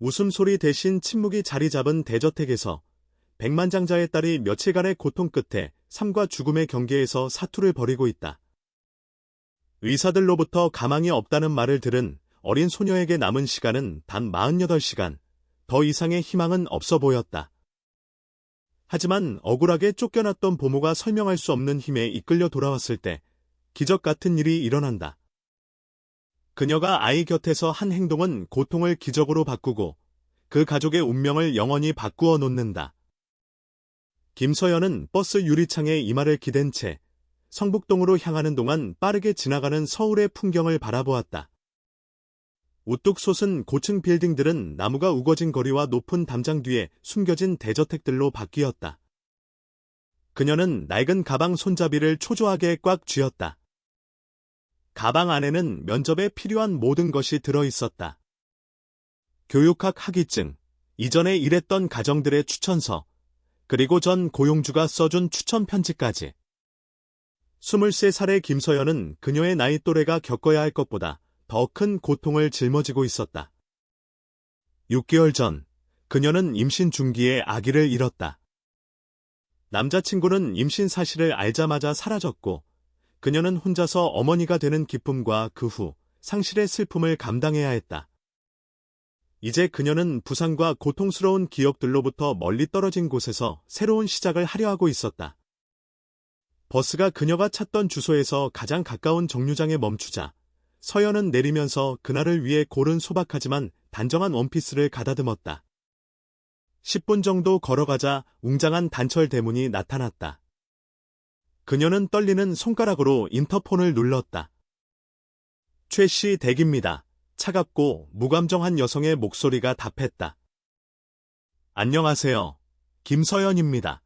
웃음소리 대신 침묵이 자리 잡은 대저택에서 백만장자의 딸이 며칠간의 고통 끝에 삶과 죽음의 경계에서 사투를 벌이고 있다. 의사들로부터 가망이 없다는 말을 들은 어린 소녀에게 남은 시간은 단 48시간, 더 이상의 희망은 없어 보였다. 하지만 억울하게 쫓겨났던 보모가 설명할 수 없는 힘에 이끌려 돌아왔을 때 기적 같은 일이 일어난다. 그녀가 아이 곁에서 한 행동은 고통을 기적으로 바꾸고 그 가족의 운명을 영원히 바꾸어 놓는다. 김서연은 버스 유리창에 이마를 기댄 채 성북동으로 향하는 동안 빠르게 지나가는 서울의 풍경을 바라보았다. 우뚝 솟은 고층 빌딩들은 나무가 우거진 거리와 높은 담장 뒤에 숨겨진 대저택들로 바뀌었다. 그녀는 낡은 가방 손잡이를 초조하게 꽉 쥐었다. 가방 안에는 면접에 필요한 모든 것이 들어있었다. 교육학 학위증, 이전에 일했던 가정들의 추천서, 그리고 전 고용주가 써준 추천 편지까지. 23살의 김서연은 그녀의 나이 또래가 겪어야 할 것보다 더 큰 고통을 짊어지고 있었다. 6개월 전, 그녀는 임신 중기에 아기를 잃었다. 남자친구는 임신 사실을 알자마자 사라졌고, 그녀는 혼자서 어머니가 되는 기쁨과 그 후 상실의 슬픔을 감당해야 했다. 이제 그녀는 부상과 고통스러운 기억들로부터 멀리 떨어진 곳에서 새로운 시작을 하려 하고 있었다. 버스가 그녀가 찾던 주소에서 가장 가까운 정류장에 멈추자 서연은 내리면서 그날을 위해 고른 소박하지만 단정한 원피스를 가다듬었다. 10분 정도 걸어가자 웅장한 단철 대문이 나타났다. 그녀는 떨리는 손가락으로 인터폰을 눌렀다. 최 씨 댁입니다. 차갑고 무감정한 여성의 목소리가 답했다. 안녕하세요. 김서연입니다.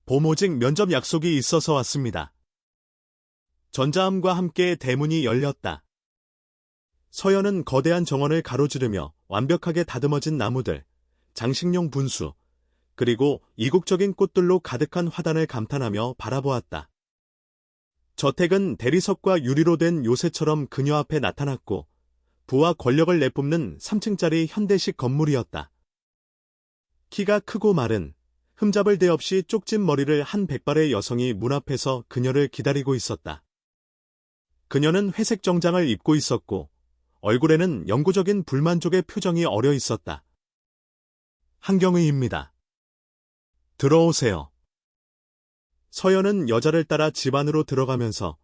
보모직 면접 약속이 있어서 왔습니다. 전자음과 함께 대문이 열렸다. 서연은 거대한 정원을 가로지르며 완벽하게 다듬어진 나무들, 장식용 분수, 그리고 이국적인 꽃들로 가득한 화단을 감탄하며 바라보았다. 저택은 대리석과 유리로 된 요새처럼 그녀 앞에 나타났고 부와 권력을 내뿜는 3층짜리 현대식 건물이었다. 키가 크고 마른, 흠잡을 데 없이 쪽진 머리를 한 백발의 여성이 문 앞에서 그녀를 기다리고 있었다. 그녀는 회색 정장을 입고 있었고 얼굴에는 영구적인 불만족의 표정이 어려 있었다. 한경의입니다. 들어오세요. 서연은 여자를 따라 집 안으로 들어가면서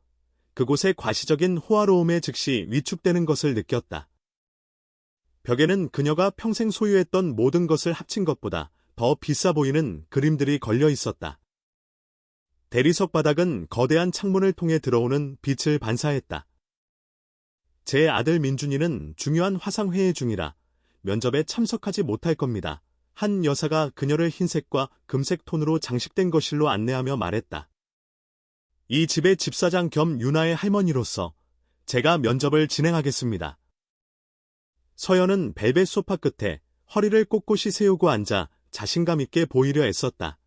그곳의 과시적인 호화로움에 즉시 위축되는 것을 느꼈다. 벽에는 그녀가 평생 소유했던 모든 것을 합친 것보다 더 비싸 보이는 그림들이 걸려 있었다. 대리석 바닥은 거대한 창문을 통해 들어오는 빛을 반사했다. 제 아들 민준이는 중요한 화상회의 중이라 면접에 참석하지 못할 겁니다. 한 여사가 그녀를 흰색과 금색 톤으로 장식된 거실로 안내하며 말했다. 이 집의 집사장 겸 유나의 할머니로서 제가 면접을 진행하겠습니다. 서연은 벨벳 소파 끝에 허리를 꼿꼿이 세우고 앉아 자신감 있게 보이려 애썼다.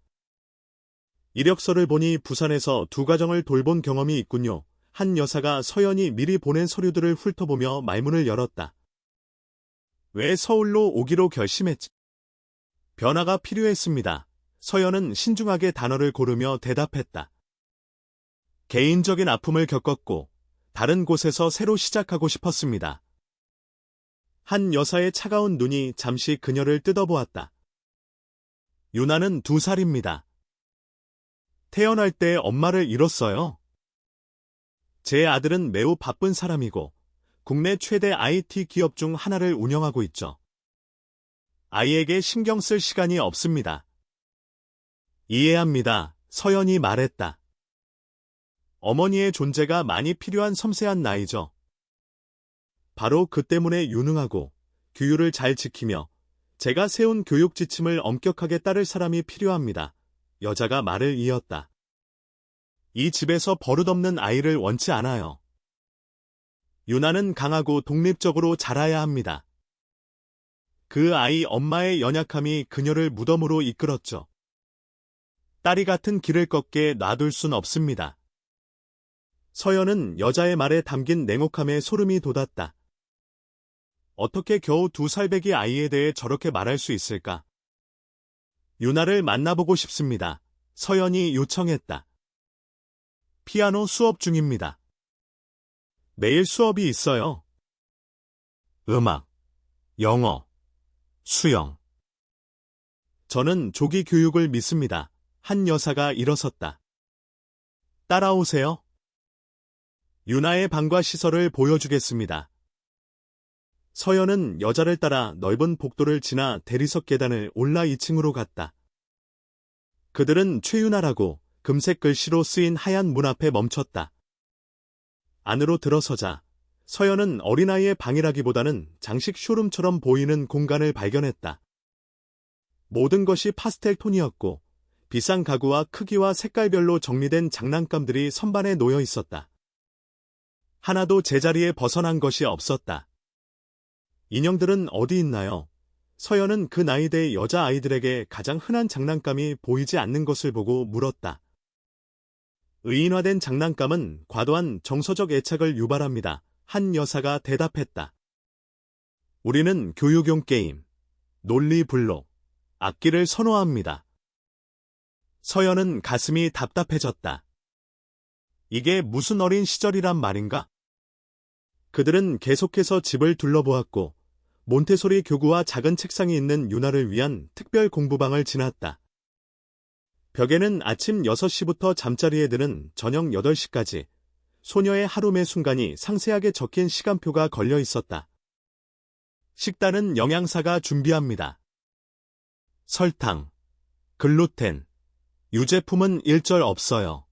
이력서를 보니 부산에서 두 가정을 돌본 경험이 있군요. 한 여사가 서연이 미리 보낸 서류들을 훑어보며 말문을 열었다. 왜 서울로 오기로 결심했지? 변화가 필요했습니다. 서연은 신중하게 단어를 고르며 대답했다. 개인적인 아픔을 겪었고 다른 곳에서 새로 시작하고 싶었습니다. 한 여사의 차가운 눈이 잠시 그녀를 뜯어보았다. 유나는 2살입니다. 태어날 때 엄마를 잃었어요. 제 아들은 매우 바쁜 사람이고 국내 최대 IT 기업 중 하나를 운영하고 있죠. 아이에게 신경 쓸 시간이 없습니다. 이해합니다. 서연이 말했다. 어머니의 존재가 많이 필요한 섬세한 나이죠. 바로 그 때문에 유능하고 규율을 잘 지키며 제가 세운 교육 지침을 엄격하게 따를 사람이 필요합니다. 여자가 말을 이었다. 이 집에서 버릇없는 아이를 원치 않아요. 유나는 강하고 독립적으로 자라야 합니다. 그 아이 엄마의 연약함이 그녀를 무덤으로 이끌었죠. 딸이 같은 길을 걷게 놔둘 순 없습니다. 서연은 여자의 말에 담긴 냉혹함에 소름이 돋았다. 어떻게 겨우 2살배기 아이에 대해 저렇게 말할 수 있을까? 유나를 만나보고 싶습니다. 서연이 요청했다. 피아노 수업 중입니다. 매일 수업이 있어요. 음악, 영어, 수영. 저는 조기 교육을 믿습니다. 한 여사가 일어섰다. 따라오세요. 유나의 방과 시설을 보여주겠습니다. 서연은 여자를 따라 넓은 복도를 지나 대리석 계단을 올라 2층으로 갔다. 그들은 최유나라고 금색 글씨로 쓰인 하얀 문 앞에 멈췄다. 안으로 들어서자 서연은 어린아이의 방이라기보다는 장식 쇼룸처럼 보이는 공간을 발견했다. 모든 것이 파스텔 톤이었고 비싼 가구와 크기와 색깔별로 정리된 장난감들이 선반에 놓여 있었다. 하나도 제자리에 벗어난 것이 없었다. 인형들은 어디 있나요? 서연은 그 나이대의 여자아이들에게 가장 흔한 장난감이 보이지 않는 것을 보고 물었다. 의인화된 장난감은 과도한 정서적 애착을 유발합니다. 한 여사가 대답했다. 우리는 교육용 게임, 논리 블록, 악기를 선호합니다. 서연은 가슴이 답답해졌다. 이게 무슨 어린 시절이란 말인가? 그들은 계속해서 집을 둘러보았고 몬테소리 교구와 작은 책상이 있는 유나를 위한 특별 공부방을 지났다. 벽에는 아침 6시부터 잠자리에 드는 저녁 8시까지 소녀의 하루 매 순간이 상세하게 적힌 시간표가 걸려 있었다. 식단은 영양사가 준비합니다. 설탕, 글루텐, 유제품은 일절 없어요.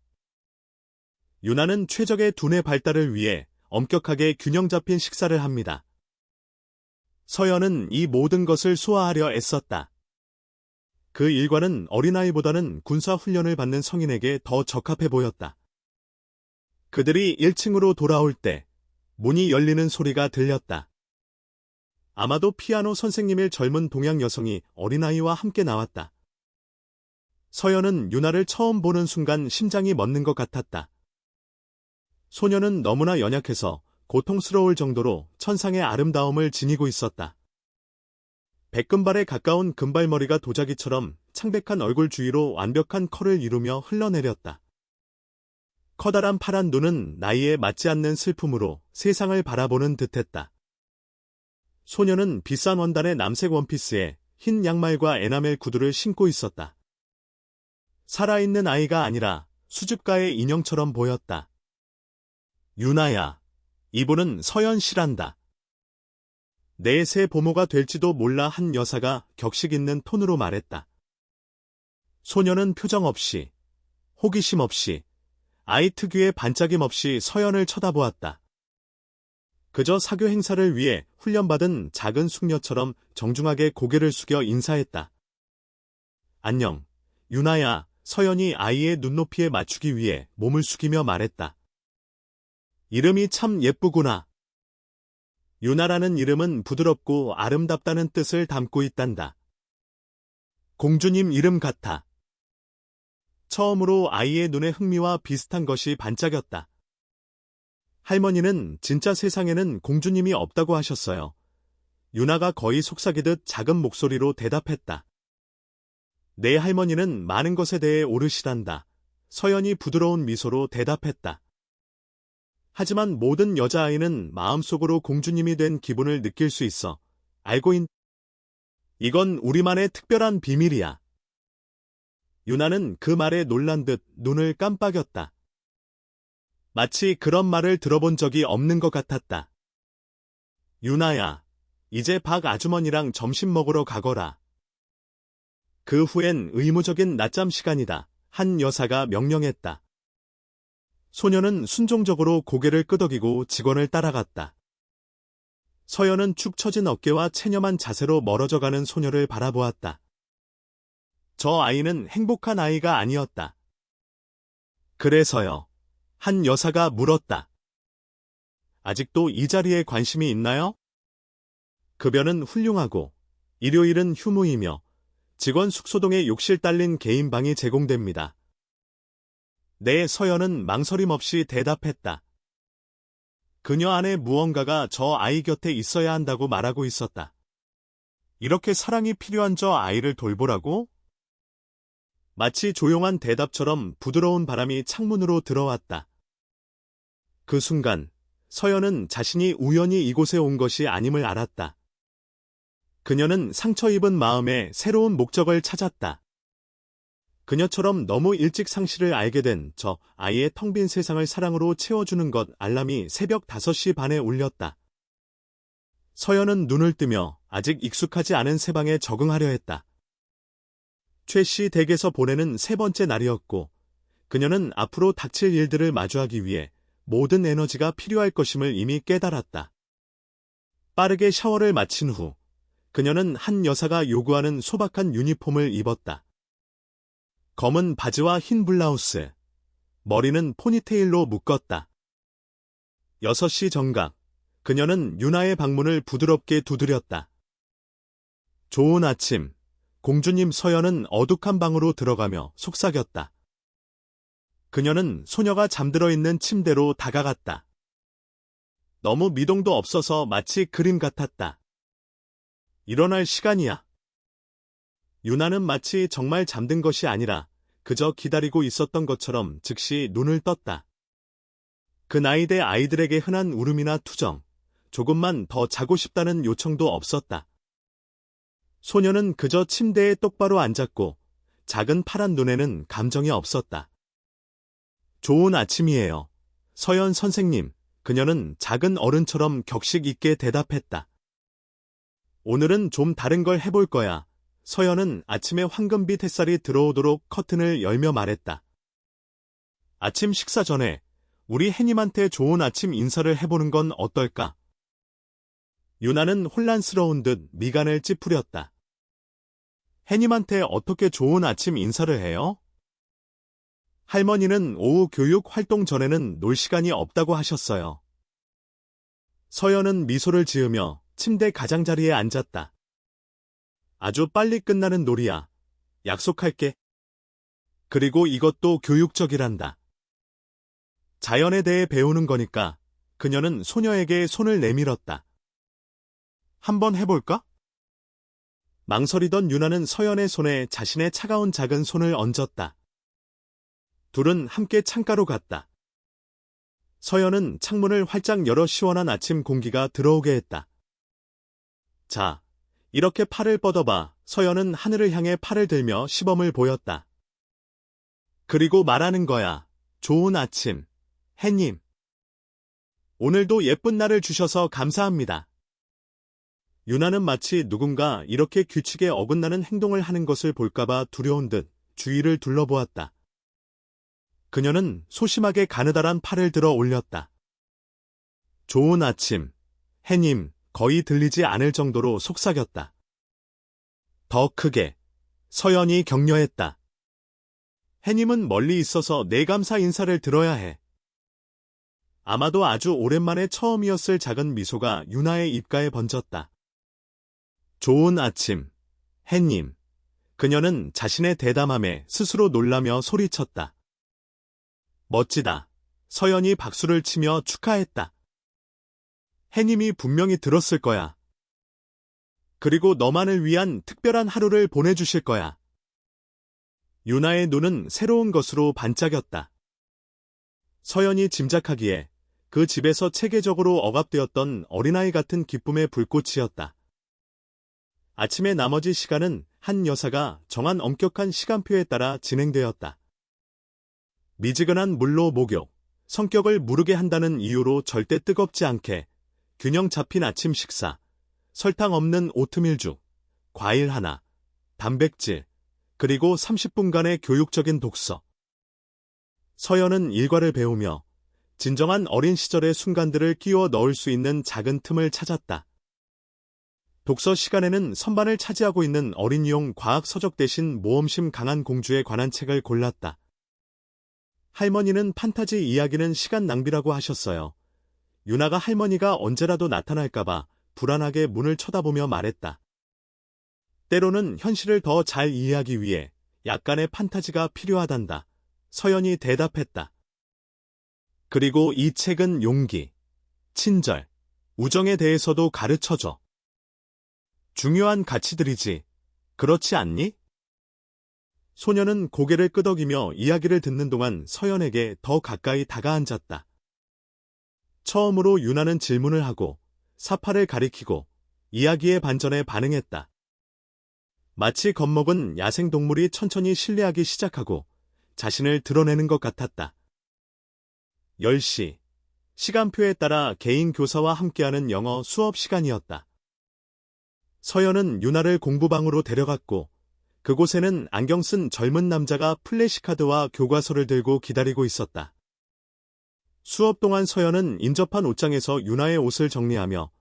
유나는 최적의 두뇌 발달을 위해 엄격하게 균형 잡힌 식사를 합니다. 서연은 이 모든 것을 소화하려 애썼다. 그 일과는 어린아이보다는 군사훈련을 받는 성인에게 더 적합해 보였다. 그들이 1층으로 돌아올 때 문이 열리는 소리가 들렸다. 아마도 피아노 선생님일 젊은 동양 여성이 어린아이와 함께 나왔다. 서연은 유나를 처음 보는 순간 심장이 멎는 것 같았다. 소녀는 너무나 연약해서 고통스러울 정도로 천상의 아름다움을 지니고 있었다. 백금발에 가까운 금발머리가 도자기처럼 창백한 얼굴 주위로 완벽한 컬을 이루며 흘러내렸다. 커다란 파란 눈은 나이에 맞지 않는 슬픔으로 세상을 바라보는 듯했다. 소녀는 비싼 원단의 남색 원피스에 흰 양말과 에나멜 구두를 신고 있었다. 살아있는 아이가 아니라 수줍가의 인형처럼 보였다. 유나야, 이분은 서연 씨란다. 내 새 보모가 될지도 몰라 한 여사가 격식 있는 톤으로 말했다. 소녀는 표정 없이, 호기심 없이, 아이 특유의 반짝임 없이 서연을 쳐다보았다. 그저 사교 행사를 위해 훈련받은 작은 숙녀처럼 정중하게 고개를 숙여 인사했다. 안녕, 유나야. 서연이 아이의 눈높이에 맞추기 위해 몸을 숙이며 말했다. 이름이 참 예쁘구나. 유나라는 이름은 부드럽고 아름답다는 뜻을 담고 있단다. 공주님 이름 같아. 처음으로 아이의 눈에 흥미와 비슷한 것이 반짝였다. 할머니는 진짜 세상에는 공주님이 없다고 하셨어요. 유나가 거의 속삭이듯 작은 목소리로 대답했다. 내 할머니는 많은 것에 대해 오르시단다. 서연이 부드러운 미소로 대답했다. 하지만 모든 여자아이는 마음속으로 공주님이 된 기분을 느낄 수 있어. 알고 이건 우리만의 특별한 비밀이야. 유나는 그 말에 놀란 듯 눈을 깜빡였다. 마치 그런 말을 들어본 적이 없는 것 같았다. 유나야, 이제 박 아주머니랑 점심 먹으러 가거라. 그 후엔 의무적인 낮잠 시간이다. 한 여사가 명령했다. 소녀는 순종적으로 고개를 끄덕이고 직원을 따라갔다. 서연은 축 처진 어깨와 체념한 자세로 멀어져가는 소녀를 바라보았다. 저 아이는 행복한 아이가 아니었다. 그래서요. 한 여사가 물었다. 아직도 이 자리에 관심이 있나요? 급여는 훌륭하고 일요일은 휴무이며 직원 숙소동에 욕실 딸린 개인 방이 제공됩니다. 네, 서연은 망설임 없이 대답했다. 그녀 안에 무언가가 저 아이 곁에 있어야 한다고 말하고 있었다. 이렇게 사랑이 필요한 저 아이를 돌보라고? 마치 조용한 대답처럼 부드러운 바람이 창문으로 들어왔다. 그 순간 서연은 자신이 우연히 이곳에 온 것이 아님을 알았다. 그녀는 상처 입은 마음에 새로운 목적을 찾았다. 그녀처럼 너무 일찍 상실을 알게 된 저 아이의 텅 빈 세상을 사랑으로 채워주는 것. 알람이 새벽 5시 반에 울렸다. 서연은 눈을 뜨며 아직 익숙하지 않은 새 방에 적응하려 했다. 최 씨 댁에서 보내는 3번째 날이었고 그녀는 앞으로 닥칠 일들을 마주하기 위해 모든 에너지가 필요할 것임을 이미 깨달았다. 빠르게 샤워를 마친 후 그녀는 한 여사가 요구하는 소박한 유니폼을 입었다. 검은 바지와 흰 블라우스, 머리는 포니테일로 묶었다. 6시 정각, 그녀는 유나의 방문을 부드럽게 두드렸다. 좋은 아침, 공주님. 서연은 어둑한 방으로 들어가며 속삭였다. 그녀는 소녀가 잠들어 있는 침대로 다가갔다. 너무 미동도 없어서 마치 그림 같았다. 일어날 시간이야. 유나는 마치 정말 잠든 것이 아니라 그저 기다리고 있었던 것처럼 즉시 눈을 떴다. 그 나이대 아이들에게 흔한 울음이나 투정, 조금만 더 자고 싶다는 요청도 없었다. 소녀는 그저 침대에 똑바로 앉았고 작은 파란 눈에는 감정이 없었다. 좋은 아침이에요. 서연 선생님. 그녀는 작은 어른처럼 격식 있게 대답했다. 오늘은 좀 다른 걸 해볼 거야. 서연은 아침에 황금빛 햇살이 들어오도록 커튼을 열며 말했다. 아침 식사 전에 우리 해님한테 좋은 아침 인사를 해보는 건 어떨까? 유나는 혼란스러운 듯 미간을 찌푸렸다. 해님한테 어떻게 좋은 아침 인사를 해요? 할머니는 오후 교육 활동 전에는 놀 시간이 없다고 하셨어요. 서연은 미소를 지으며 침대 가장자리에 앉았다. 아주 빨리 끝나는 놀이야. 약속할게. 그리고 이것도 교육적이란다. 자연에 대해 배우는 거니까. 그녀는 소녀에게 손을 내밀었다. 한번 해볼까? 망설이던 유나는 서연의 손에 자신의 차가운 작은 손을 얹었다. 둘은 함께 창가로 갔다. 서연은 창문을 활짝 열어 시원한 아침 공기가 들어오게 했다. 자, 이렇게 팔을 뻗어봐. 서연은 하늘을 향해 팔을 들며 시범을 보였다. 그리고 말하는 거야. 좋은 아침, 해님. 오늘도 예쁜 날을 주셔서 감사합니다. 유나는 마치 누군가 이렇게 규칙에 어긋나는 행동을 하는 것을 볼까봐 두려운 듯 주위를 둘러보았다. 그녀는 소심하게 가느다란 팔을 들어 올렸다. 좋은 아침, 해님. 거의 들리지 않을 정도로 속삭였다. 더 크게. 서연이 격려했다. 해님은 멀리 있어서 내 감사 인사를 들어야 해. 아마도 아주 오랜만에 처음이었을 작은 미소가 유나의 입가에 번졌다. 좋은 아침, 해님. 그녀는 자신의 대담함에 스스로 놀라며 소리쳤다. 멋지다. 서연이 박수를 치며 축하했다. 해님이 분명히 들었을 거야. 그리고 너만을 위한 특별한 하루를 보내주실 거야. 유나의 눈은 새로운 것으로 반짝였다. 서연이 짐작하기에 그 집에서 체계적으로 억압되었던 어린아이 같은 기쁨의 불꽃이었다. 아침의 나머지 시간은 한 여사가 정한 엄격한 시간표에 따라 진행되었다. 미지근한 물로 목욕, 성격을 무르게 한다는 이유로 절대 뜨겁지 않게, 균형 잡힌 아침 식사, 설탕 없는 오트밀죽, 과일 하나, 단백질, 그리고 30분간의 교육적인 독서. 서연은 일과를 배우며 진정한 어린 시절의 순간들을 끼워 넣을 수 있는 작은 틈을 찾았다. 독서 시간에는 선반을 차지하고 있는 어린이용 과학 서적 대신 모험심 강한 공주에 관한 책을 골랐다. 할머니는 판타지 이야기는 시간 낭비라고 하셨어요. 유나가 할머니가 언제라도 나타날까봐 불안하게 문을 쳐다보며 말했다. 때로는 현실을 더 잘 이해하기 위해 약간의 판타지가 필요하단다. 서연이 대답했다. 그리고 이 책은 용기, 친절, 우정에 대해서도 가르쳐줘. 중요한 가치들이지. 그렇지 않니? 소녀는 고개를 끄덕이며 이야기를 듣는 동안 서연에게 더 가까이 다가앉았다. 처음으로 유나는 질문을 하고 사파를 가리키고 이야기의 반전에 반응했다. 마치 겁먹은 야생동물이 천천히 신뢰하기 시작하고 자신을 드러내는 것 같았다. 10시. 시간표에 따라 개인 교사와 함께하는 영어 수업 시간이었다. 서연은 유나를 공부방으로 데려갔고 그곳에는 안경 쓴 젊은 남자가 플래시카드와 교과서를 들고 기다리고 있었다. 수업 동안 서연은 인접한 옷장에서 유나의 옷을 정리하며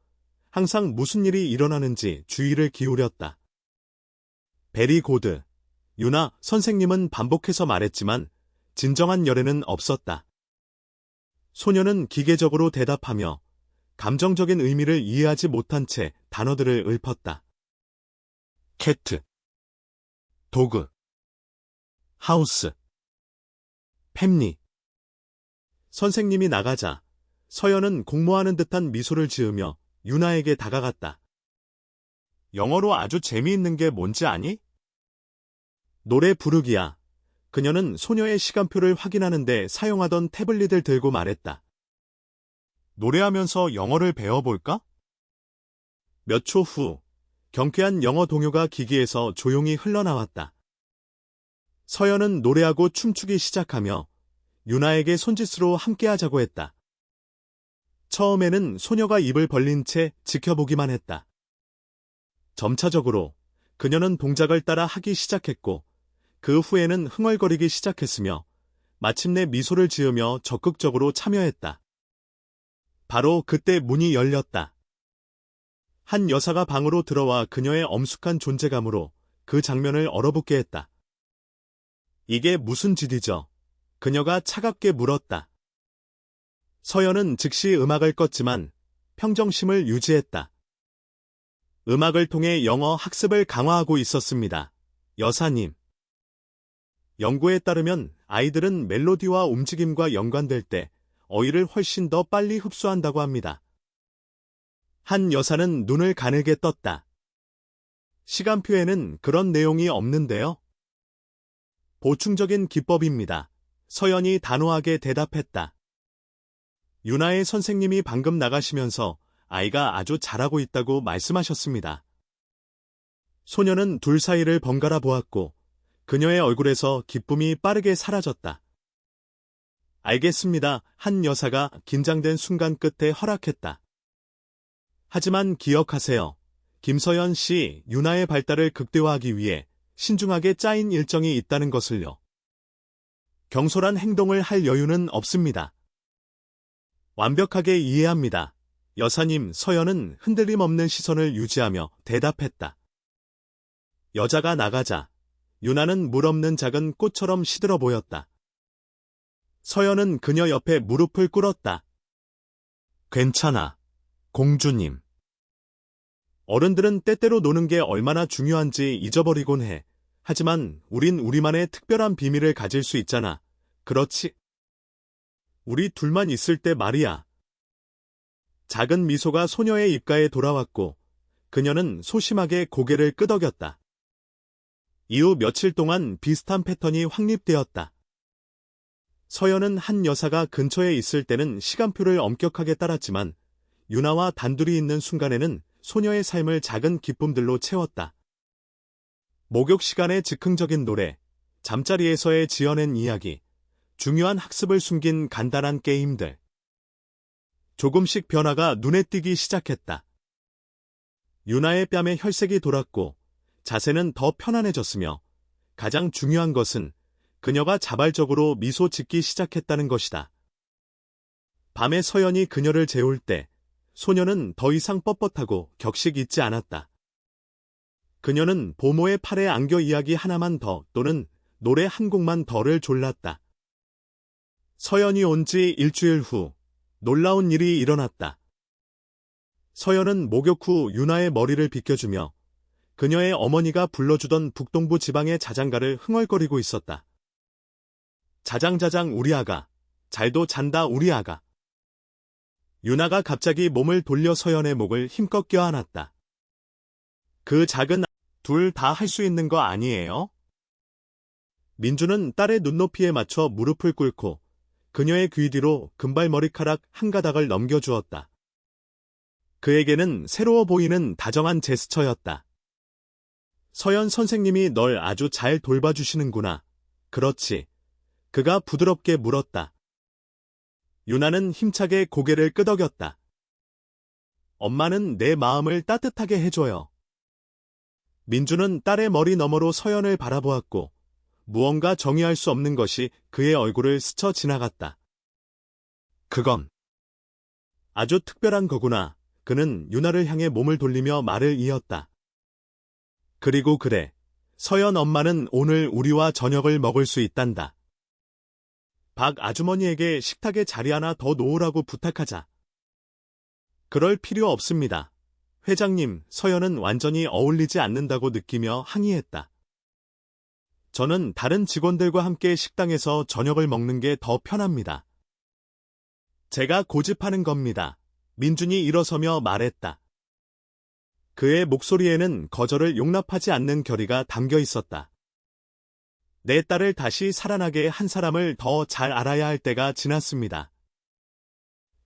항상 무슨 일이 일어나는지 주의를 기울였다. 베리 고드, 유나 선생님은 반복해서 말했지만 진정한 열애는 없었다. 소녀는 기계적으로 대답하며 감정적인 의미를 이해하지 못한 채 단어들을 읊었다. 캣트, 도그, 하우스, 팹리. 선생님이 나가자 서연은 공모하는 듯한 미소를 지으며 유나에게 다가갔다. 영어로 아주 재미있는 게 뭔지 아니? 노래 부르기야. 그녀는 소녀의 시간표를 확인하는데 사용하던 태블릿을 들고 말했다. 노래하면서 영어를 배워볼까? 몇 초 후, 경쾌한 영어 동요가 기기에서 조용히 흘러나왔다. 서연은 노래하고 춤추기 시작하며 유나에게 손짓으로 함께하자고 했다. 처음에는 소녀가 입을 벌린 채 지켜보기만 했다. 점차적으로 그녀는 동작을 따라 하기 시작했고 그 후에는 흥얼거리기 시작했으며 마침내 미소를 지으며 적극적으로 참여했다. 바로 그때 문이 열렸다. 한 여사가 방으로 들어와 그녀의 엄숙한 존재감으로 그 장면을 얼어붙게 했다. 이게 무슨 짓이죠? 그녀가 차갑게 물었다. 서연은 즉시 음악을 껐지만 평정심을 유지했다. 음악을 통해 영어 학습을 강화하고 있었습니다. 여사님. 연구에 따르면 아이들은 멜로디와 움직임과 연관될 때 어휘를 훨씬 더 빨리 흡수한다고 합니다. 한 여사는 눈을 가늘게 떴다. 시간표에는 그런 내용이 없는데요. 보충적인 기법입니다. 서연이 단호하게 대답했다. 유나의 선생님이 방금 나가시면서 아이가 아주 잘하고 있다고 말씀하셨습니다. 소녀는 둘 사이를 번갈아 보았고 그녀의 얼굴에서 기쁨이 빠르게 사라졌다. 알겠습니다. 한 여사가 긴장된 순간 끝에 허락했다. 하지만 기억하세요. 김서연 씨, 유나의 발달을 극대화하기 위해 신중하게 짜인 일정이 있다는 것을요. 경솔한 행동을 할 여유는 없습니다. 완벽하게 이해합니다. 여사님. 서연은 흔들림 없는 시선을 유지하며 대답했다. 여자가 나가자 유나는 물 없는 작은 꽃처럼 시들어 보였다. 서연은 그녀 옆에 무릎을 꿇었다. 괜찮아, 공주님. 어른들은 때때로 노는 게 얼마나 중요한지 잊어버리곤 해. 하지만 우린 우리만의 특별한 비밀을 가질 수 있잖아. 그렇지? 우리 둘만 있을 때 말이야. 작은 미소가 소녀의 입가에 돌아왔고 그녀는 소심하게 고개를 끄덕였다. 이후 며칠 동안 비슷한 패턴이 확립되었다. 서연은 한 여사가 근처에 있을 때는 시간표를 엄격하게 따랐지만 유나와 단둘이 있는 순간에는 소녀의 삶을 작은 기쁨들로 채웠다. 목욕 시간의 즉흥적인 노래, 잠자리에서의 지어낸 이야기, 중요한 학습을 숨긴 간단한 게임들. 조금씩 변화가 눈에 띄기 시작했다. 유나의 뺨에 혈색이 돌았고 자세는 더 편안해졌으며 가장 중요한 것은 그녀가 자발적으로 미소 짓기 시작했다는 것이다. 밤에 서연이 그녀를 재울 때 소녀는 더 이상 뻣뻣하고 격식 있지 않았다. 그녀는 보모의 팔에 안겨 이야기 하나만 더 또는 노래 한 곡만 더를 졸랐다. 서연이 온 지 일주일 후 놀라운 일이 일어났다. 서연은 목욕 후 유나의 머리를 빗겨주며 그녀의 어머니가 불러주던 북동부 지방의 자장가를 흥얼거리고 있었다. 자장자장 우리 아가, 잘도 잔다 우리 아가. 유나가 갑자기 몸을 돌려 서연의 목을 힘껏 껴안았다. 그 작은 둘 다 할 수 있는 거 아니에요? 민주는 딸의 눈높이에 맞춰 무릎을 꿇고 그녀의 귀 뒤로 금발 머리카락 한 가닥을 넘겨주었다. 그에게는 새로워 보이는 다정한 제스처였다. 서연 선생님이 널 아주 잘 돌봐주시는구나. 그렇지. 그가 부드럽게 물었다. 유나는 힘차게 고개를 끄덕였다. 엄마는 내 마음을 따뜻하게 해줘요. 민주는 딸의 머리 너머로 서연을 바라보았고 무언가 정의할 수 없는 것이 그의 얼굴을 스쳐 지나갔다. 그건 아주 특별한 거구나. 그는 유나를 향해 몸을 돌리며 말을 이었다. 그리고 그래. 서연 엄마는 오늘 우리와 저녁을 먹을 수 있단다. 박 아주머니에게 식탁에 자리 하나 더 놓으라고 부탁하자. 그럴 필요 없습니다. 회장님, 서연은 완전히 어울리지 않는다고 느끼며 항의했다. 저는 다른 직원들과 함께 식당에서 저녁을 먹는 게 더 편합니다. 제가 고집하는 겁니다. 민준이 일어서며 말했다. 그의 목소리에는 거절을 용납하지 않는 결의가 담겨 있었다. 내 딸을 다시 살아나게 한 사람을 더 잘 알아야 할 때가 지났습니다.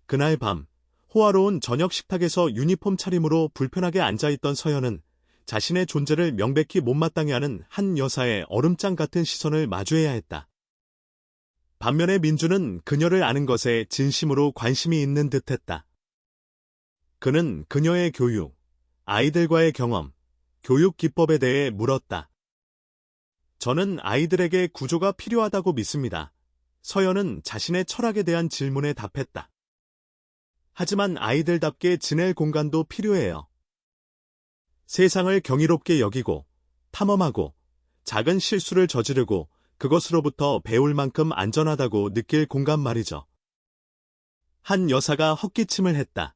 그날 밤, 호화로운 저녁 식탁에서 유니폼 차림으로 불편하게 앉아있던 서연은 자신의 존재를 명백히 못마땅해 하는 한 여사의 얼음장 같은 시선을 마주해야 했다. 반면에 민주는 그녀를 아는 것에 진심으로 관심이 있는 듯했다. 그는 그녀의 교육, 아이들과의 경험, 교육 기법에 대해 물었다. 저는 아이들에게 구조가 필요하다고 믿습니다. 서연은 자신의 철학에 대한 질문에 답했다. 하지만 아이들답게 지낼 공간도 필요해요. 세상을 경이롭게 여기고, 탐험하고, 작은 실수를 저지르고 그것으로부터 배울 만큼 안전하다고 느낄 공간 말이죠. 한 여사가 헛기침을 했다.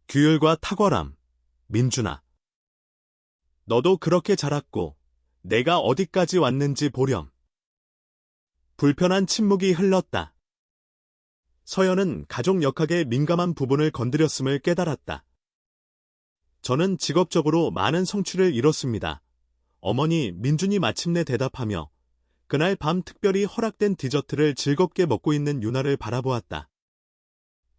규율과 탁월함, 민준아. 너도 그렇게 자랐고 내가 어디까지 왔는지 보렴. 불편한 침묵이 흘렀다. 서연은 가족 역학에 민감한 부분을 건드렸음을 깨달았다. 저는 직업적으로 많은 성취를 이뤘습니다. 어머니 민준이 마침내 대답하며 그날 밤 특별히 허락된 디저트를 즐겁게 먹고 있는 유나를 바라보았다.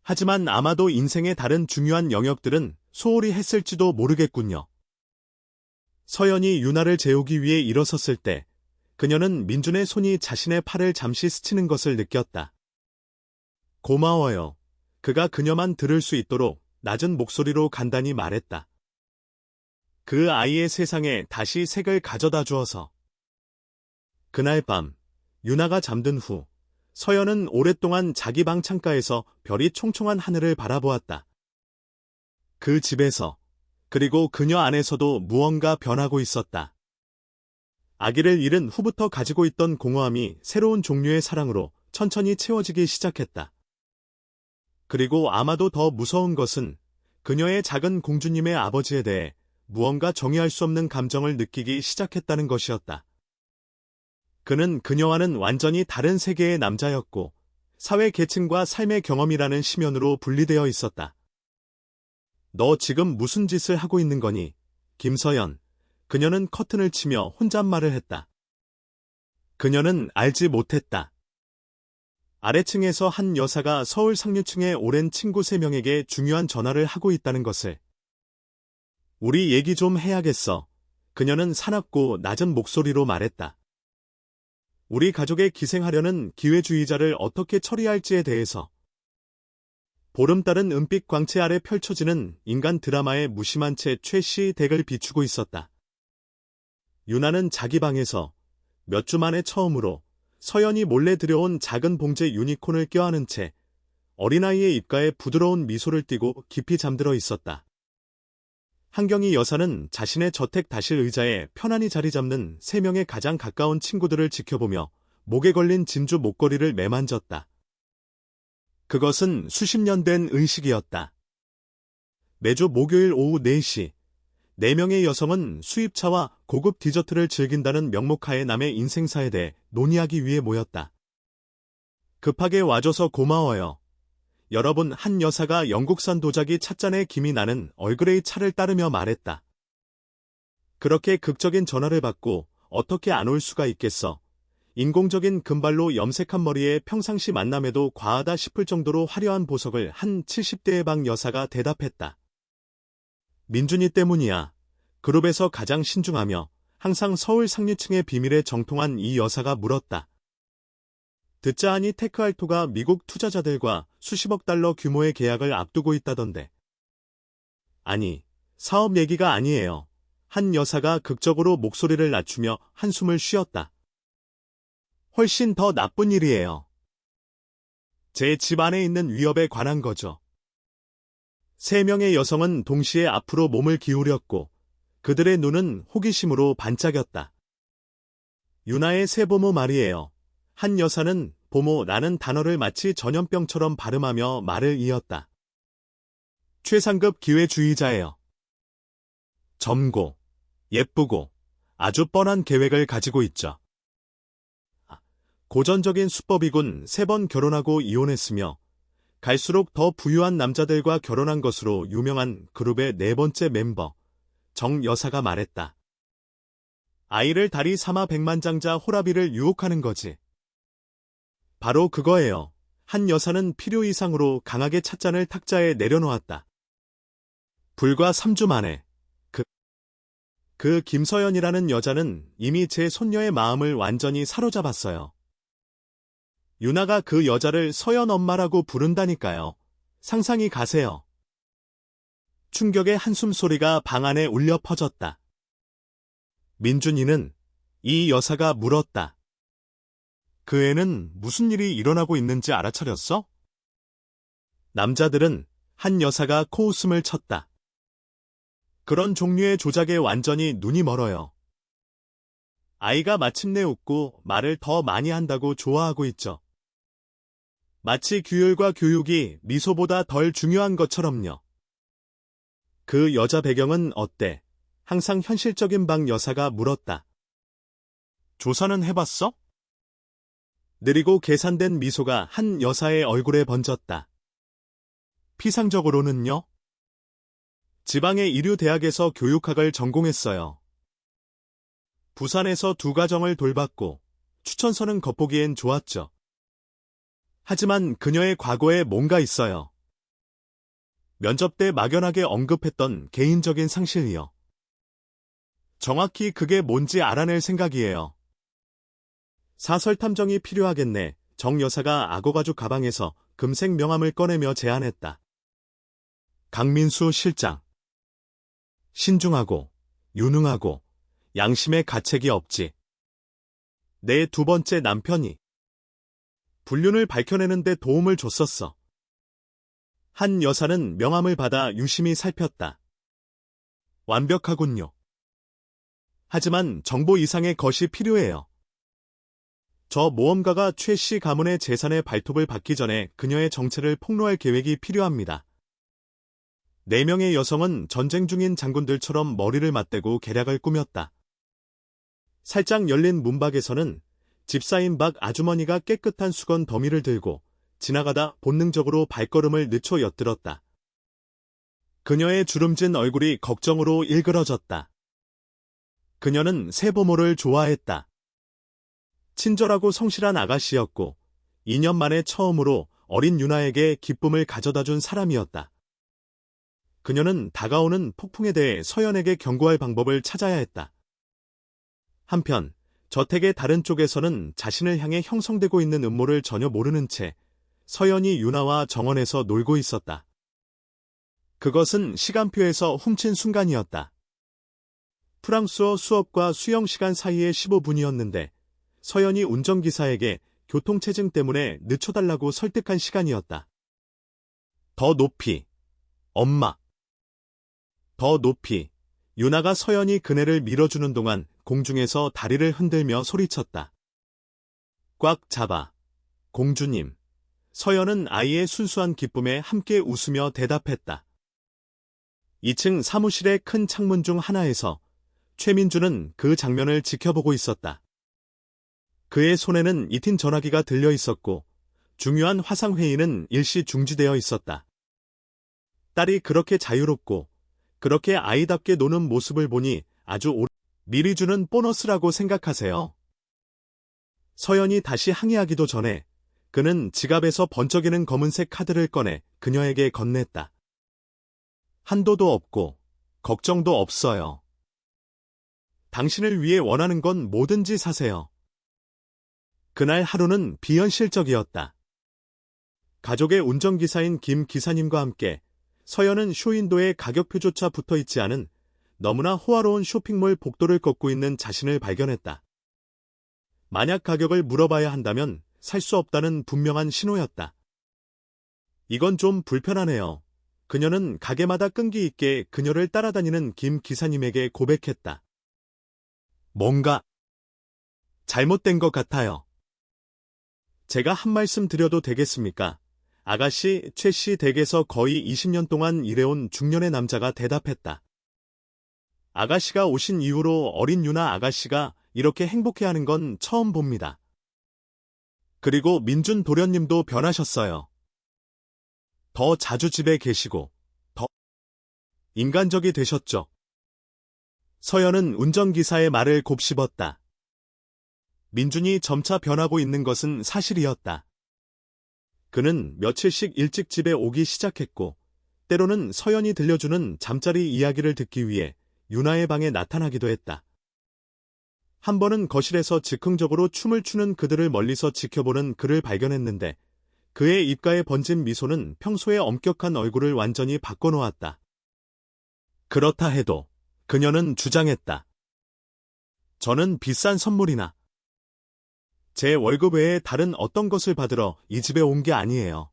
하지만 아마도 인생의 다른 중요한 영역들은 소홀히 했을지도 모르겠군요. 서연이 유나를 재우기 위해 일어섰을 때 그녀는 민준의 손이 자신의 팔을 잠시 스치는 것을 느꼈다. 고마워요. 그가 그녀만 들을 수 있도록 낮은 목소리로 간단히 말했다. 그 아이의 세상에 다시 색을 가져다 주어서. 그날 밤, 유나가 잠든 후 서연은 오랫동안 자기 방 창가에서 별이 총총한 하늘을 바라보았다. 그 집에서, 그리고 그녀 안에서도 무언가 변하고 있었다. 아기를 잃은 후부터 가지고 있던 공허함이 새로운 종류의 사랑으로 천천히 채워지기 시작했다. 그리고 아마도 더 무서운 것은 그녀의 작은 공주님의 아버지에 대해 무언가 정의할 수 없는 감정을 느끼기 시작했다는 것이었다. 그는 그녀와는 완전히 다른 세계의 남자였고 사회 계층과 삶의 경험이라는 심연으로 분리되어 있었다. 너 지금 무슨 짓을 하고 있는 거니? 김서연. 그녀는 커튼을 치며 혼잣말을 했다. 그녀는 알지 못했다. 아래층에서 한 여사가 서울 상류층의 오랜 친구 3명에게 중요한 전화를 하고 있다는 것을. 우리 얘기 좀 해야겠어. 그녀는 사납고 낮은 목소리로 말했다. 우리 가족의 기생하려는 기회주의자를 어떻게 처리할지에 대해서. 보름달은 은빛 광채 아래 펼쳐지는 인간 드라마의 무심한 채 최씨 댁을 비추고 있었다. 유나는 자기 방에서 몇 주 만에 처음으로 서연이 몰래 들여온 작은 봉제 유니콘을 껴안은 채 어린아이의 입가에 부드러운 미소를 띠고 깊이 잠들어 있었다. 한경희 여사는 자신의 저택 다실 의자에 편안히 자리 잡는 3명의 가장 가까운 친구들을 지켜보며 목에 걸린 진주 목걸이를 매만졌다. 그것은 수십 년 된 의식이었다. 매주 목요일 오후 4시, 4명의 여성은 수입차와 고급 디저트를 즐긴다는 명목하에 남의 인생사에 대해 논의하기 위해 모였다. 급하게 와줘서 고마워요. 여러분 한 여사가 영국산 도자기 찻잔에 김이 나는 얼그레이 차를 따르며 말했다. 그렇게 극적인 전화를 받고 어떻게 안 올 수가 있겠어. 인공적인 금발로 염색한 머리에 평상시 만남에도 과하다 싶을 정도로 화려한 보석을 한 70대의 방 여사가 대답했다. 민준이 때문이야. 그룹에서 가장 신중하며 항상 서울 상류층의 비밀에 정통한 이 여사가 물었다. 듣자 하니 테크알토가 미국 투자자들과 수십억 달러 규모의 계약을 앞두고 있다던데. 아니, 사업 얘기가 아니에요. 한 여사가 극적으로 목소리를 낮추며 한숨을 쉬었다. 훨씬 더 나쁜 일이에요. 제 집 안에 있는 위협에 관한 거죠. 3명의 여성은 동시에 앞으로 몸을 기울였고 그들의 눈은 호기심으로 반짝였다. 유나의 새보모 말이에요. 한 여사는 보모라는 단어를 마치 전염병처럼 발음하며 말을 이었다. 최상급 기회주의자예요. 젊고 예쁘고 아주 뻔한 계획을 가지고 있죠. 고전적인 수법이군. 3번 결혼하고 이혼했으며 갈수록 더 부유한 남자들과 결혼한 것으로 유명한 그룹의 4번째 멤버 정 여사가 말했다. 아이를 다리 삼아 백만장자 호라비를 유혹하는 거지. 바로 그거예요. 한 여사는 필요 이상으로 강하게 찻잔을 탁자에 내려놓았다. 불과 3주 만에 그 김서연이라는 여자는 이미 제 손녀의 마음을 완전히 사로잡았어요. 유나가 그 여자를 서연 엄마라고 부른다니까요. 상상이 가세요. 충격의 한숨 소리가 방 안에 울려 퍼졌다. 민준이는 이 여사가 물었다. 그 애는 무슨 일이 일어나고 있는지 알아차렸어? 남자들은 한 여사가 코웃음을 쳤다. 그런 종류의 조작에 완전히 눈이 멀어요. 아이가 마침내 웃고 말을 더 많이 한다고 좋아하고 있죠. 마치 규율과 교육이 미소보다 덜 중요한 것처럼요. 그 여자 배경은 어때? 항상 현실적인 방 여사가 물었다. 조사는 해봤어? 느리고 계산된 미소가 한 여사의 얼굴에 번졌다. 피상적으로는요? 지방의 이류 대학에서 교육학을 전공했어요. 부산에서 2가정을 돌봤고 추천서는 겉보기엔 좋았죠. 하지만 그녀의 과거에 뭔가 있어요. 면접 때 막연하게 언급했던 개인적인 상실이요. 정확히 그게 뭔지 알아낼 생각이에요. 사설 탐정이 필요하겠네. 정 여사가 악어가죽 가방에서 금색 명함을 꺼내며 제안했다. 강민수 실장. 신중하고 유능하고 양심의 가책이 없지. 내 2번째 남편이 불륜을 밝혀내는 데 도움을 줬었어. 한 여사는 명함을 받아 유심히 살폈다. 완벽하군요. 하지만 정보 이상의 것이 필요해요. 저 모험가가 최 씨 가문의 재산의 발톱을 받기 전에 그녀의 정체를 폭로할 계획이 필요합니다. 4명의 여성은 전쟁 중인 장군들처럼 머리를 맞대고 계략을 꾸몄다. 살짝 열린 문밖에서는 집사인 박 아주머니가 깨끗한 수건 더미를 들고 지나가다 본능적으로 발걸음을 늦춰 엿들었다. 그녀의 주름진 얼굴이 걱정으로 일그러졌다. 그녀는 새보모를 좋아했다. 친절하고 성실한 아가씨였고 2년 만에 처음으로 어린 유나에게 기쁨을 가져다준 사람이었다. 그녀는 다가오는 폭풍에 대해 서연에게 경고할 방법을 찾아야 했다. 한편 저택의 다른 쪽에서는 자신을 향해 형성되고 있는 음모를 전혀 모르는 채 서연이 유나와 정원에서 놀고 있었다. 그것은 시간표에서 훔친 순간이었다. 프랑스어 수업과 수영 시간 사이의 15분이었는데 서연이 운전기사에게 교통체증 때문에 늦춰달라고 설득한 시간이었다. 더 높이. 엄마. 더 높이. 유나가 서연이 그네를 밀어주는 동안 공중에서 다리를 흔들며 소리쳤다. 꽉 잡아. 공주님. 서연은 아이의 순수한 기쁨에 함께 웃으며 대답했다. 2층 사무실의 큰 창문 중 하나에서 최민주는 그 장면을 지켜보고 있었다. 그의 손에는 이틴 전화기가 들려 있었고 중요한 화상회의는 일시 중지되어 있었다. 딸이 그렇게 자유롭고 그렇게 아이답게 노는 모습을 보니 아주 미리 주는 보너스라고 생각하세요. 서연이 다시 항의하기도 전에 그는 지갑에서 번쩍이는 검은색 카드를 꺼내 그녀에게 건넸다. 한도도 없고 걱정도 없어요. 당신을 위해 원하는 건 뭐든지 사세요. 그날 하루는 비현실적이었다. 가족의 운전기사인 김 기사님과 함께 서연은 쇼윈도에 가격표조차 붙어있지 않은 너무나 호화로운 쇼핑몰 복도를 걷고 있는 자신을 발견했다. 만약 가격을 물어봐야 한다면 살 수 없다는 분명한 신호였다. 이건 좀 불편하네요. 그녀는 가게마다 끈기 있게 그녀를 따라다니는 김 기사님에게 고백했다. 뭔가 잘못된 것 같아요. 제가 한 말씀 드려도 되겠습니까? 아가씨 최 씨 댁에서 거의 20년 동안 일해온 중년의 남자가 대답했다. 아가씨가 오신 이후로 어린 유나 아가씨가 이렇게 행복해하는 건 처음 봅니다. 그리고 민준 도련님도 변하셨어요. 더 자주 집에 계시고 더 인간적이 되셨죠. 서연은 운전기사의 말을 곱씹었다. 민준이 점차 변하고 있는 것은 사실이었다. 그는 며칠씩 일찍 집에 오기 시작했고 때로는 서연이 들려주는 잠자리 이야기를 듣기 위해 유나의 방에 나타나기도 했다. 한 번은 거실에서 즉흥적으로 춤을 추는 그들을 멀리서 지켜보는 그를 발견했는데 그의 입가에 번진 미소는 평소의 엄격한 얼굴을 완전히 바꿔놓았다. 그렇다 해도 그녀는 주장했다. 저는 비싼 선물이나 제 월급 외에 다른 어떤 것을 받으러 이 집에 온 게 아니에요.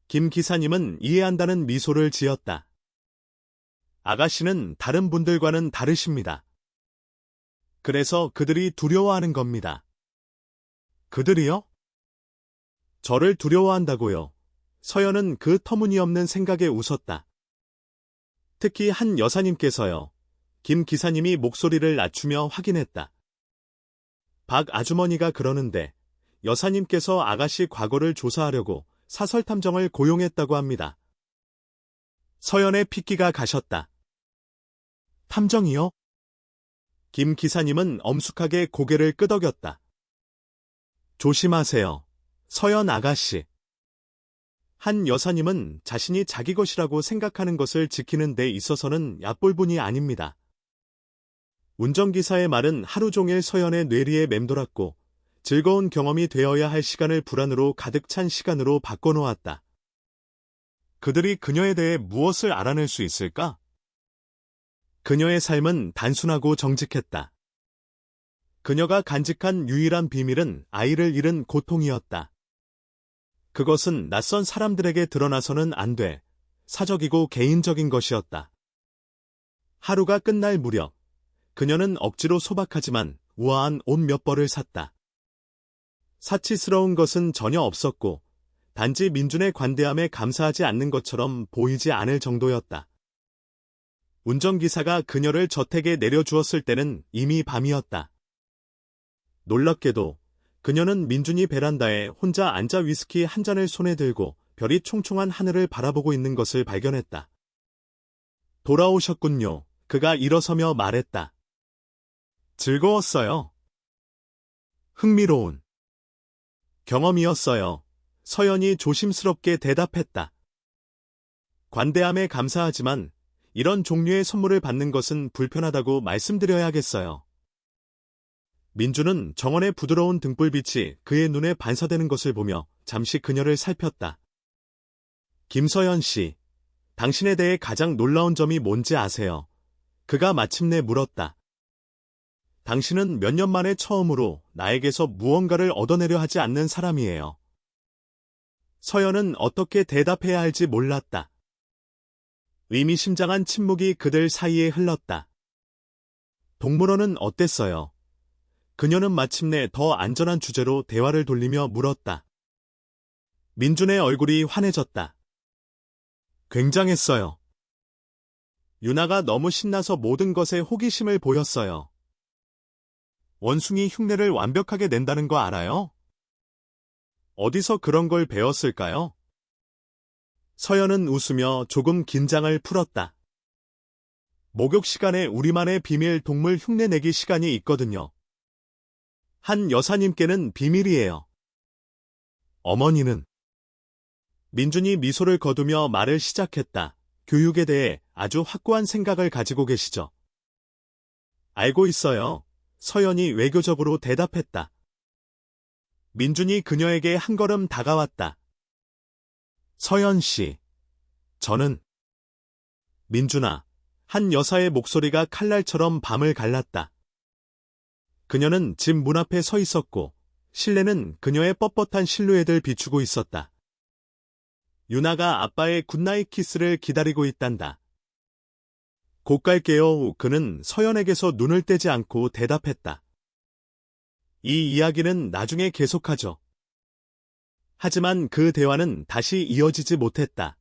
김 기사님은 이해한다는 미소를 지었다. 아가씨는 다른 분들과는 다르십니다. 그래서 그들이 두려워하는 겁니다. 그들이요? 저를 두려워한다고요. 서연은 그 터무니없는 생각에 웃었다. 특히 한 여사님께서요. 김 기사님이 목소리를 낮추며 확인했다. 박 아주머니가 그러는데 여사님께서 아가씨 과거를 조사하려고 사설탐정을 고용했다고 합니다. 서연의 핏기가 가셨다. 탐정이요? 김 기사님은 엄숙하게 고개를 끄덕였다. 조심하세요. 서연 아가씨. 한 여사님은 자신이 자기 것이라고 생각하는 것을 지키는 데 있어서는 얕볼분이 아닙니다. 운전기사의 말은 하루 종일 서연의 뇌리에 맴돌았고 즐거운 경험이 되어야 할 시간을 불안으로 가득 찬 시간으로 바꿔놓았다. 그들이 그녀에 대해 무엇을 알아낼 수 있을까? 그녀의 삶은 단순하고 정직했다. 그녀가 간직한 유일한 비밀은 아이를 잃은 고통이었다. 그것은 낯선 사람들에게 드러나서는 안 돼 사적이고 개인적인 것이었다. 하루가 끝날 무렵 그녀는 억지로 소박하지만 우아한 옷 몇 벌을 샀다. 사치스러운 것은 전혀 없었고 단지 민준의 관대함에 감사하지 않는 것처럼 보이지 않을 정도였다. 운전기사가 그녀를 저택에 내려주었을 때는 이미 밤이었다. 놀랍게도 그녀는 민준이 베란다에 혼자 앉아 위스키 한 잔을 손에 들고 별이 총총한 하늘을 바라보고 있는 것을 발견했다. 돌아오셨군요. 그가 일어서며 말했다. 즐거웠어요. 흥미로운 경험이었어요. 서연이 조심스럽게 대답했다. 관대함에 감사하지만 이런 종류의 선물을 받는 것은 불편하다고 말씀드려야겠어요. 민주는 정원의 부드러운 등불빛이 그의 눈에 반사되는 것을 보며 잠시 그녀를 살폈다. 김서연 씨, 당신에 대해 가장 놀라운 점이 뭔지 아세요? 그가 마침내 물었다. 당신은 몇 년 만에 처음으로 나에게서 무언가를 얻어내려 하지 않는 사람이에요. 서연은 어떻게 대답해야 할지 몰랐다. 의미심장한 침묵이 그들 사이에 흘렀다. 동물원은 어땠어요? 그녀는 마침내 더 안전한 주제로 대화를 돌리며 물었다. 민준의 얼굴이 환해졌다. 굉장했어요. 유나가 너무 신나서 모든 것에 호기심을 보였어요. 원숭이 흉내를 완벽하게 낸다는 거 알아요? 어디서 그런 걸 배웠을까요? 서연은 웃으며 조금 긴장을 풀었다. 목욕 시간에 우리만의 비밀 동물 흉내내기 시간이 있거든요. 한 여사님께는 비밀이에요. 어머니는 민준이 미소를 거두며 말을 시작했다. 교육에 대해 아주 확고한 생각을 가지고 계시죠? 알고 있어요. 서연이 외교적으로 대답했다. 민준이 그녀에게 한 걸음 다가왔다. 서연 씨, 저는 민준아, 한 여사의 목소리가 칼날처럼 밤을 갈랐다. 그녀는 집 문 앞에 서 있었고 실내는 그녀의 뻣뻣한 실루엣을 비추고 있었다. 유나가 아빠의 굿나잇 키스를 기다리고 있단다. 곧 갈게요. 그는 서연에게서 눈을 떼지 않고 대답했다. 이 이야기는 나중에 계속하죠. 하지만 그 대화는 다시 이어지지 못했다.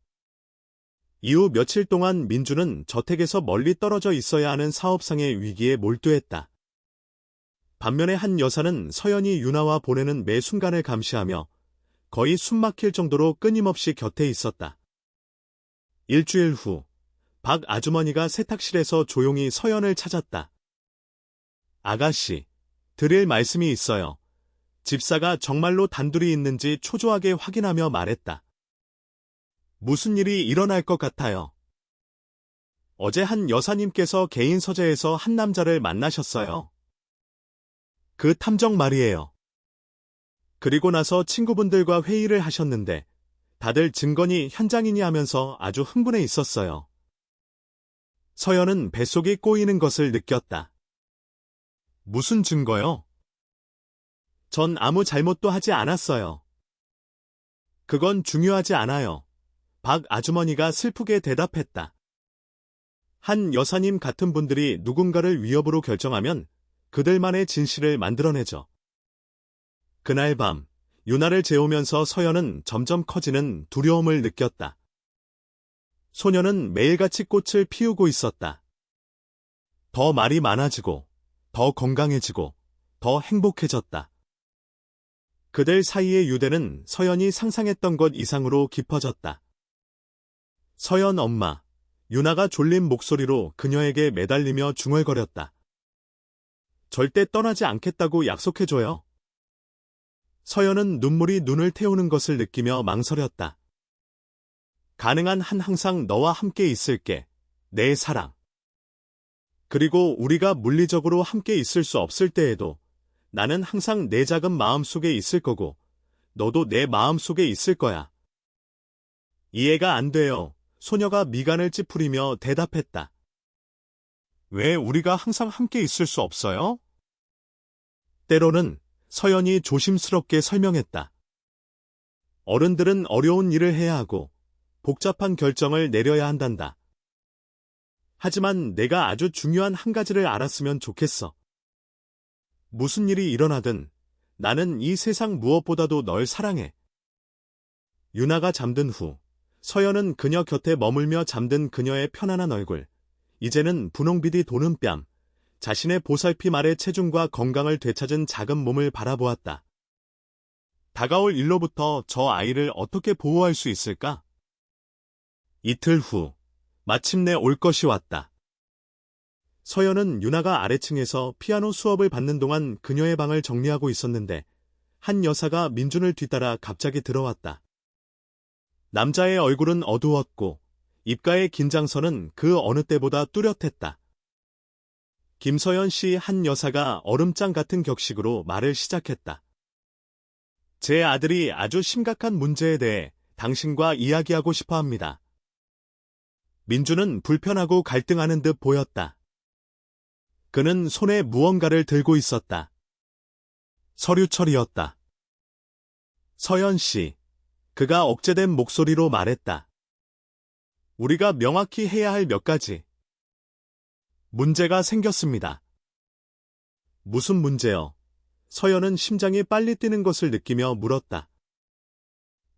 이후 며칠 동안 민주는 저택에서 멀리 떨어져 있어야 하는 사업상의 위기에 몰두했다. 반면에 한 여사는 서연이 유나와 보내는 매 순간을 감시하며 거의 숨막힐 정도로 끊임없이 곁에 있었다. 일주일 후, 박 아주머니가 세탁실에서 조용히 서연을 찾았다. 아가씨, 드릴 말씀이 있어요. 집사가 정말로 단둘이 있는지 초조하게 확인하며 말했다. 무슨 일이 일어날 것 같아요. 어제 한 여사님께서 개인 서재에서 한 남자를 만나셨어요. 그 탐정 말이에요. 그리고 나서 친구분들과 회의를 하셨는데 다들 증거니 현장이니 하면서 아주 흥분해 있었어요. 서연은 뱃속이 꼬이는 것을 느꼈다. 무슨 증거요? 전 아무 잘못도 하지 않았어요. 그건 중요하지 않아요. 박 아주머니가 슬프게 대답했다. 한 여사님 같은 분들이 누군가를 위협으로 결정하면 그들만의 진실을 만들어내죠. 그날 밤, 유나를 재우면서 서연은 점점 커지는 두려움을 느꼈다. 소녀는 매일같이 꽃을 피우고 있었다. 더 말이 많아지고, 더 건강해지고, 더 행복해졌다. 그들 사이의 유대는 서연이 상상했던 것 이상으로 깊어졌다. 서연 엄마, 유나가 졸린 목소리로 그녀에게 매달리며 중얼거렸다. 절대 떠나지 않겠다고 약속해줘요. 서연은 눈물이 눈을 태우는 것을 느끼며 망설였다. 가능한 한 항상 너와 함께 있을게, 내 사랑. 그리고 우리가 물리적으로 함께 있을 수 없을 때에도 나는 항상 내 작은 마음속에 있을 거고 너도 내 마음속에 있을 거야. 이해가 안 돼요. 소녀가 미간을 찌푸리며 대답했다. 왜 우리가 항상 함께 있을 수 없어요? 때로는 서연이 조심스럽게 설명했다. 어른들은 어려운 일을 해야 하고 복잡한 결정을 내려야 한단다. 하지만 내가 아주 중요한 한 가지를 알았으면 좋겠어. 무슨 일이 일어나든 나는 이 세상 무엇보다도 널 사랑해. 유나가 잠든 후 서연은 그녀 곁에 머물며 잠든 그녀의 편안한 얼굴, 이제는 분홍빛이 도는 뺨, 자신의 보살핌 아래 체중과 건강을 되찾은 작은 몸을 바라보았다. 다가올 일로부터 저 아이를 어떻게 보호할 수 있을까? 이틀 후, 마침내 올 것이 왔다. 서연은 유나가 아래층에서 피아노 수업을 받는 동안 그녀의 방을 정리하고 있었는데 한 여사가 민준을 뒤따라 갑자기 들어왔다. 남자의 얼굴은 어두웠고 입가의 긴장선은 그 어느 때보다 뚜렷했다. 김서연 씨 한 여사가 얼음장 같은 격식으로 말을 시작했다. 제 아들이 아주 심각한 문제에 대해 당신과 이야기하고 싶어 합니다. 민준은 불편하고 갈등하는 듯 보였다. 그는 손에 무언가를 들고 있었다. 서류철이었다. 서연 씨, 그가 억제된 목소리로 말했다. 우리가 명확히 해야 할 몇 가지. 문제가 생겼습니다. 무슨 문제요? 서연은 심장이 빨리 뛰는 것을 느끼며 물었다.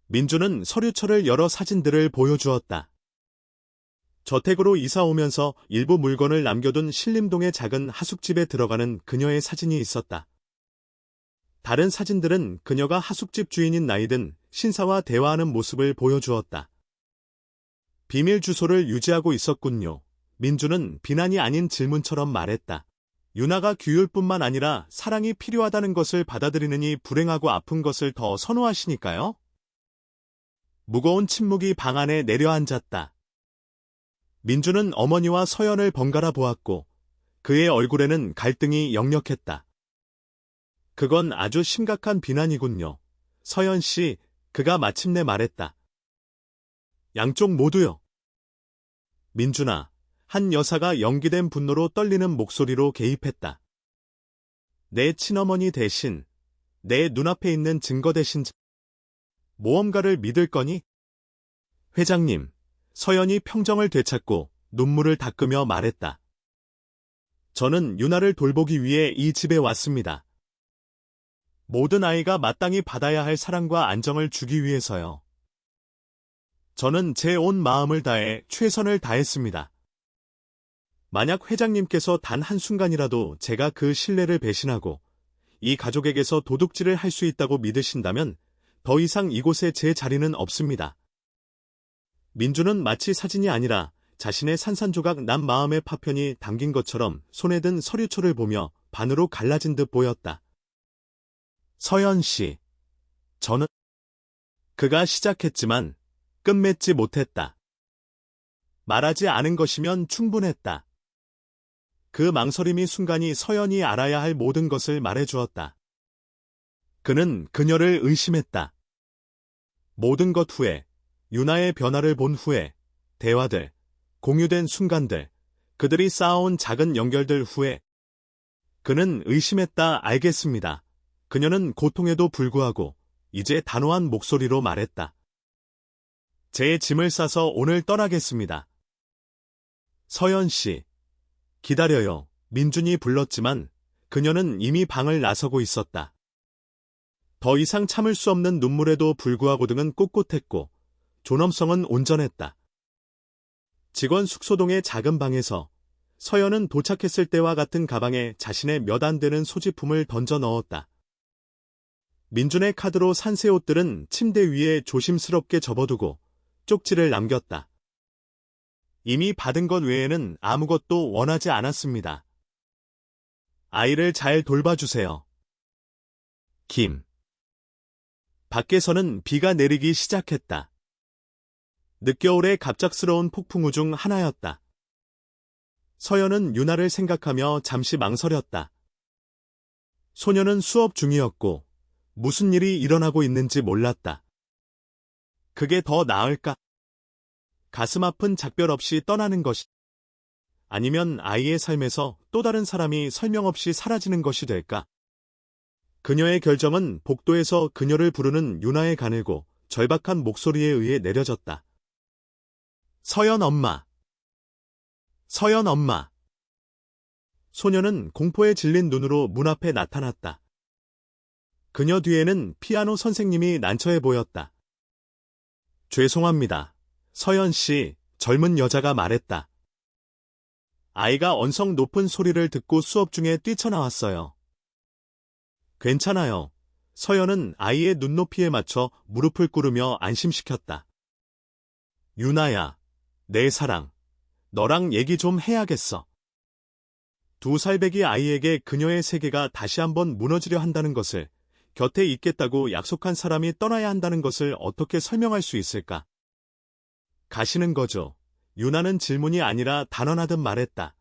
민준은 서류철을 열어 사진들을 보여주었다. 저택으로 이사 오면서 일부 물건을 남겨둔 신림동의 작은 하숙집에 들어가는 그녀의 사진이 있었다. 다른 사진들은 그녀가 하숙집 주인인 나이든 신사와 대화하는 모습을 보여주었다. 비밀 주소를 유지하고 있었군요. 민주는 비난이 아닌 질문처럼 말했다. 유나가 규율뿐만 아니라 사랑이 필요하다는 것을 받아들이느니 불행하고 아픈 것을 더 선호하시니까요? 무거운 침묵이 방 안에 내려앉았다. 민주는 어머니와 서연을 번갈아 보았고 그의 얼굴에는 갈등이 역력했다. 그건 아주 심각한 비난이군요. 서연 씨, 그가 마침내 말했다. 양쪽 모두요. 민준아, 한 여사가 연기된 분노로 떨리는 목소리로 개입했다. 내 친어머니 대신, 내 눈앞에 있는 증거 대신 모험가를 믿을 거니? 회장님, 서연이 평정을 되찾고 눈물을 닦으며 말했다. 저는 유나를 돌보기 위해 이 집에 왔습니다. 모든 아이가 마땅히 받아야 할 사랑과 안정을 주기 위해서요. 저는 제 온 마음을 다해 최선을 다했습니다. 만약 회장님께서 단 한순간이라도 제가 그 신뢰를 배신하고 이 가족에게서 도둑질을 할 수 있다고 믿으신다면 더 이상 이곳에 제 자리는 없습니다. 민주는 마치 사진이 아니라 자신의 산산조각 난 마음의 파편이 담긴 것처럼 손에 든 서류초를 보며 반으로 갈라진 듯 보였다. 서연 씨, 저는 그가 시작했지만 끝맺지 못했다. 말하지 않은 것이면 충분했다. 그 망설임이 순간이 서연이 알아야 할 모든 것을 말해주었다. 그는 그녀를 의심했다. 모든 것 후에, 유나의 변화를 본 후에, 대화들, 공유된 순간들, 그들이 쌓아온 작은 연결들 후에 그는 의심했다. 알겠습니다. 그녀는 고통에도 불구하고 이제 단호한 목소리로 말했다. 제 짐을 싸서 오늘 떠나겠습니다. 서연 씨, 기다려요. 민준이 불렀지만 그녀는 이미 방을 나서고 있었다. 더 이상 참을 수 없는 눈물에도 불구하고 등은 꼿꼿했고 존엄성은 온전했다. 직원 숙소동의 작은 방에서 서연은 도착했을 때와 같은 가방에 자신의 몇 안 되는 소지품을 던져 넣었다. 민준의 카드로 산 새 옷들은 침대 위에 조심스럽게 접어두고 쪽지를 남겼다. 이미 받은 것 외에는 아무것도 원하지 않았습니다. 아이를 잘 돌봐주세요. 김. 밖에서는 비가 내리기 시작했다. 늦겨울의 갑작스러운 폭풍우 중 하나였다. 서연은 유나를 생각하며 잠시 망설였다. 소녀는 수업 중이었고 무슨 일이 일어나고 있는지 몰랐다. 그게 더 나을까? 가슴 아픈 작별 없이 떠나는 것이 아니면 아이의 삶에서 또 다른 사람이 설명 없이 사라지는 것이 될까? 그녀의 결정은 복도에서 그녀를 부르는 유나의 가늘고 절박한 목소리에 의해 내려졌다. 서연 엄마. 서연 엄마. 소녀는 공포에 질린 눈으로 문 앞에 나타났다. 그녀 뒤에는 피아노 선생님이 난처해 보였다. 죄송합니다. 서연 씨, 젊은 여자가 말했다. 아이가 언성 높은 소리를 듣고 수업 중에 뛰쳐나왔어요. 괜찮아요. 서연은 아이의 눈높이에 맞춰 무릎을 꿇으며 안심시켰다. 유나야, 내 사랑. 너랑 얘기 좀 해야겠어. 2살배기 아이에게 그녀의 세계가 다시 한번 무너지려 한다는 것을, 곁에 있겠다고 약속한 사람이 떠나야 한다는 것을 어떻게 설명할 수 있을까? 가시는 거죠. 유나는 질문이 아니라 단언하듯 말했다.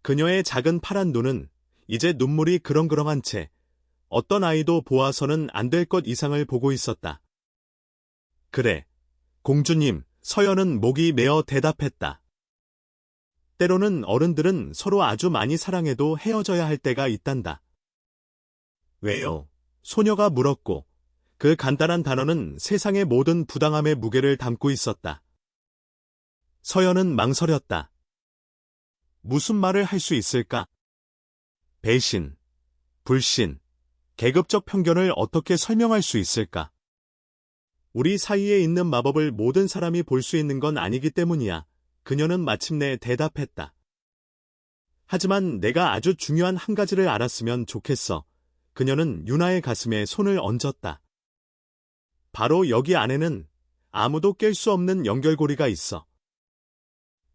그녀의 작은 파란 눈은 이제 눈물이 그렁그렁한 채 어떤 아이도 보아서는 안 될 것 이상을 보고 있었다. 그래, 공주님, 서연은 목이 메어 대답했다. 때로는 어른들은 서로 아주 많이 사랑해도 헤어져야 할 때가 있단다. 왜요? 소녀가 물었고 그 간단한 단어는 세상의 모든 부당함의 무게를 담고 있었다. 서연은 망설였다. 무슨 말을 할 수 있을까? 배신, 불신, 계급적 편견을 어떻게 설명할 수 있을까? 우리 사이에 있는 마법을 모든 사람이 볼 수 있는 건 아니기 때문이야. 그녀는 마침내 대답했다. 하지만 내가 아주 중요한 한 가지를 알았으면 좋겠어. 그녀는 유나의 가슴에 손을 얹었다. 바로 여기 안에는 아무도 깰 수 없는 연결고리가 있어.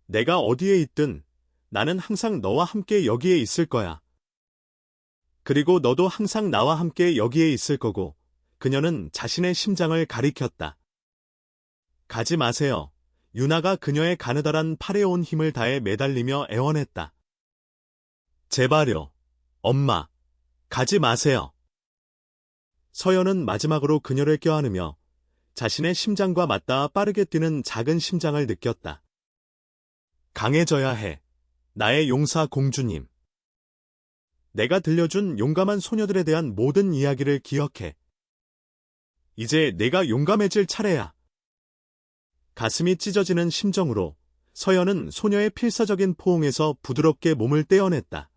내가 어디에 있든 나는 항상 너와 함께 여기에 있을 거야. 그리고 너도 항상 나와 함께 여기에 있을 거고, 그녀는 자신의 심장을 가리켰다. 가지 마세요. 유나가 그녀의 가느다란 팔에 온 힘을 다해 매달리며 애원했다. 제발요. 엄마. 가지 마세요. 서연은 마지막으로 그녀를 껴안으며 자신의 심장과 맞닿아 빠르게 뛰는 작은 심장을 느꼈다. 강해져야 해. 나의 용사 공주님. 내가 들려준 용감한 소녀들에 대한 모든 이야기를 기억해. 이제 내가 용감해질 차례야. 가슴이 찢어지는 심정으로 서연은 소녀의 필사적인 포옹에서 부드럽게 몸을 떼어냈다.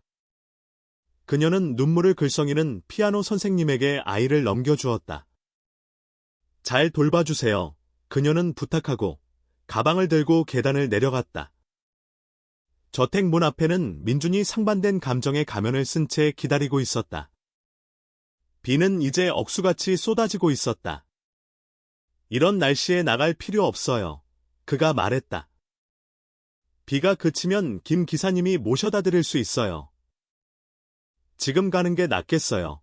그녀는 눈물을 글썽이는 피아노 선생님에게 아이를 넘겨주었다. 잘 돌봐주세요. 그녀는 부탁하고 가방을 들고 계단을 내려갔다. 저택 문 앞에는 민준이 상반된 감정의 가면을 쓴 채 기다리고 있었다. 비는 이제 억수같이 쏟아지고 있었다. 이런 날씨에 나갈 필요 없어요. 그가 말했다. 비가 그치면 김 기사님이 모셔다 드릴 수 있어요. 지금 가는 게 낫겠어요.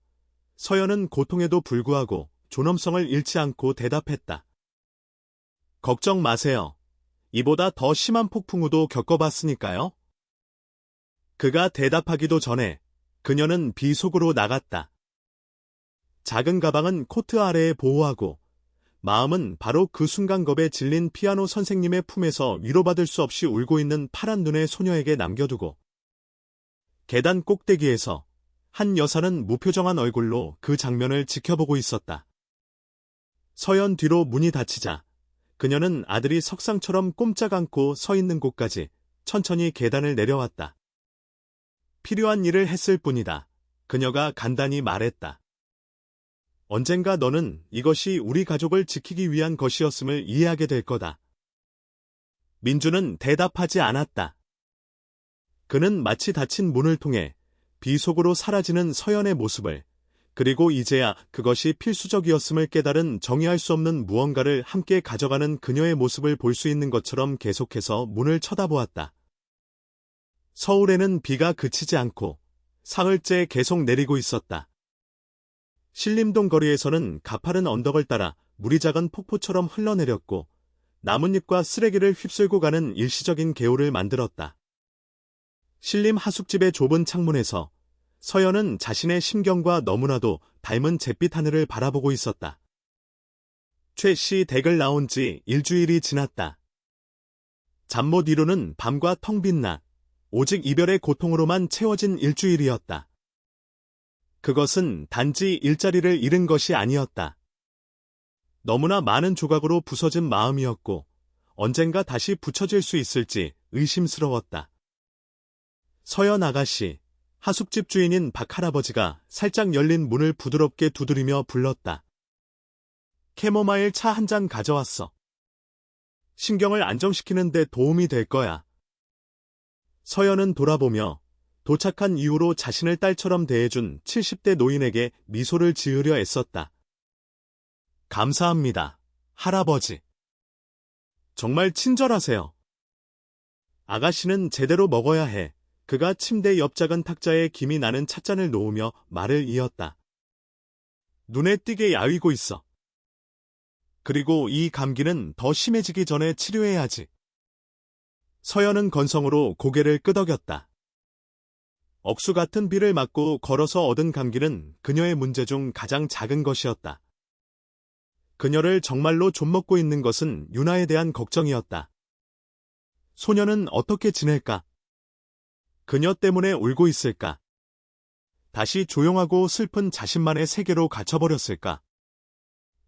서연은 고통에도 불구하고 존엄성을 잃지 않고 대답했다. 걱정 마세요. 이보다 더 심한 폭풍우도 겪어봤으니까요. 그가 대답하기도 전에 그녀는 비 속으로 나갔다. 작은 가방은 코트 아래에 보호하고 마음은 바로 그 순간 겁에 질린 피아노 선생님의 품에서 위로받을 수 없이 울고 있는 파란 눈의 소녀에게 남겨두고 계단 꼭대기에서 한 여사는 무표정한 얼굴로 그 장면을 지켜보고 있었다. 서연 뒤로 문이 닫히자 그녀는 아들이 석상처럼 꼼짝 않고 서 있는 곳까지 천천히 계단을 내려왔다. 필요한 일을 했을 뿐이다. 그녀가 간단히 말했다. 언젠가 너는 이것이 우리 가족을 지키기 위한 것이었음을 이해하게 될 거다. 민주는 대답하지 않았다. 그는 마치 닫힌 문을 통해 비 속으로 사라지는 서연의 모습을, 그리고 이제야 그것이 필수적이었음을 깨달은 정의할 수 없는 무언가를 함께 가져가는 그녀의 모습을 볼 수 있는 것처럼 계속해서 문을 쳐다보았다. 서울에는 비가 그치지 않고 사흘째 계속 내리고 있었다. 신림동 거리에서는 가파른 언덕을 따라 물이 작은 폭포처럼 흘러내렸고 나뭇잎과 쓰레기를 휩쓸고 가는 일시적인 개울을 만들었다. 신림 하숙집의 좁은 창문에서 서연은 자신의 심경과 너무나도 닮은 잿빛 하늘을 바라보고 있었다. 최 씨 댁을 나온 지 일주일이 지났다. 잠 못 이루는 밤과 텅 빈 낮, 오직 이별의 고통으로만 채워진 일주일이었다. 그것은 단지 일자리를 잃은 것이 아니었다. 너무나 많은 조각으로 부서진 마음이었고 언젠가 다시 붙여질 수 있을지 의심스러웠다. 서연 아가씨, 하숙집 주인인 박 할아버지가 살짝 열린 문을 부드럽게 두드리며 불렀다. 캐모마일 차 한 잔 가져왔어. 신경을 안정시키는 데 도움이 될 거야. 서연은 돌아보며 도착한 이후로 자신을 딸처럼 대해준 70대 노인에게 미소를 지으려 애썼다. 감사합니다, 할아버지. 정말 친절하세요. 아가씨는 제대로 먹어야 해. 그가 침대 옆 작은 탁자에 김이 나는 찻잔을 놓으며 말을 이었다. 눈에 띄게 야위고 있어. 그리고 이 감기는 더 심해지기 전에 치료해야지. 서연은 건성으로 고개를 끄덕였다. 억수 같은 비를 맞고 걸어서 얻은 감기는 그녀의 문제 중 가장 작은 것이었다. 그녀를 정말로 좀먹고 있는 것은 유나에 대한 걱정이었다. 소녀는 어떻게 지낼까? 그녀 때문에 울고 있을까? 다시 조용하고 슬픈 자신만의 세계로 갇혀버렸을까?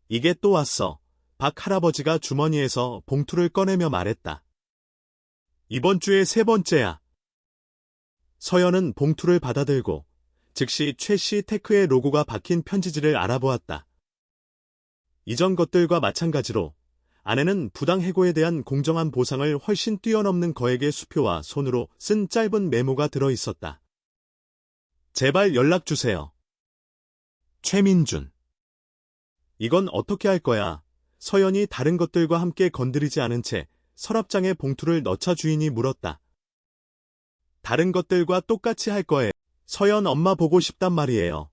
이게 또 왔어. 박 할아버지가 주머니에서 봉투를 꺼내며 말했다. 이번 주에 3번째야. 서연은 봉투를 받아들고 즉시 최씨 테크의 로고가 박힌 편지지를 알아보았다. 이전 것들과 마찬가지로 안에는 부당해고에 대한 공정한 보상을 훨씬 뛰어넘는 거액의 수표와 손으로 쓴 짧은 메모가 들어있었다. 제발 연락주세요. 최민준. 이건 어떻게 할 거야? 서연이 다른 것들과 함께 건드리지 않은 채 서랍장에 봉투를 넣자 주인이 물었다. 다른 것들과 똑같이 할 거예요. 서연 엄마 보고 싶단 말이에요.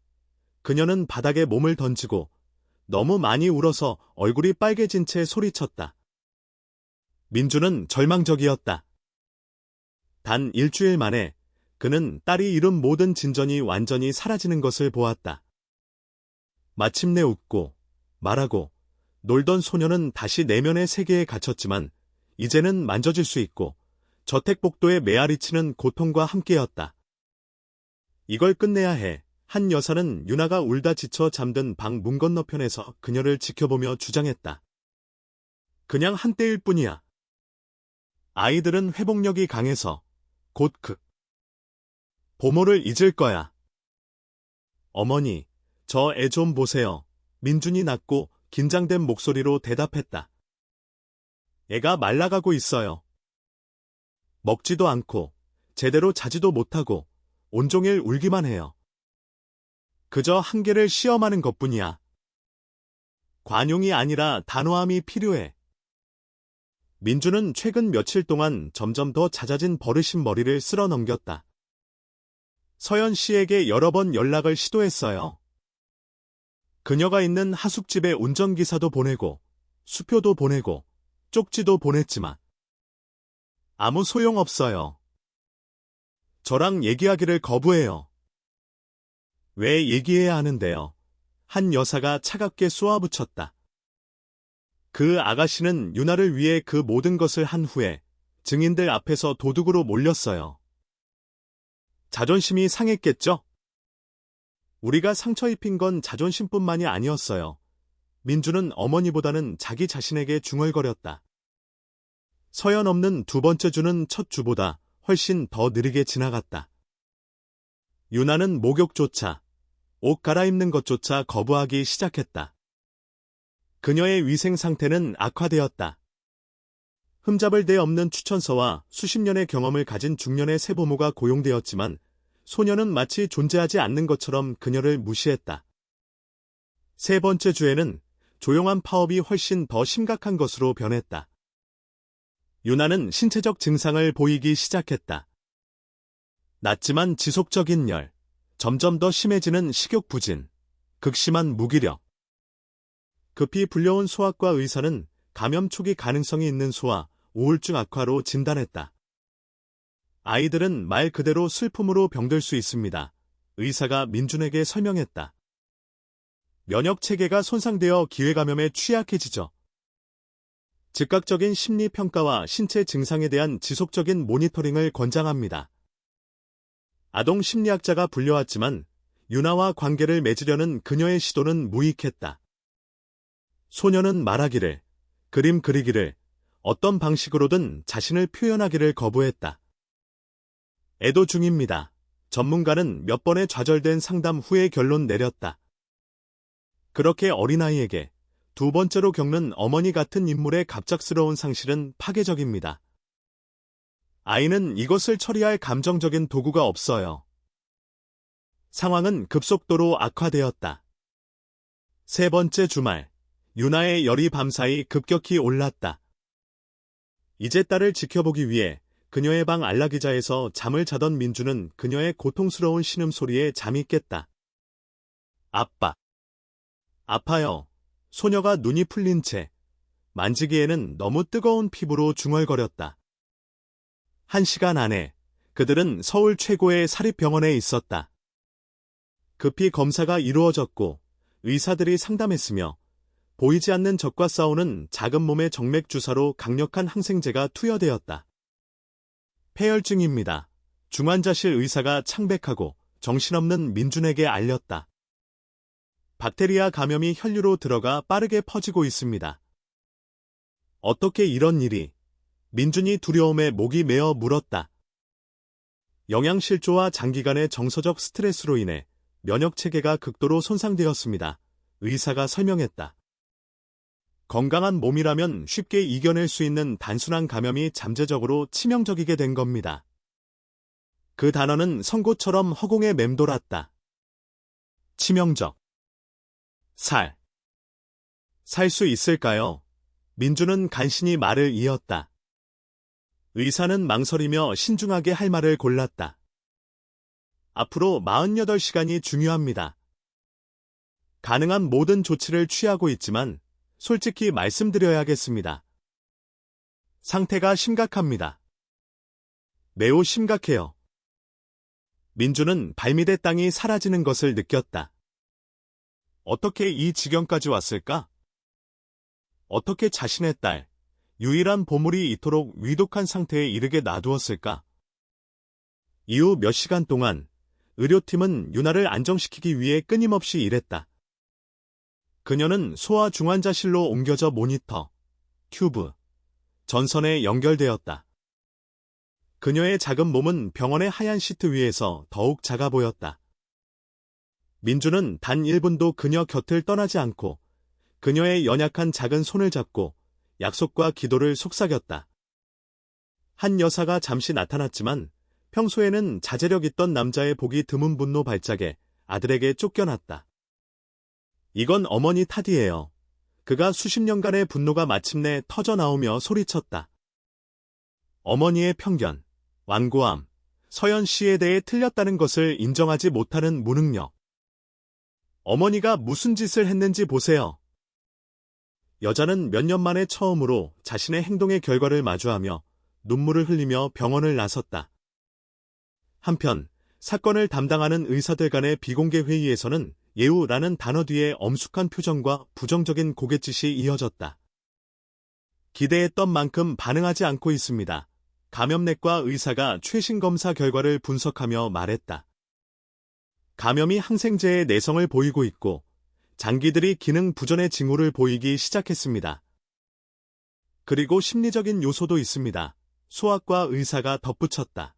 그녀는 바닥에 몸을 던지고 너무 많이 울어서 얼굴이 빨개진 채 소리쳤다. 민주는 절망적이었다. 단 일주일 만에 그는 딸이 이룬 모든 진전이 완전히 사라지는 것을 보았다. 마침내 웃고 말하고 놀던 소녀는 다시 내면의 세계에 갇혔지만 이제는 만져질 수 있고 저택복도에 메아리치는 고통과 함께였다. 이걸 끝내야 해. 한 여사는 유나가 울다 지쳐 잠든 방 문 건너편에서 그녀를 지켜보며 주장했다. 그냥 한때일 뿐이야. 아이들은 회복력이 강해서 곧 보모를 잊을 거야. 어머니, 저 애 좀 보세요. 민준이 낮고 긴장된 목소리로 대답했다. 애가 말라가고 있어요. 먹지도 않고 제대로 자지도 못하고 온종일 울기만 해요. 그저 한계를 시험하는 것뿐이야. 관용이 아니라 단호함이 필요해. 민주는 최근 며칠 동안 점점 더 잦아진 버르신 머리를 쓸어 넘겼다. 서연 씨에게 여러 번 연락을 시도했어요. 그녀가 있는 하숙집에 운전기사도 보내고 수표도 보내고 쪽지도 보냈지만 아무 소용없어요. 저랑 얘기하기를 거부해요. 왜 얘기해야 하는데요? 한 여사가 차갑게 쏘아붙였다. 그 아가씨는 유나를 위해 그 모든 것을 한 후에 증인들 앞에서 도둑으로 몰렸어요. 자존심이 상했겠죠? 우리가 상처 입힌 건 자존심뿐만이 아니었어요. 민주는 어머니보다는 자기 자신에게 중얼거렸다. 서연 없는 두 번째 주는 첫 주보다 훨씬 더 느리게 지나갔다. 유나는 목욕조차, 옷 갈아입는 것조차 거부하기 시작했다. 그녀의 위생 상태는 악화되었다. 흠잡을 데 없는 추천서와 수십 년의 경험을 가진 중년의 세보모가 고용되었지만 소녀는 마치 존재하지 않는 것처럼 그녀를 무시했다. 세 번째 주에는 조용한 파업이 훨씬 더 심각한 것으로 변했다. 유나는 신체적 증상을 보이기 시작했다. 낮지만 지속적인 열, 점점 더 심해지는 식욕 부진, 극심한 무기력. 급히 불려온 소아과 의사는 감염 초기 가능성이 있는 소아, 우울증 악화로 진단했다. 아이들은 말 그대로 슬픔으로 병들 수 있습니다. 의사가 민준에게 설명했다. 면역 체계가 손상되어 기회감염에 취약해지죠. 즉각적인 심리 평가와 신체 증상에 대한 지속적인 모니터링을 권장합니다. 아동 심리학자가 불려왔지만 유나와 관계를 맺으려는 그녀의 시도는 무익했다. 소녀는 말하기를, 그림 그리기를, 어떤 방식으로든 자신을 표현하기를 거부했다. 애도 중입니다. 전문가는 몇 번의 좌절된 상담 후에 결론 내렸다. 그렇게 어린아이에게 두 번째로 겪는 어머니 같은 인물의 갑작스러운 상실은 파괴적입니다. 아이는 이것을 처리할 감정적인 도구가 없어요. 상황은 급속도로 악화되었다. 세 번째 주말, 유나의 열이 밤사이 급격히 올랐다. 이제 딸을 지켜보기 위해 그녀의 방 안락의자에서 잠을 자던 민주는 그녀의 고통스러운 신음소리에 잠이 깼다. 아빠. 아파요. 소녀가 눈이 풀린 채 만지기에는 너무 뜨거운 피부로 중얼거렸다. 1시간 안에 그들은 서울 최고의 사립병원에 있었다. 급히 검사가 이루어졌고 의사들이 상담했으며 보이지 않는 적과 싸우는 작은 몸의 정맥 주사로 강력한 항생제가 투여되었다. 폐혈증입니다. 중환자실 의사가 창백하고 정신없는 민준에게 알렸다. 박테리아 감염이 혈류로 들어가 빠르게 퍼지고 있습니다. 어떻게 이런 일이? 민준이 두려움에 목이 메어 물었다. 영양실조와 장기간의 정서적 스트레스로 인해 면역체계가 극도로 손상되었습니다. 의사가 설명했다. 건강한 몸이라면 쉽게 이겨낼 수 있는 단순한 감염이 잠재적으로 치명적이게 된 겁니다. 그 단어는 선고처럼 허공에 맴돌았다. 치명적. 살 수 있을까요? 민주는 간신히 말을 이었다. 의사는 망설이며 신중하게 할 말을 골랐다. 앞으로 48시간이 중요합니다. 가능한 모든 조치를 취하고 있지만 솔직히 말씀드려야겠습니다. 상태가 심각합니다. 매우 심각해요. 민주는 발밑의 땅이 사라지는 것을 느꼈다. 어떻게 이 지경까지 왔을까? 어떻게 자신의 딸, 유일한 보물이 이토록 위독한 상태에 이르게 놔두었을까? 이후 몇 시간 동안 의료팀은 유나를 안정시키기 위해 끊임없이 일했다. 그녀는 소아중환자실로 옮겨져 모니터, 튜브, 전선에 연결되었다. 그녀의 작은 몸은 병원의 하얀 시트 위에서 더욱 작아 보였다. 민주는 단 1분도 그녀 곁을 떠나지 않고 그녀의 연약한 작은 손을 잡고 약속과 기도를 속삭였다. 한 여사가 잠시 나타났지만 평소에는 자제력 있던 남자의 보기 드문 분노 발작에 아들에게 쫓겨났다. 이건 어머니 탓이에요. 그가 수십 년간의 분노가 마침내 터져나오며 소리쳤다. 어머니의 편견, 완고함, 서연 씨에 대해 틀렸다는 것을 인정하지 못하는 무능력. 어머니가 무슨 짓을 했는지 보세요. 여자는 몇 년 만에 처음으로 자신의 행동의 결과를 마주하며 눈물을 흘리며 병원을 나섰다. 한편 사건을 담당하는 의사들 간의 비공개 회의에서는 예우라는 단어 뒤에 엄숙한 표정과 부정적인 고갯짓이 이어졌다. 기대했던 만큼 반응하지 않고 있습니다. 감염내과 의사가 최신 검사 결과를 분석하며 말했다. 감염이 항생제의 내성을 보이고 있고 장기들이 기능 부전의 징후를 보이기 시작했습니다. 그리고 심리적인 요소도 있습니다. 소아과 의사가 덧붙였다.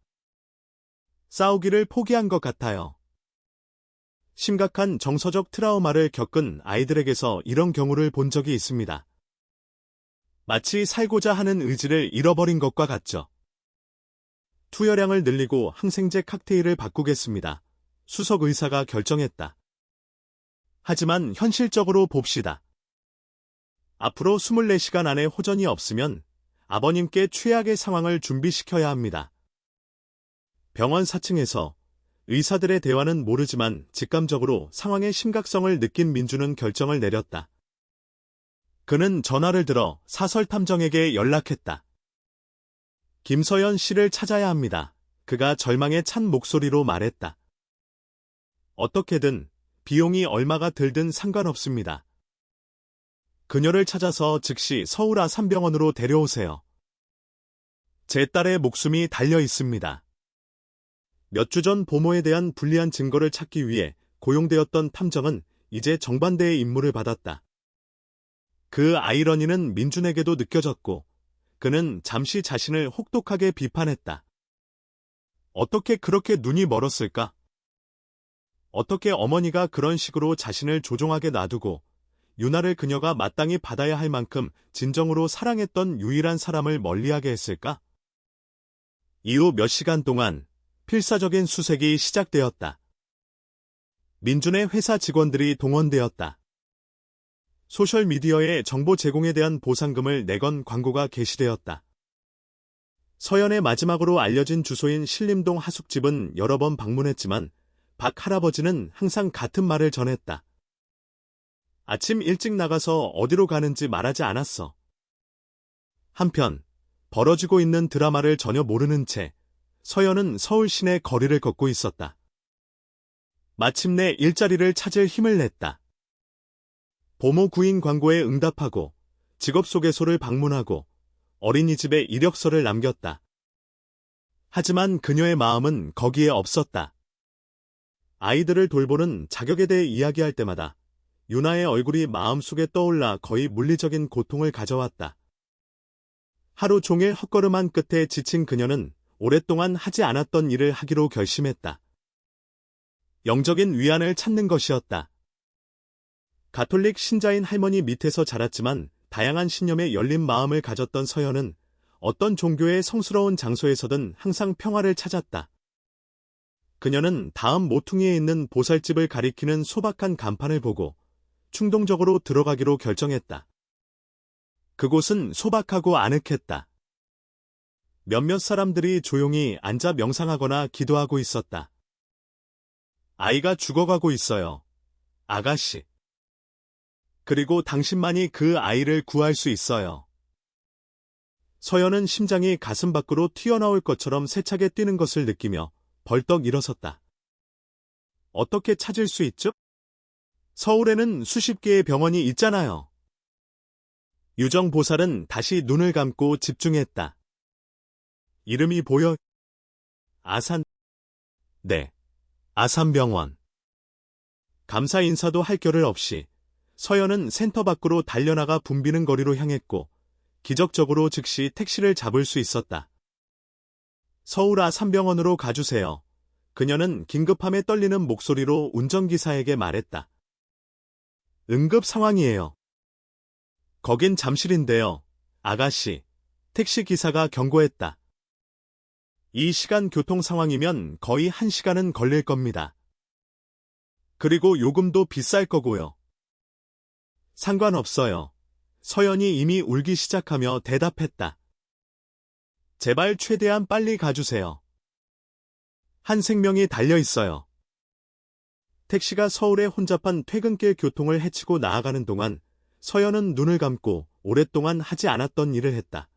싸우기를 포기한 것 같아요. 심각한 정서적 트라우마를 겪은 아이들에게서 이런 경우를 본 적이 있습니다. 마치 살고자 하는 의지를 잃어버린 것과 같죠. 투여량을 늘리고 항생제 칵테일을 바꾸겠습니다. 수석 의사가 결정했다. 하지만 현실적으로 봅시다. 앞으로 24시간 안에 호전이 없으면 아버님께 최악의 상황을 준비시켜야 합니다. 병원 4층에서 의사들의 대화는 모르지만 직감적으로 상황의 심각성을 느낀 민주는 결정을 내렸다. 그는 전화를 들어 사설탐정에게 연락했다. 김서연 씨를 찾아야 합니다. 그가 절망에 찬 목소리로 말했다. 어떻게든 비용이 얼마가 들든 상관없습니다. 그녀를 찾아서 즉시 서울 아산병원으로 데려오세요. 제 딸의 목숨이 달려 있습니다. 몇 주 전 보모에 대한 불리한 증거를 찾기 위해 고용되었던 탐정은 이제 정반대의 임무를 받았다. 그 아이러니는 민준에게도 느껴졌고 그는 잠시 자신을 혹독하게 비판했다. 어떻게 그렇게 눈이 멀었을까? 어떻게 어머니가 그런 식으로 자신을 조종하게 놔두고 유나를 그녀가 마땅히 받아야 할 만큼 진정으로 사랑했던 유일한 사람을 멀리하게 했을까? 이후 몇 시간 동안 필사적인 수색이 시작되었다. 민준의 회사 직원들이 동원되었다. 소셜미디어에 정보 제공에 대한 보상금을 내건 광고가 게시되었다. 서연의 마지막으로 알려진 주소인 신림동 하숙집은 여러 번 방문했지만 박 할아버지는 항상 같은 말을 전했다. 아침 일찍 나가서 어디로 가는지 말하지 않았어. 한편 벌어지고 있는 드라마를 전혀 모르는 채 서연은 서울 시내 거리를 걷고 있었다. 마침내 일자리를 찾을 힘을 냈다. 보모 구인 광고에 응답하고 직업소개소를 방문하고 어린이집에 이력서를 남겼다. 하지만 그녀의 마음은 거기에 없었다. 아이들을 돌보는 자격에 대해 이야기할 때마다 유나의 얼굴이 마음속에 떠올라 거의 물리적인 고통을 가져왔다. 하루 종일 헛걸음한 끝에 지친 그녀는 오랫동안 하지 않았던 일을 하기로 결심했다. 영적인 위안을 찾는 것이었다. 가톨릭 신자인 할머니 밑에서 자랐지만 다양한 신념에 열린 마음을 가졌던 서연은 어떤 종교의 성스러운 장소에서든 항상 평화를 찾았다. 그녀는 다음 모퉁이에 있는 보살집을 가리키는 소박한 간판을 보고 충동적으로 들어가기로 결정했다. 그곳은 소박하고 아늑했다. 몇몇 사람들이 조용히 앉아 명상하거나 기도하고 있었다. 아이가 죽어가고 있어요. 아가씨. 그리고 당신만이 그 아이를 구할 수 있어요. 서연은 심장이 가슴 밖으로 튀어나올 것처럼 세차게 뛰는 것을 느끼며 벌떡 일어섰다. 어떻게 찾을 수 있죠? 서울에는 수십 개의 병원이 있잖아요. 유정보살은 다시 눈을 감고 집중했다. 이름이 보여? 아산. 네. 아산병원. 감사 인사도 할 겨를 없이 서연은 센터 밖으로 달려나가 붐비는 거리로 향했고 기적적으로 즉시 택시를 잡을 수 있었다. 서울 아산병원으로 가주세요. 그녀는 긴급함에 떨리는 목소리로 운전기사에게 말했다. 응급 상황이에요. 거긴 잠실인데요. 아가씨, 택시기사가 경고했다. 이 시간 교통 상황이면 거의 1시간은 걸릴 겁니다. 그리고 요금도 비쌀 거고요. 상관없어요. 서연이 이미 울기 시작하며 대답했다. 제발 최대한 빨리 가주세요. 한 생명이 달려 있어요. 택시가 서울의 혼잡한 퇴근길 교통을 헤치고 나아가는 동안 서연은 눈을 감고 오랫동안 하지 않았던 일을 했다.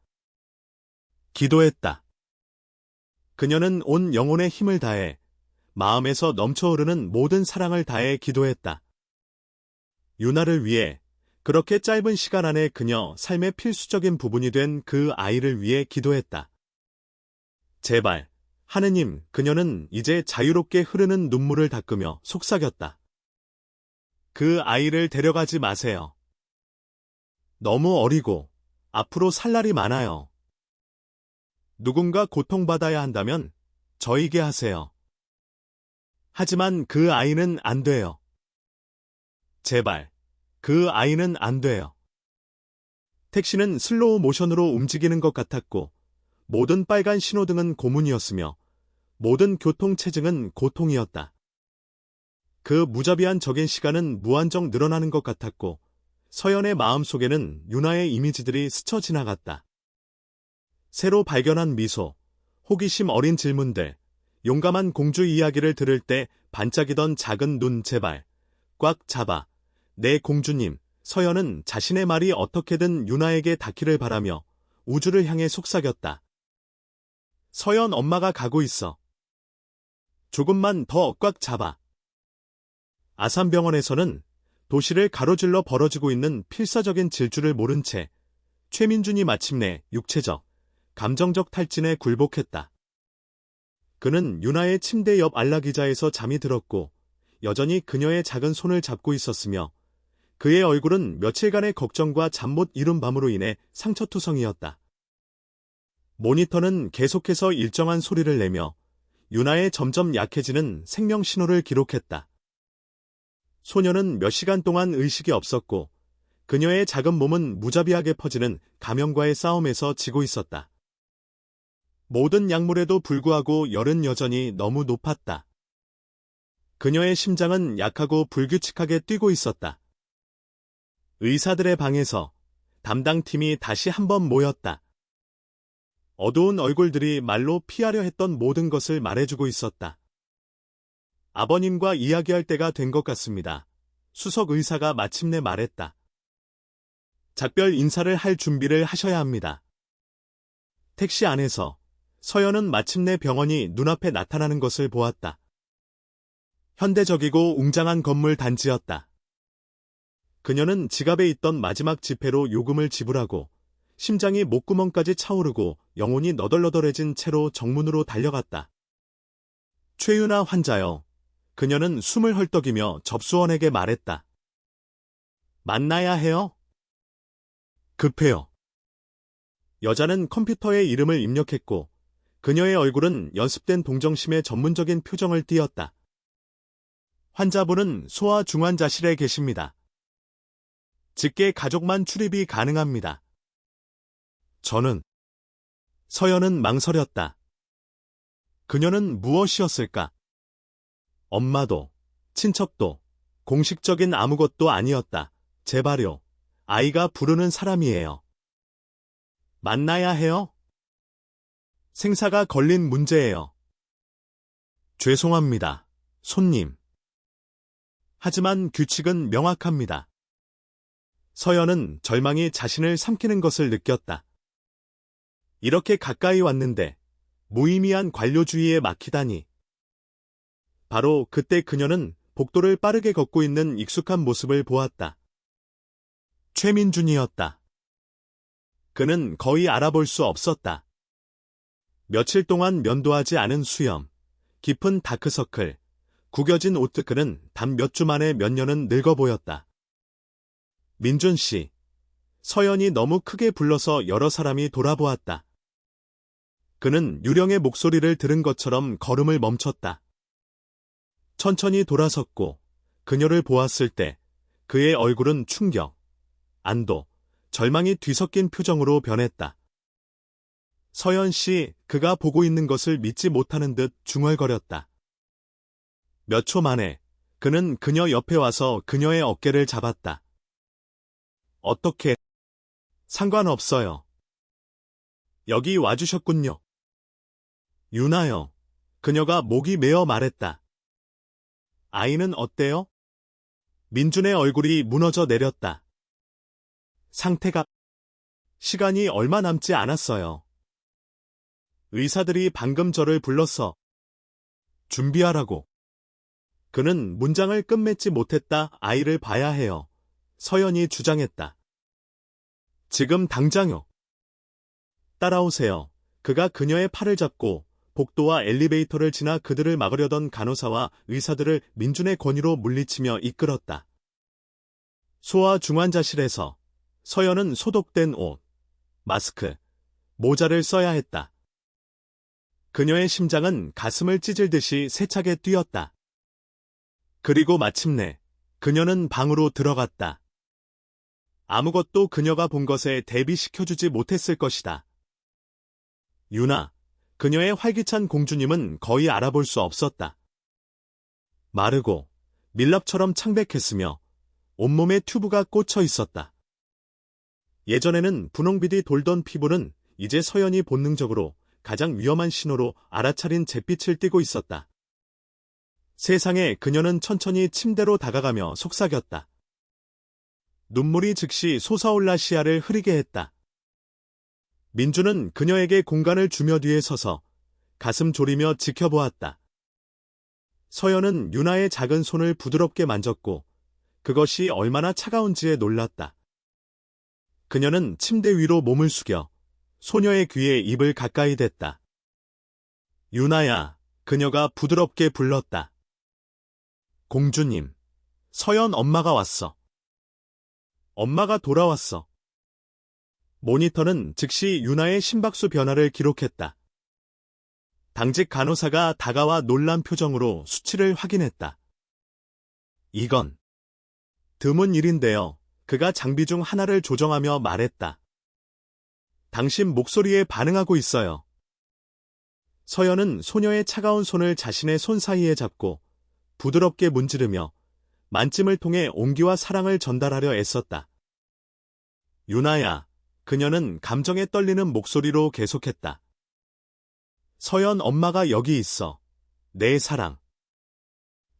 기도했다. 그녀는 온 영혼의 힘을 다해 마음에서 넘쳐흐르는 모든 사랑을 다해 기도했다. 유나를 위해, 그렇게 짧은 시간 안에 그녀 삶의 필수적인 부분이 된 그 아이를 위해 기도했다. 제발, 하느님, 그녀는 이제 자유롭게 흐르는 눈물을 닦으며 속삭였다. 그 아이를 데려가지 마세요. 너무 어리고 앞으로 살 날이 많아요. 누군가 고통받아야 한다면 저에게 하세요. 하지만 그 아이는 안 돼요. 제발, 그 아이는 안 돼요. 택시는 슬로우 모션으로 움직이는 것 같았고 모든 빨간 신호등은 고문이었으며 모든 교통체증은 고통이었다. 그 무자비한 적인 시간은 무한정 늘어나는 것 같았고 서연의 마음속에는 유나의 이미지들이 스쳐 지나갔다. 새로 발견한 미소, 호기심 어린 질문들, 용감한 공주 이야기를 들을 때 반짝이던 작은 눈 제발, 꽉 잡아, 내 공주님, 서연은 자신의 말이 어떻게든 유나에게 닿기를 바라며 우주를 향해 속삭였다. 서연 엄마가 가고 있어. 조금만 더 꽉 잡아. 아산병원에서는 도시를 가로질러 벌어지고 있는 필사적인 질주를 모른 채 최민준이 마침내 육체적, 감정적 탈진에 굴복했다. 그는 유나의 침대 옆 안락의자에서 잠이 들었고 여전히 그녀의 작은 손을 잡고 있었으며 그의 얼굴은 며칠간의 걱정과 잠 못 이룬 밤으로 인해 상처투성이었다. 모니터는 계속해서 일정한 소리를 내며 유나의 점점 약해지는 생명 신호를 기록했다. 소녀는 몇 시간 동안 의식이 없었고 그녀의 작은 몸은 무자비하게 퍼지는 감염과의 싸움에서 지고 있었다. 모든 약물에도 불구하고 열은 여전히 너무 높았다. 그녀의 심장은 약하고 불규칙하게 뛰고 있었다. 의사들의 방에서 담당팀이 다시 한번 모였다. 어두운 얼굴들이 말로 피하려 했던 모든 것을 말해주고 있었다. 아버님과 이야기할 때가 된 것 같습니다. 수석 의사가 마침내 말했다. 작별 인사를 할 준비를 하셔야 합니다. 택시 안에서 서연은 마침내 병원이 눈앞에 나타나는 것을 보았다. 현대적이고 웅장한 건물 단지였다. 그녀는 지갑에 있던 마지막 지폐로 요금을 지불하고 심장이 목구멍까지 차오르고 영혼이 너덜너덜해진 채로 정문으로 달려갔다. 최유나 환자여. 그녀는 숨을 헐떡이며 접수원에게 말했다. 만나야 해요? 급해요. 여자는 컴퓨터에 이름을 입력했고 그녀의 얼굴은 연습된 동정심의 전문적인 표정을 띄었다. 환자분은 소아 중환자실에 계십니다. 직계 가족만 출입이 가능합니다. 저는 서연은 망설였다. 그녀는 무엇이었을까? 엄마도, 친척도, 공식적인 아무것도 아니었다. 제발요. 아이가 부르는 사람이에요. 만나야 해요? 생사가 걸린 문제예요. 죄송합니다. 손님. 하지만 규칙은 명확합니다. 서연은 절망이 자신을 삼키는 것을 느꼈다. 이렇게 가까이 왔는데 무의미한 관료주의에 막히다니. 바로 그때 그녀는 복도를 빠르게 걷고 있는 익숙한 모습을 보았다. 최민준이었다. 그는 거의 알아볼 수 없었다. 며칠 동안 면도하지 않은 수염, 깊은 다크서클, 구겨진 옷. 그는 단 몇 주 만에 몇 년은 늙어 보였다. 민준 씨. 서연이 너무 크게 불러서 여러 사람이 돌아보았다. 그는 유령의 목소리를 들은 것처럼 걸음을 멈췄다. 천천히 돌아섰고 그녀를 보았을 때 그의 얼굴은 충격, 안도, 절망이 뒤섞인 표정으로 변했다. 서연 씨, 그가 보고 있는 것을 믿지 못하는 듯 중얼거렸다. 몇 초 만에 그는 그녀 옆에 와서 그녀의 어깨를 잡았다. 어떻게? 상관없어요. 여기 와주셨군요. 유나요. 그녀가 목이 메어 말했다. 아이는 어때요? 민준의 얼굴이 무너져 내렸다. 상태가... 시간이 얼마 남지 않았어요. 의사들이 방금 저를 불렀어. 준비하라고. 그는 문장을 끝맺지 못했다. 아이를 봐야 해요. 서연이 주장했다. 지금 당장요. 따라오세요. 그가 그녀의 팔을 잡고 복도와 엘리베이터를 지나 그들을 막으려던 간호사와 의사들을 민준의 권위로 물리치며 이끌었다. 소아 중환자실에서 서연은 소독된 옷, 마스크, 모자를 써야 했다. 그녀의 심장은 가슴을 찢을듯이 세차게 뛰었다. 그리고 마침내 그녀는 방으로 들어갔다. 아무것도 그녀가 본 것에 대비시켜주지 못했을 것이다. 유나, 그녀의 활기찬 공주님은 거의 알아볼 수 없었다. 마르고 밀랍처럼 창백했으며 온몸에 튜브가 꽂혀 있었다. 예전에는 분홍빛이 돌던 피부는 이제 서연이 본능적으로 가장 위험한 신호로 알아차린 잿빛을 띠고 있었다. 세상에 그녀는 천천히 침대로 다가가며 속삭였다. 눈물이 즉시 솟아올라 시야를 흐리게 했다. 민주는 그녀에게 공간을 주며 뒤에 서서 가슴 졸이며 지켜보았다. 서연은 유나의 작은 손을 부드럽게 만졌고 그것이 얼마나 차가운지에 놀랐다. 그녀는 침대 위로 몸을 숙여 소녀의 귀에 입을 가까이 댔다. 유나야, 그녀가 부드럽게 불렀다. 공주님, 서연 엄마가 왔어. 엄마가 돌아왔어. 모니터는 즉시 유나의 심박수 변화를 기록했다. 당직 간호사가 다가와 놀란 표정으로 수치를 확인했다. 이건 드문 일인데요. 그가 장비 중 하나를 조정하며 말했다. 당신 목소리에 반응하고 있어요. 서연은 소녀의 차가운 손을 자신의 손 사이에 잡고 부드럽게 문지르며 만짐을 통해 온기와 사랑을 전달하려 애썼다. 유나야, 그녀는 감정에 떨리는 목소리로 계속했다. 서연 엄마가 여기 있어. 내 사랑.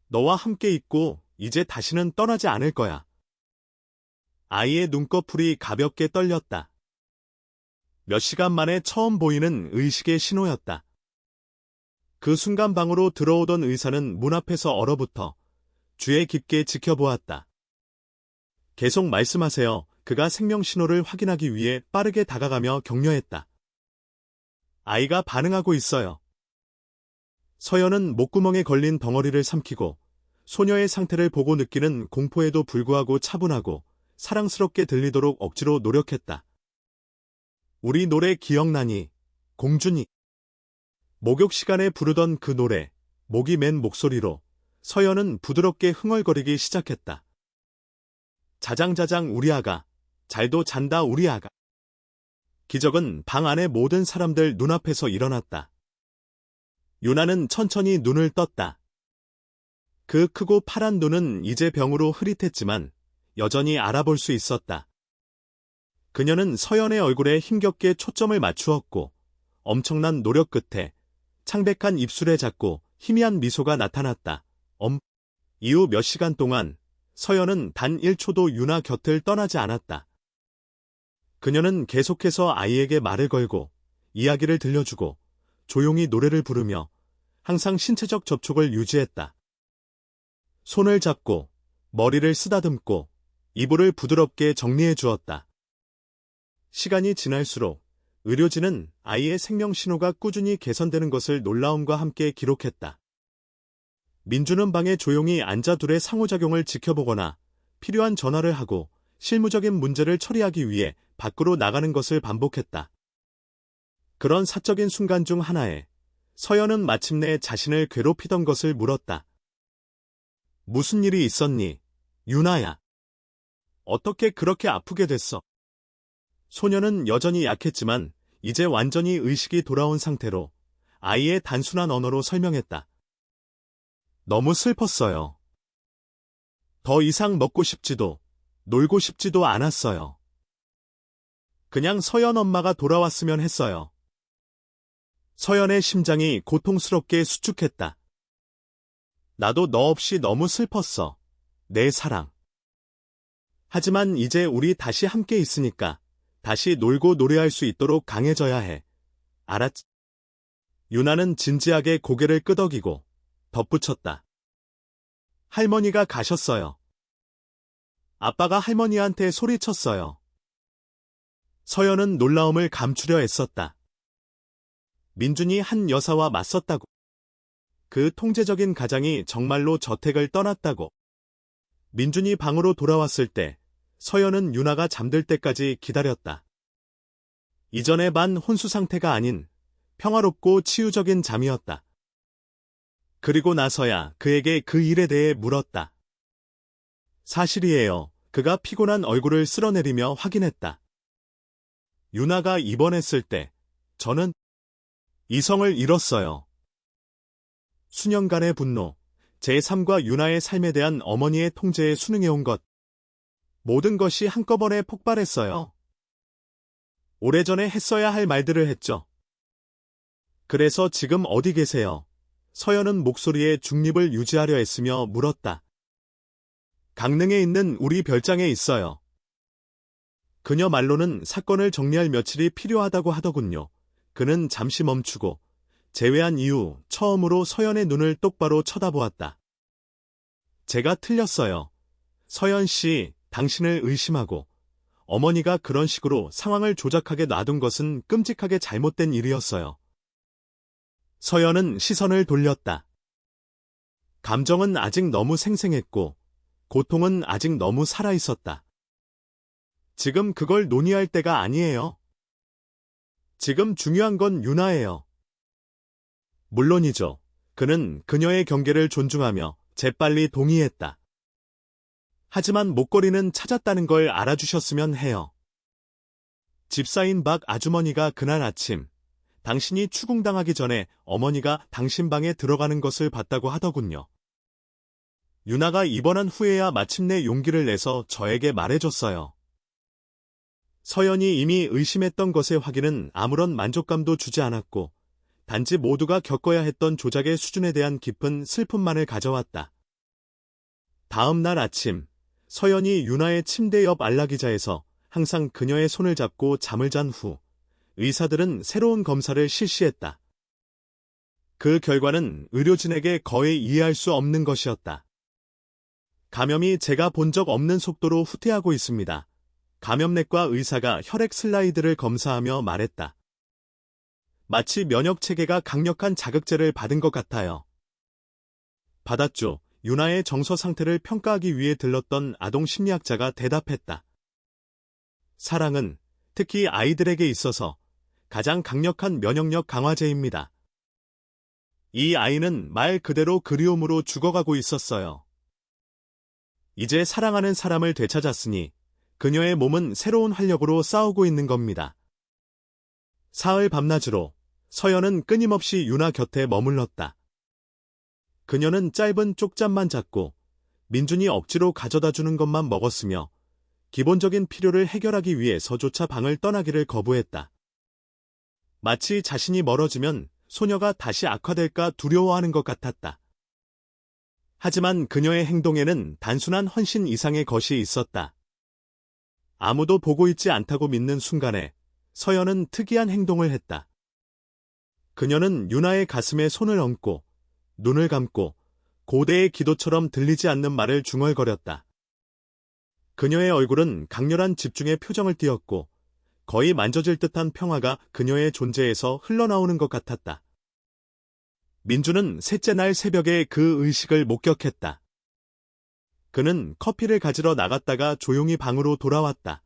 너와 함께 있고 이제 다시는 떠나지 않을 거야. 아이의 눈꺼풀이 가볍게 떨렸다. 몇 시간 만에 처음 보이는 의식의 신호였다. 그 순간 방으로 들어오던 의사는 문 앞에서 얼어붙어 주의 깊게 지켜보았다. 계속 말씀하세요. 그가 생명 신호를 확인하기 위해 빠르게 다가가며 격려했다. 아이가 반응하고 있어요. 서연은 목구멍에 걸린 덩어리를 삼키고 소녀의 상태를 보고 느끼는 공포에도 불구하고 차분하고 사랑스럽게 들리도록 억지로 노력했다. 우리 노래 기억나니, 공주니. 목욕 시간에 부르던 그 노래, 목이 맨 목소리로 서연은 부드럽게 흥얼거리기 시작했다. 자장자장 우리 아가, 잘도 잔다 우리 아가. 기적은 방 안의 모든 사람들 눈앞에서 일어났다. 유나는 천천히 눈을 떴다. 그 크고 파란 눈은 이제 병으로 흐릿했지만 여전히 알아볼 수 있었다. 그녀는 서연의 얼굴에 힘겹게 초점을 맞추었고 엄청난 노력 끝에 창백한 입술에 작고 희미한 미소가 나타났다. 이후 몇 시간 동안 서연은 단 1초도 유나 곁을 떠나지 않았다. 그녀는 계속해서 아이에게 말을 걸고 이야기를 들려주고 조용히 노래를 부르며 항상 신체적 접촉을 유지했다. 손을 잡고 머리를 쓰다듬고 이불을 부드럽게 정리해 주었다. 시간이 지날수록 의료진은 아이의 생명 신호가 꾸준히 개선되는 것을 놀라움과 함께 기록했다. 민주는 방에 조용히 앉아 둘의 상호작용을 지켜보거나 필요한 전화를 하고 실무적인 문제를 처리하기 위해 밖으로 나가는 것을 반복했다. 그런 사적인 순간 중 하나에 서연은 마침내 자신을 괴롭히던 것을 물었다. 무슨 일이 있었니, 유나야? 어떻게 그렇게 아프게 됐어? 소녀는 여전히 약했지만 이제 완전히 의식이 돌아온 상태로 아이의 단순한 언어로 설명했다. 너무 슬펐어요. 더 이상 먹고 싶지도 놀고 싶지도 않았어요. 그냥 서연 엄마가 돌아왔으면 했어요. 서연의 심장이 고통스럽게 수축했다. 나도 너 없이 너무 슬펐어. 내 사랑. 하지만 이제 우리 다시 함께 있으니까 다시 놀고 노래할 수 있도록 강해져야 해. 알았지? 유나는 진지하게 고개를 끄덕이고 덧붙였다. 할머니가 가셨어요. 아빠가 할머니한테 소리쳤어요. 서연은 놀라움을 감추려 애썼다. 민준이 한 여사와 맞섰다고. 그 통제적인 가장이 정말로 저택을 떠났다고. 민준이 방으로 돌아왔을 때 서연은 유나가 잠들 때까지 기다렸다. 이전의 반 혼수 상태가 아닌 평화롭고 치유적인 잠이었다. 그리고 나서야 그에게 그 일에 대해 물었다. 사실이에요. 그가 피곤한 얼굴을 쓸어내리며 확인했다. 유나가 입원했을 때 저는 이성을 잃었어요. 수년간의 분노, 제 삶과 유나의 삶에 대한 어머니의 통제에 순응해온 것. 모든 것이 한꺼번에 폭발했어요. 오래전에 했어야 할 말들을 했죠. 그래서 지금 어디 계세요? 서연은 목소리에 중립을 유지하려 애쓰며 물었다. 강릉에 있는 우리 별장에 있어요. 그녀 말로는 사건을 정리할 며칠이 필요하다고 하더군요. 그는 잠시 멈추고 재회한 이후 처음으로 서연의 눈을 똑바로 쳐다보았다. 제가 틀렸어요. 서연 씨, 당신을 의심하고 어머니가 그런 식으로 상황을 조작하게 놔둔 것은 끔찍하게 잘못된 일이었어요. 서연은 시선을 돌렸다. 감정은 아직 너무 생생했고 고통은 아직 너무 살아있었다. 지금 그걸 논의할 때가 아니에요. 지금 중요한 건 유나예요. 물론이죠. 그는 그녀의 경계를 존중하며 재빨리 동의했다. 하지만 목걸이는 찾았다는 걸 알아주셨으면 해요. 집사인 박 아주머니가 그날 아침 당신이 추궁당하기 전에 어머니가 당신 방에 들어가는 것을 봤다고 하더군요. 유나가 입원한 후에야 마침내 용기를 내서 저에게 말해줬어요. 서연이 이미 의심했던 것의 확인은 아무런 만족감도 주지 않았고 단지 모두가 겪어야 했던 조작의 수준에 대한 깊은 슬픔만을 가져왔다. 다음 날 아침 서연이 유나의 침대 옆 안락의자에서 항상 그녀의 손을 잡고 잠을 잔 후 의사들은 새로운 검사를 실시했다. 그 결과는 의료진에게 거의 이해할 수 없는 것이었다. 감염이 제가 본 적 없는 속도로 후퇴하고 있습니다. 감염내과 의사가 혈액 슬라이드를 검사하며 말했다. 마치 면역체계가 강력한 자극제를 받은 것 같아요. 받았죠. 유나의 정서 상태를 평가하기 위해 들렀던 아동 심리학자가 대답했다. 사랑은 특히 아이들에게 있어서 가장 강력한 면역력 강화제입니다. 이 아이는 말 그대로 그리움으로 죽어가고 있었어요. 이제 사랑하는 사람을 되찾았으니 그녀의 몸은 새로운 활력으로 싸우고 있는 겁니다. 사흘 밤낮으로 서연은 끊임없이 유나 곁에 머물렀다. 그녀는 짧은 쪽잠만 잤고 민준이 억지로 가져다 주는 것만 먹었으며 기본적인 필요를 해결하기 위해서조차 방을 떠나기를 거부했다. 마치 자신이 멀어지면 소녀가 다시 악화될까 두려워하는 것 같았다. 하지만 그녀의 행동에는 단순한 헌신 이상의 것이 있었다. 아무도 보고 있지 않다고 믿는 순간에 서연은 특이한 행동을 했다. 그녀는 유나의 가슴에 손을 얹고 눈을 감고 고대의 기도처럼 들리지 않는 말을 중얼거렸다. 그녀의 얼굴은 강렬한 집중의 표정을 띠었고 거의 만져질 듯한 평화가 그녀의 존재에서 흘러나오는 것 같았다. 민주는 셋째 날 새벽에 그 의식을 목격했다. 그는 커피를 가지러 나갔다가 조용히 방으로 돌아왔다.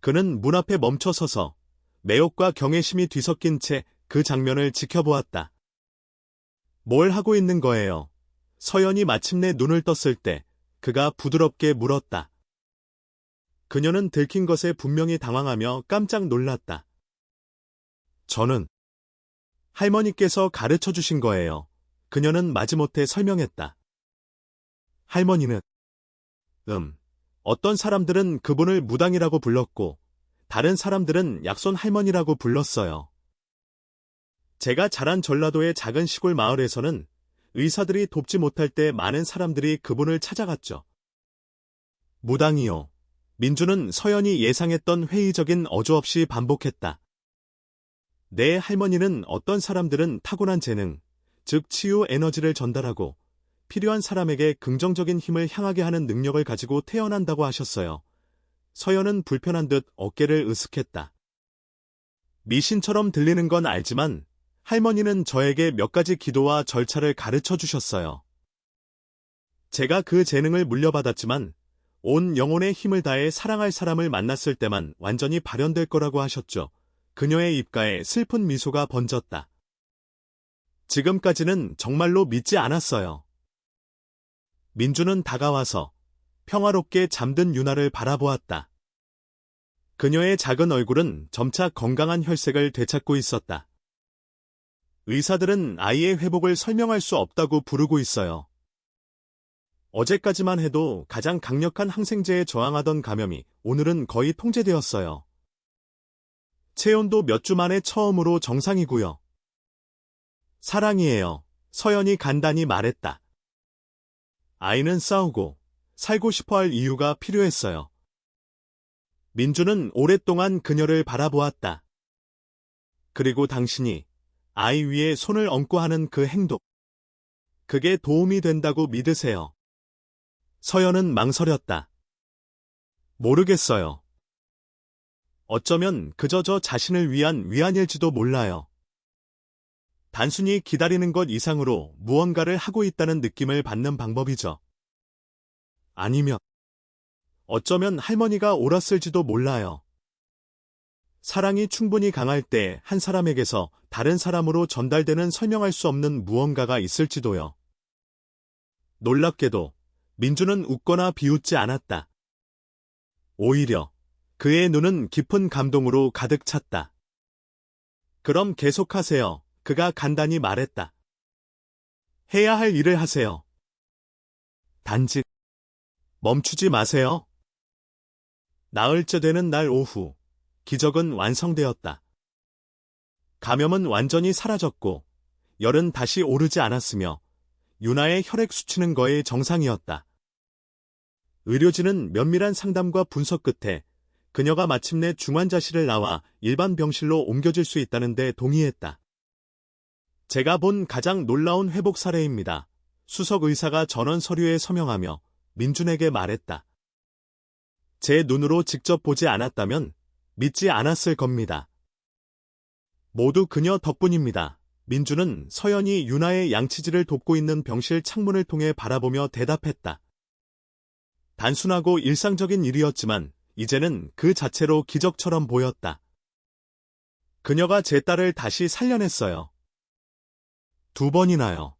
그는 문 앞에 멈춰 서서 매혹과 경외심이 뒤섞인 채 그 장면을 지켜보았다. 뭘 하고 있는 거예요? 서연이 마침내 눈을 떴을 때 그가 부드럽게 물었다. 그녀는 들킨 것에 분명히 당황하며 깜짝 놀랐다. 저는 할머니께서 가르쳐 주신 거예요. 그녀는 마지못해 설명했다. 할머니는 어떤 사람들은 그분을 무당이라고 불렀고 다른 사람들은 약손 할머니라고 불렀어요. 제가 자란 전라도의 작은 시골 마을에서는 의사들이 돕지 못할 때 많은 사람들이 그분을 찾아갔죠. 무당이요. 민주는 서연이 예상했던 회의적인 어조 없이 반복했다. 내 할머니는 어떤 사람들은 타고난 재능, 즉 치유 에너지를 전달하고 필요한 사람에게 긍정적인 힘을 향하게 하는 능력을 가지고 태어난다고 하셨어요. 서연은 불편한 듯 어깨를 으쓱했다. 미신처럼 들리는 건 알지만 할머니는 저에게 몇 가지 기도와 절차를 가르쳐 주셨어요. 제가 그 재능을 물려받았지만 온 영혼의 힘을 다해 사랑할 사람을 만났을 때만 완전히 발현될 거라고 하셨죠. 그녀의 입가에 슬픈 미소가 번졌다. 지금까지는 정말로 믿지 않았어요. 민주는 다가와서 평화롭게 잠든 유나를 바라보았다. 그녀의 작은 얼굴은 점차 건강한 혈색을 되찾고 있었다. 의사들은 아이의 회복을 설명할 수 없다고 부르고 있어요. 어제까지만 해도 가장 강력한 항생제에 저항하던 감염이 오늘은 거의 통제되었어요. 체온도 몇 주 만에 처음으로 정상이고요. 사랑이에요. 서연이 간단히 말했다. 아이는 싸우고 살고 싶어할 이유가 필요했어요. 민주는 오랫동안 그녀를 바라보았다. 그리고 당신이 아이 위에 손을 얹고 하는 그 행동. 그게 도움이 된다고 믿으세요. 서연은 망설였다. 모르겠어요. 어쩌면 그저 저 자신을 위한 위안일지도 몰라요. 단순히 기다리는 것 이상으로 무언가를 하고 있다는 느낌을 받는 방법이죠. 아니면 어쩌면 할머니가 옳았을지도 몰라요. 사랑이 충분히 강할 때 한 사람에게서 다른 사람으로 전달되는 설명할 수 없는 무언가가 있을지도요. 놀랍게도 민주는 웃거나 비웃지 않았다. 오히려 그의 눈은 깊은 감동으로 가득 찼다. 그럼 계속하세요. 그가 간단히 말했다. 해야 할 일을 하세요. 단지 멈추지 마세요. 나흘째 되는 날 오후, 기적은 완성되었다. 감염은 완전히 사라졌고 열은 다시 오르지 않았으며 유나의 혈액 수치는 거의 정상이었다. 의료진은 면밀한 상담과 분석 끝에 그녀가 마침내 중환자실을 나와 일반 병실로 옮겨질 수 있다는 데 동의했다. 제가 본 가장 놀라운 회복 사례입니다. 수석 의사가 전원 서류에 서명하며 민준에게 말했다. 제 눈으로 직접 보지 않았다면 믿지 않았을 겁니다. 모두 그녀 덕분입니다. 민준은 서연이 유나의 양치질을 돕고 있는 병실 창문을 통해 바라보며 대답했다. 단순하고 일상적인 일이었지만 이제는 그 자체로 기적처럼 보였다. 그녀가 제 딸을 다시 살려냈어요. 2번이나요.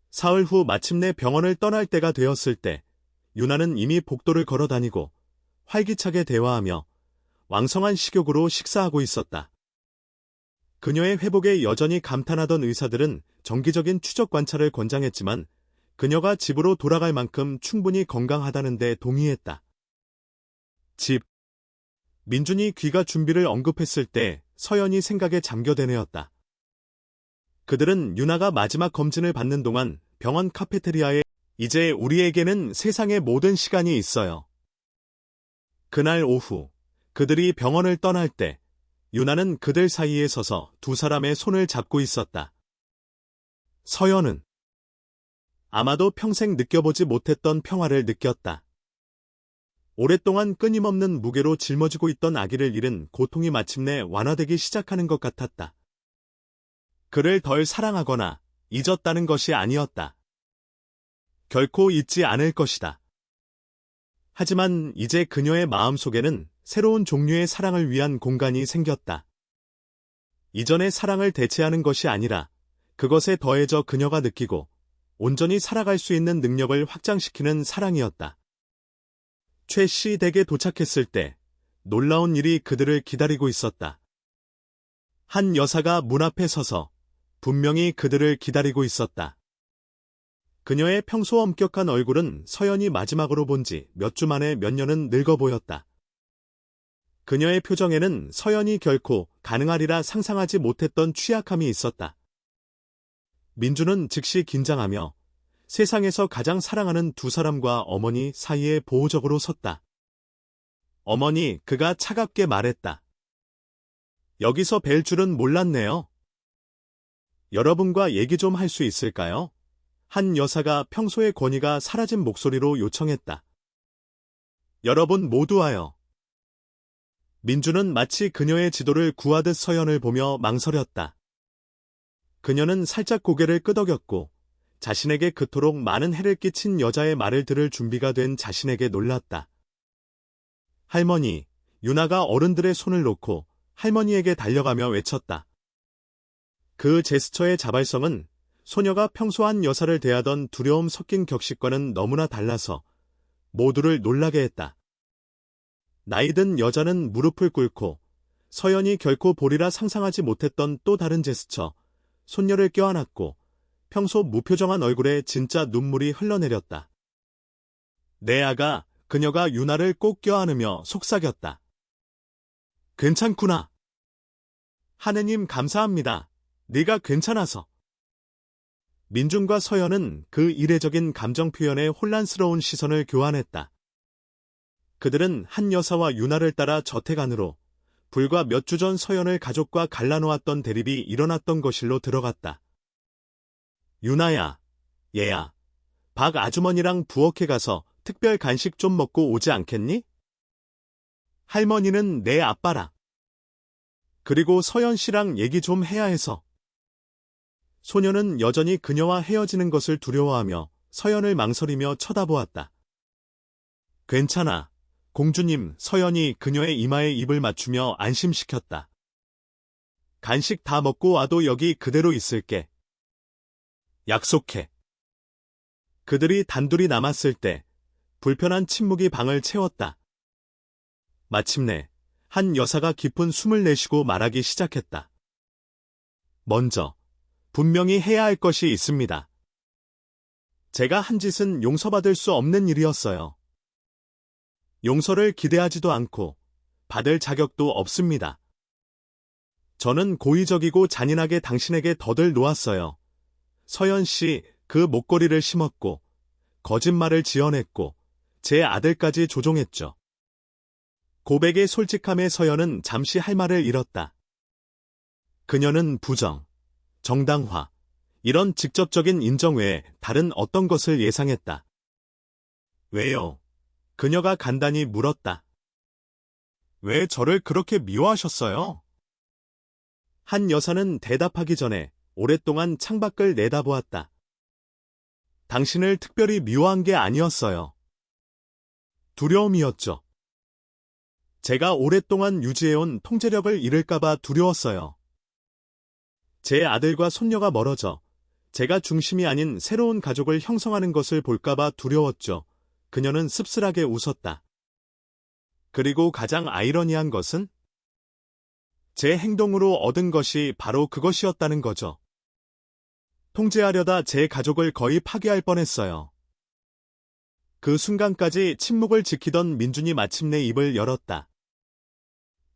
사흘 후 마침내 병원을 떠날 때가 되었을 때 유나는 이미 복도를 걸어 다니고 활기차게 대화하며 왕성한 식욕으로 식사하고 있었다. 그녀의 회복에 여전히 감탄하던 의사들은 정기적인 추적 관찰을 권장했지만 그녀가 집으로 돌아갈 만큼 충분히 건강하다는 데 동의했다. 집. 민준이 귀가 준비를 언급했을 때 서연이 생각에 잠겨대뇌었다. 그들은 유나가 마지막 검진을 받는 동안 병원 카페테리아에 이제 우리에게는 세상의 모든 시간이 있어요. 그날 오후 그들이 병원을 떠날 때 유나는 그들 사이에 서서 두 사람의 손을 잡고 있었다. 서연은 아마도 평생 느껴보지 못했던 평화를 느꼈다. 오랫동안 끊임없는 무게로 짊어지고 있던 아기를 잃은 고통이 마침내 완화되기 시작하는 것 같았다. 그를 덜 사랑하거나 잊었다는 것이 아니었다. 결코 잊지 않을 것이다. 하지만 이제 그녀의 마음속에는 새로운 종류의 사랑을 위한 공간이 생겼다. 이전의 사랑을 대체하는 것이 아니라 그것에 더해져 그녀가 느끼고 온전히 살아갈 수 있는 능력을 확장시키는 사랑이었다. 최 씨 댁에 도착했을 때 놀라운 일이 그들을 기다리고 있었다. 한 여사가 문 앞에 서서 분명히 그들을 기다리고 있었다. 그녀의 평소 엄격한 얼굴은 서연이 마지막으로 본 지 몇 주 만에 몇 년은 늙어 보였다. 그녀의 표정에는 서연이 결코 가능하리라 상상하지 못했던 취약함이 있었다. 민주는 즉시 긴장하며 세상에서 가장 사랑하는 두 사람과 어머니 사이에 보호적으로 섰다. 어머니, 그가 차갑게 말했다. 여기서 뵐 줄은 몰랐네요. 여러분과 얘기 좀 할 수 있을까요? 한 여사가 평소의 권위가 사라진 목소리로 요청했다. 여러분 모두 와요. 민주는 마치 그녀의 지도를 구하듯 서연을 보며 망설였다. 그녀는 살짝 고개를 끄덕였고 자신에게 그토록 많은 해를 끼친 여자의 말을 들을 준비가 된 자신에게 놀랐다. 할머니, 유나가 어른들의 손을 놓고 할머니에게 달려가며 외쳤다. 그 제스처의 자발성은 소녀가 평소 한 여사를 대하던 두려움 섞인 격식과는 너무나 달라서 모두를 놀라게 했다. 나이든 여자는 무릎을 꿇고 서연이 결코 보리라 상상하지 못했던 또 다른 제스처, 손녀를 껴안았고 평소 무표정한 얼굴에 진짜 눈물이 흘러내렸다. 내 아가, 그녀가 유나를 꼭 껴안으며 속삭였다. 괜찮구나. 하느님 감사합니다. 네가 괜찮아서. 민준과 서연은 그 이례적인 감정 표현에 혼란스러운 시선을 교환했다. 그들은 한 여사와 유나를 따라 저택 안으로 불과 몇 주 전 서연을 가족과 갈라놓았던 대립이 일어났던 거실로 들어갔다. 유나야, 얘야, 박 아주머니랑 부엌에 가서 특별 간식 좀 먹고 오지 않겠니? 할머니는 내 아빠라. 그리고 서연 씨랑 얘기 좀 해야 해서. 소녀는 여전히 그녀와 헤어지는 것을 두려워하며 서연을 망설이며 쳐다보았다. 괜찮아. 공주님, 서연이 그녀의 이마에 입을 맞추며 안심시켰다. 간식 다 먹고 와도 여기 그대로 있을게. 약속해. 그들이 단둘이 남았을 때 불편한 침묵이 방을 채웠다. 마침내 한 여사가 깊은 숨을 내쉬고 말하기 시작했다. 먼저 분명히 해야 할 것이 있습니다. 제가 한 짓은 용서받을 수 없는 일이었어요. 용서를 기대하지도 않고 받을 자격도 없습니다. 저는 고의적이고 잔인하게 당신에게 덫을 놓았어요. 서연 씨, 그 목걸이를 심었고 거짓말을 지어냈고 제 아들까지 조종했죠. 고백의 솔직함에 서연은 잠시 할 말을 잃었다. 그녀는 부정, 정당화, 이런 직접적인 인정 외에 다른 어떤 것을 예상했다. 왜요? 그녀가 간단히 물었다. 왜 저를 그렇게 미워하셨어요? 한 여사는 대답하기 전에 오랫동안 창밖을 내다보았다. 당신을 특별히 미워한 게 아니었어요. 두려움이었죠. 제가 오랫동안 유지해온 통제력을 잃을까봐 두려웠어요. 제 아들과 손녀가 멀어져 제가 중심이 아닌 새로운 가족을 형성하는 것을 볼까봐 두려웠죠. 그녀는 씁쓸하게 웃었다. 그리고 가장 아이러니한 것은 제 행동으로 얻은 것이 바로 그것이었다는 거죠. 통제하려다 제 가족을 거의 파괴할 뻔했어요. 그 순간까지 침묵을 지키던 민준이 마침내 입을 열었다.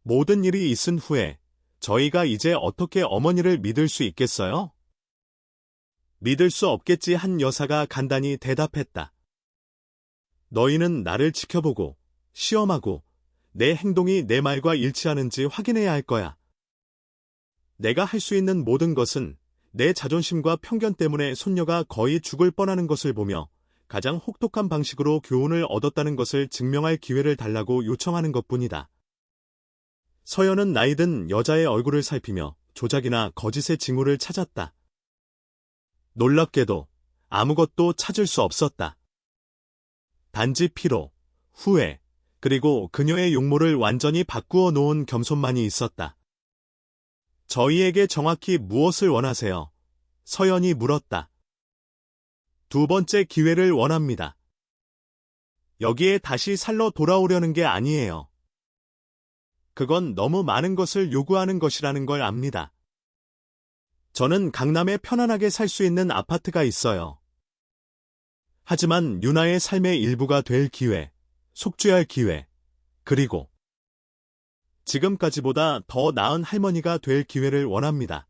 모든 일이 있은 후에 저희가 이제 어떻게 어머니를 믿을 수 있겠어요? 믿을 수 없겠지 한 여사가 간단히 대답했다. 너희는 나를 지켜보고 시험하고 내 행동이 내 말과 일치하는지 확인해야 할 거야. 내가 할 수 있는 모든 것은 내 자존심과 편견 때문에 손녀가 거의 죽을 뻔하는 것을 보며 가장 혹독한 방식으로 교훈을 얻었다는 것을 증명할 기회를 달라고 요청하는 것뿐이다. 서연은 나이든 여자의 얼굴을 살피며 조작이나 거짓의 징후를 찾았다. 놀랍게도 아무것도 찾을 수 없었다. 단지 피로, 후회, 그리고 그녀의 용모를 완전히 바꾸어 놓은 겸손만이 있었다. 저희에게 정확히 무엇을 원하세요? 서연이 물었다. 두 번째 기회를 원합니다. 여기에 다시 살러 돌아오려는 게 아니에요. 그건 너무 많은 것을 요구하는 것이라는 걸 압니다. 저는 강남에 편안하게 살 수 있는 아파트가 있어요. 하지만 유나의 삶의 일부가 될 기회, 속죄할 기회, 그리고 지금까지보다 더 나은 할머니가 될 기회를 원합니다.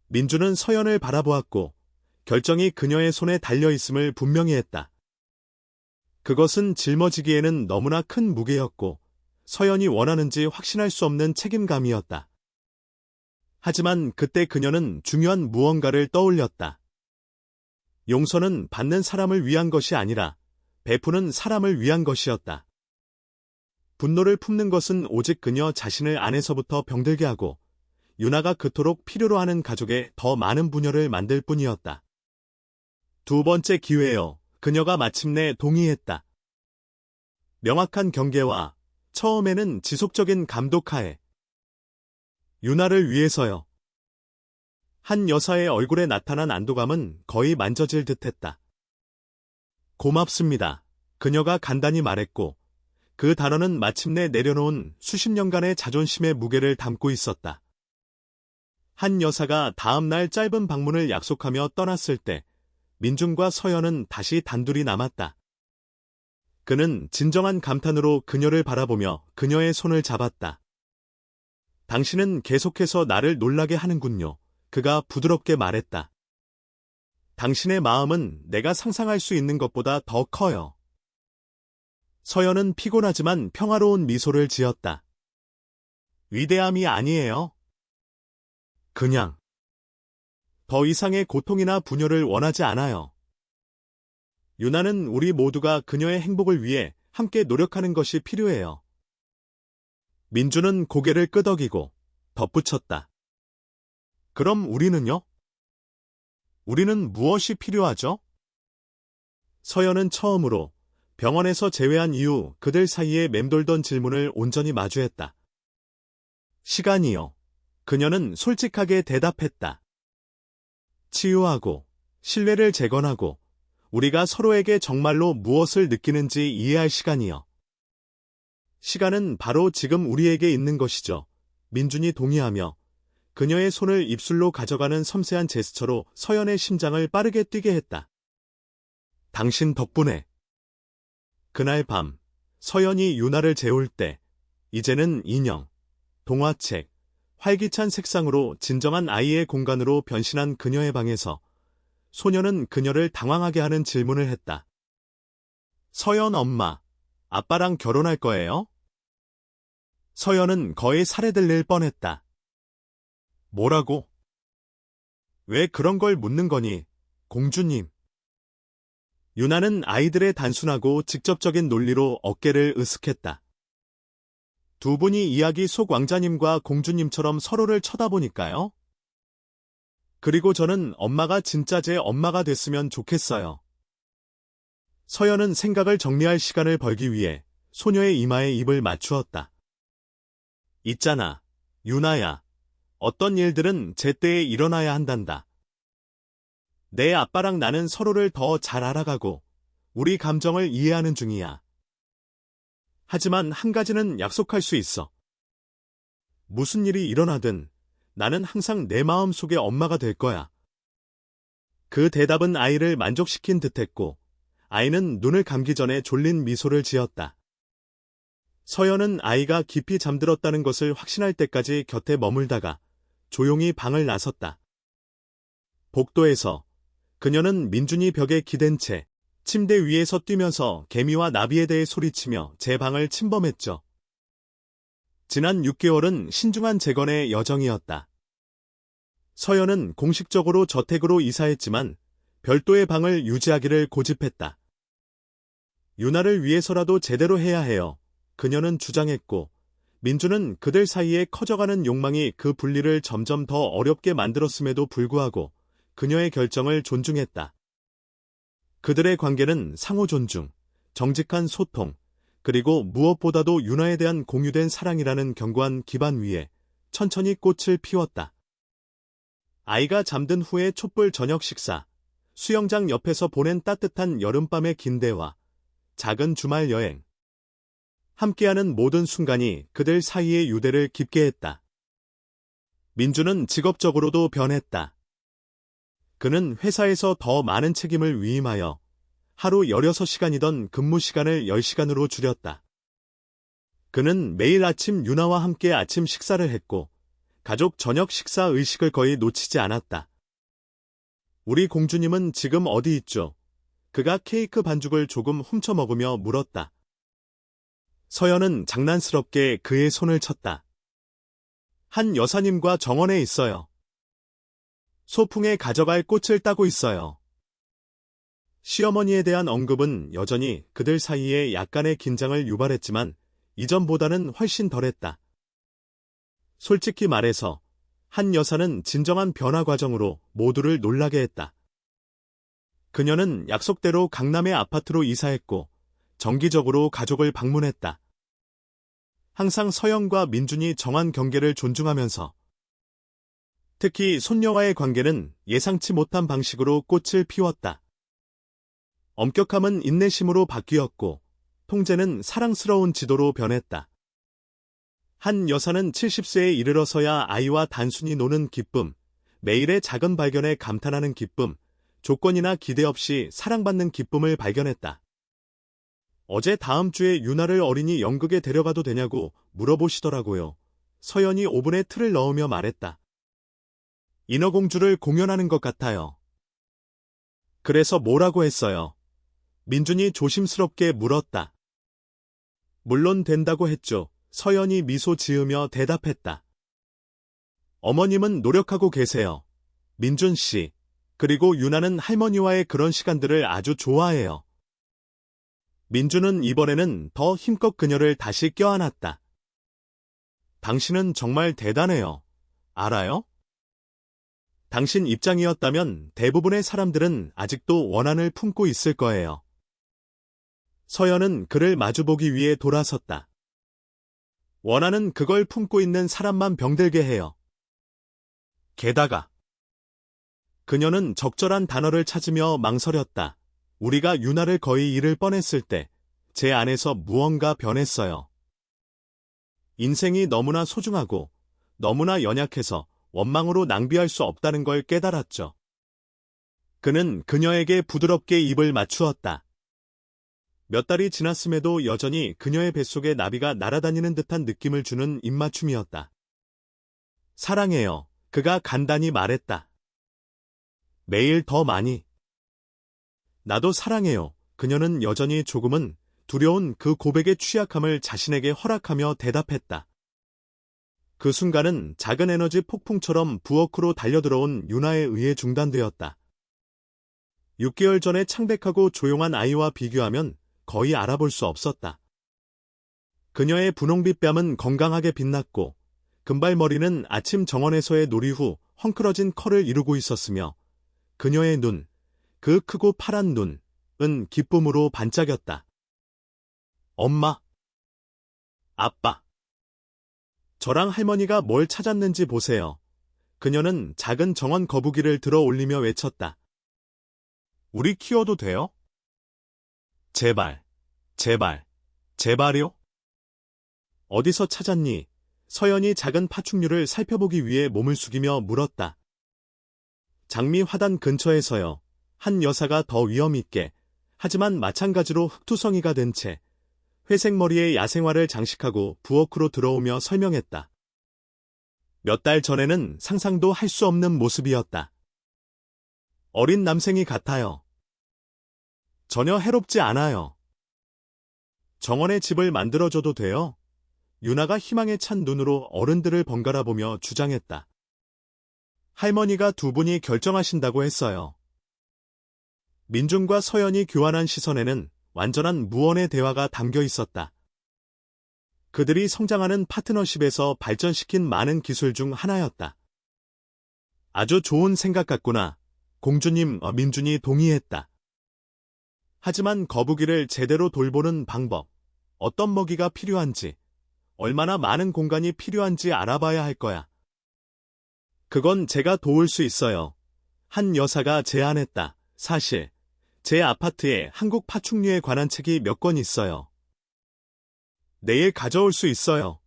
민주는 서연을 바라보았고 결정이 그녀의 손에 달려있음을 분명히 했다. 그것은 짊어지기에는 너무나 큰 무게였고 서연이 원하는지 확신할 수 없는 책임감이었다. 하지만 그때 그녀는 중요한 무언가를 떠올렸다. 용서는 받는 사람을 위한 것이 아니라 베푸는 사람을 위한 것이었다. 분노를 품는 것은 오직 그녀 자신을 안에서부터 병들게 하고 유나가 그토록 필요로 하는 가족에 더 많은 분열을 만들 뿐이었다. 두 번째 기회요. 그녀가 마침내 동의했다. 명확한 경계와 처음에는 지속적인 감독하에 유나를 위해서요. 한 여사의 얼굴에 나타난 안도감은 거의 만져질 듯했다. 고맙습니다. 그녀가 간단히 말했고 그 단어는 마침내 내려놓은 수십 년간의 자존심의 무게를 담고 있었다. 한 여사가 다음 날 짧은 방문을 약속하며 떠났을 때 민준과 서연은 다시 단둘이 남았다. 그는 진정한 감탄으로 그녀를 바라보며 그녀의 손을 잡았다. 당신은 계속해서 나를 놀라게 하는군요. 그가 부드럽게 말했다. 당신의 마음은 내가 상상할 수 있는 것보다 더 커요. 서연은 피곤하지만 평화로운 미소를 지었다. 위대함이 아니에요. 그냥 더 이상의 고통이나 분열을 원하지 않아요. 유나는 우리 모두가 그녀의 행복을 위해 함께 노력하는 것이 필요해요. 민주는 고개를 끄덕이고 덧붙였다. 그럼 우리는요? 우리는 무엇이 필요하죠? 서연은 처음으로 병원에서 재회한 이후 그들 사이에 맴돌던 질문을 온전히 마주했다. 시간이요. 그녀는 솔직하게 대답했다. 치유하고 신뢰를 재건하고 우리가 서로에게 정말로 무엇을 느끼는지 이해할 시간이요. 시간은 바로 지금 우리에게 있는 것이죠. 민준이 동의하며 그녀의 손을 입술로 가져가는 섬세한 제스처로 서연의 심장을 빠르게 뛰게 했다. 당신 덕분에. 그날 밤 서연이 유나를 재울 때 이제는 인형, 동화책, 활기찬 색상으로 진정한 아이의 공간으로 변신한 그녀의 방에서 소녀는 그녀를 당황하게 하는 질문을 했다. 서연 엄마, 아빠랑 결혼할 거예요? 서연은 거의 살해들릴 뻔했다. 뭐라고? 왜 그런 걸 묻는 거니, 공주님? 유나는 아이들의 단순하고 직접적인 논리로 어깨를 으쓱했다. 두 분이 이야기 속 왕자님과 공주님처럼 서로를 쳐다보니까요. 그리고 저는 엄마가 진짜 제 엄마가 됐으면 좋겠어요. 서연은 생각을 정리할 시간을 벌기 위해 소녀의 이마에 입을 맞추었다. 있잖아, 유나야. 어떤 일들은 제때에 일어나야 한단다. 내 아빠랑 나는 서로를 더 잘 알아가고 우리 감정을 이해하는 중이야. 하지만 한 가지는 약속할 수 있어. 무슨 일이 일어나든 나는 항상 내 마음 속의 엄마가 될 거야. 그 대답은 아이를 만족시킨 듯했고 아이는 눈을 감기 전에 졸린 미소를 지었다. 서연은 아이가 깊이 잠들었다는 것을 확신할 때까지 곁에 머물다가 조용히 방을 나섰다. 복도에서 그녀는 민준이 벽에 기댄 채 침대 위에서 뛰면서 개미와 나비에 대해 소리치며 제 방을 침범했죠. 지난 6개월은 신중한 재건의 여정이었다. 서연은 공식적으로 저택으로 이사했지만 별도의 방을 유지하기를 고집했다. 유나를 위해서라도 제대로 해야 해요. 그녀는 주장했고 민주는 그들 사이에 커져가는 욕망이 그 분리를 점점 더 어렵게 만들었음에도 불구하고 그녀의 결정을 존중했다. 그들의 관계는 상호 존중, 정직한 소통, 그리고 무엇보다도 유나에 대한 공유된 사랑이라는 견고한 기반 위에 천천히 꽃을 피웠다. 아이가 잠든 후의 촛불 저녁 식사, 수영장 옆에서 보낸 따뜻한 여름밤의 긴 대화, 작은 주말 여행. 함께하는 모든 순간이 그들 사이의 유대를 깊게 했다. 민주는 직업적으로도 변했다. 그는 회사에서 더 많은 책임을 위임하여 하루 16시간이던 근무 시간을 10시간으로 줄였다. 그는 매일 아침 유나와 함께 아침 식사를 했고 가족 저녁 식사 의식을 거의 놓치지 않았다. 우리 공주님은 지금 어디 있죠? 그가 케이크 반죽을 조금 훔쳐 먹으며 물었다. 서연은 장난스럽게 그의 손을 쳤다. 한 여사님과 정원에 있어요. 소풍에 가져갈 꽃을 따고 있어요. 시어머니에 대한 언급은 여전히 그들 사이에 약간의 긴장을 유발했지만 이전보다는 훨씬 덜했다. 솔직히 말해서 한 여사는 진정한 변화 과정으로 모두를 놀라게 했다. 그녀는 약속대로 강남의 아파트로 이사했고 정기적으로 가족을 방문했다. 항상 서연과 민준이 정한 경계를 존중하면서 특히 손녀와의 관계는 예상치 못한 방식으로 꽃을 피웠다. 엄격함은 인내심으로 바뀌었고 통제는 사랑스러운 지도로 변했다. 한 여사는 70세에 이르러서야 아이와 단순히 노는 기쁨, 매일의 작은 발견에 감탄하는 기쁨, 조건이나 기대 없이 사랑받는 기쁨을 발견했다. 어제 다음 주에 유나를 어린이 연극에 데려가도 되냐고 물어보시더라고요. 서연이 오븐에 틀을 넣으며 말했다. 인어공주를 공연하는 것 같아요. 그래서 뭐라고 했어요? 민준이 조심스럽게 물었다. 물론 된다고 했죠. 서연이 미소 지으며 대답했다. 어머님은 노력하고 계세요. 민준 씨. 그리고 유나는 할머니와의 그런 시간들을 아주 좋아해요. 민준은 이번에는 더 힘껏 그녀를 다시 껴안았다. 당신은 정말 대단해요. 알아요? 당신 입장이었다면 대부분의 사람들은 아직도 원한을 품고 있을 거예요. 서연은 그를 마주보기 위해 돌아섰다. 원한은 그걸 품고 있는 사람만 병들게 해요. 게다가 그녀는 적절한 단어를 찾으며 망설였다. 우리가 유나를 거의 잃을 뻔했을 때 제 안에서 무언가 변했어요. 인생이 너무나 소중하고 너무나 연약해서 원망으로 낭비할 수 없다는 걸 깨달았죠. 그는 그녀에게 부드럽게 입을 맞추었다. 몇 달이 지났음에도 여전히 그녀의 뱃속에 나비가 날아다니는 듯한 느낌을 주는 입맞춤이었다. 사랑해요. 그가 간단히 말했다. 매일 더 많이. 나도 사랑해요. 그녀는 여전히 조금은 두려운 그 고백의 취약함을 자신에게 허락하며 대답했다. 그 순간은 작은 에너지 폭풍처럼 부엌으로 달려들어온 유나에 의해 중단되었다. 6개월 전에 창백하고 조용한 아이와 비교하면 거의 알아볼 수 없었다. 그녀의 분홍빛 뺨은 건강하게 빛났고 금발머리는 아침 정원에서의 놀이 후 헝클어진 컬을 이루고 있었으며 그녀의 눈, 그 크고 파란 눈은 기쁨으로 반짝였다. 엄마, 아빠, 저랑 할머니가 뭘 찾았는지 보세요. 그녀는 작은 정원 거북이를 들어 올리며 외쳤다. 우리 키워도 돼요? 제발, 제발, 제발요? 어디서 찾았니? 서연이 작은 파충류를 살펴보기 위해 몸을 숙이며 물었다. 장미 화단 근처에서요. 한 여사가 더 위험있게, 하지만 마찬가지로 흑투성이가 된 채 회색 머리에 야생화를 장식하고 부엌으로 들어오며 설명했다. 몇 달 전에는 상상도 할 수 없는 모습이었다. 어린 남생이 같아요. 전혀 해롭지 않아요. 정원에 집을 만들어줘도 돼요. 유나가 희망에 찬 눈으로 어른들을 번갈아 보며 주장했다. 할머니가 두 분이 결정하신다고 했어요. 민준과 서연이 교환한 시선에는 완전한 무언의 대화가 담겨 있었다. 그들이 성장하는 파트너십에서 발전시킨 많은 기술 중 하나였다. 아주 좋은 생각 같구나. 공주님, 민준이 동의했다. 하지만 거북이를 제대로 돌보는 방법, 어떤 먹이가 필요한지, 얼마나 많은 공간이 필요한지 알아봐야 할 거야. 그건 제가 도울 수 있어요. 한 여사가 제안했다. 사실 제 아파트에 한국 파충류에 관한 책이 몇 권 있어요. 내일 가져올 수 있어요.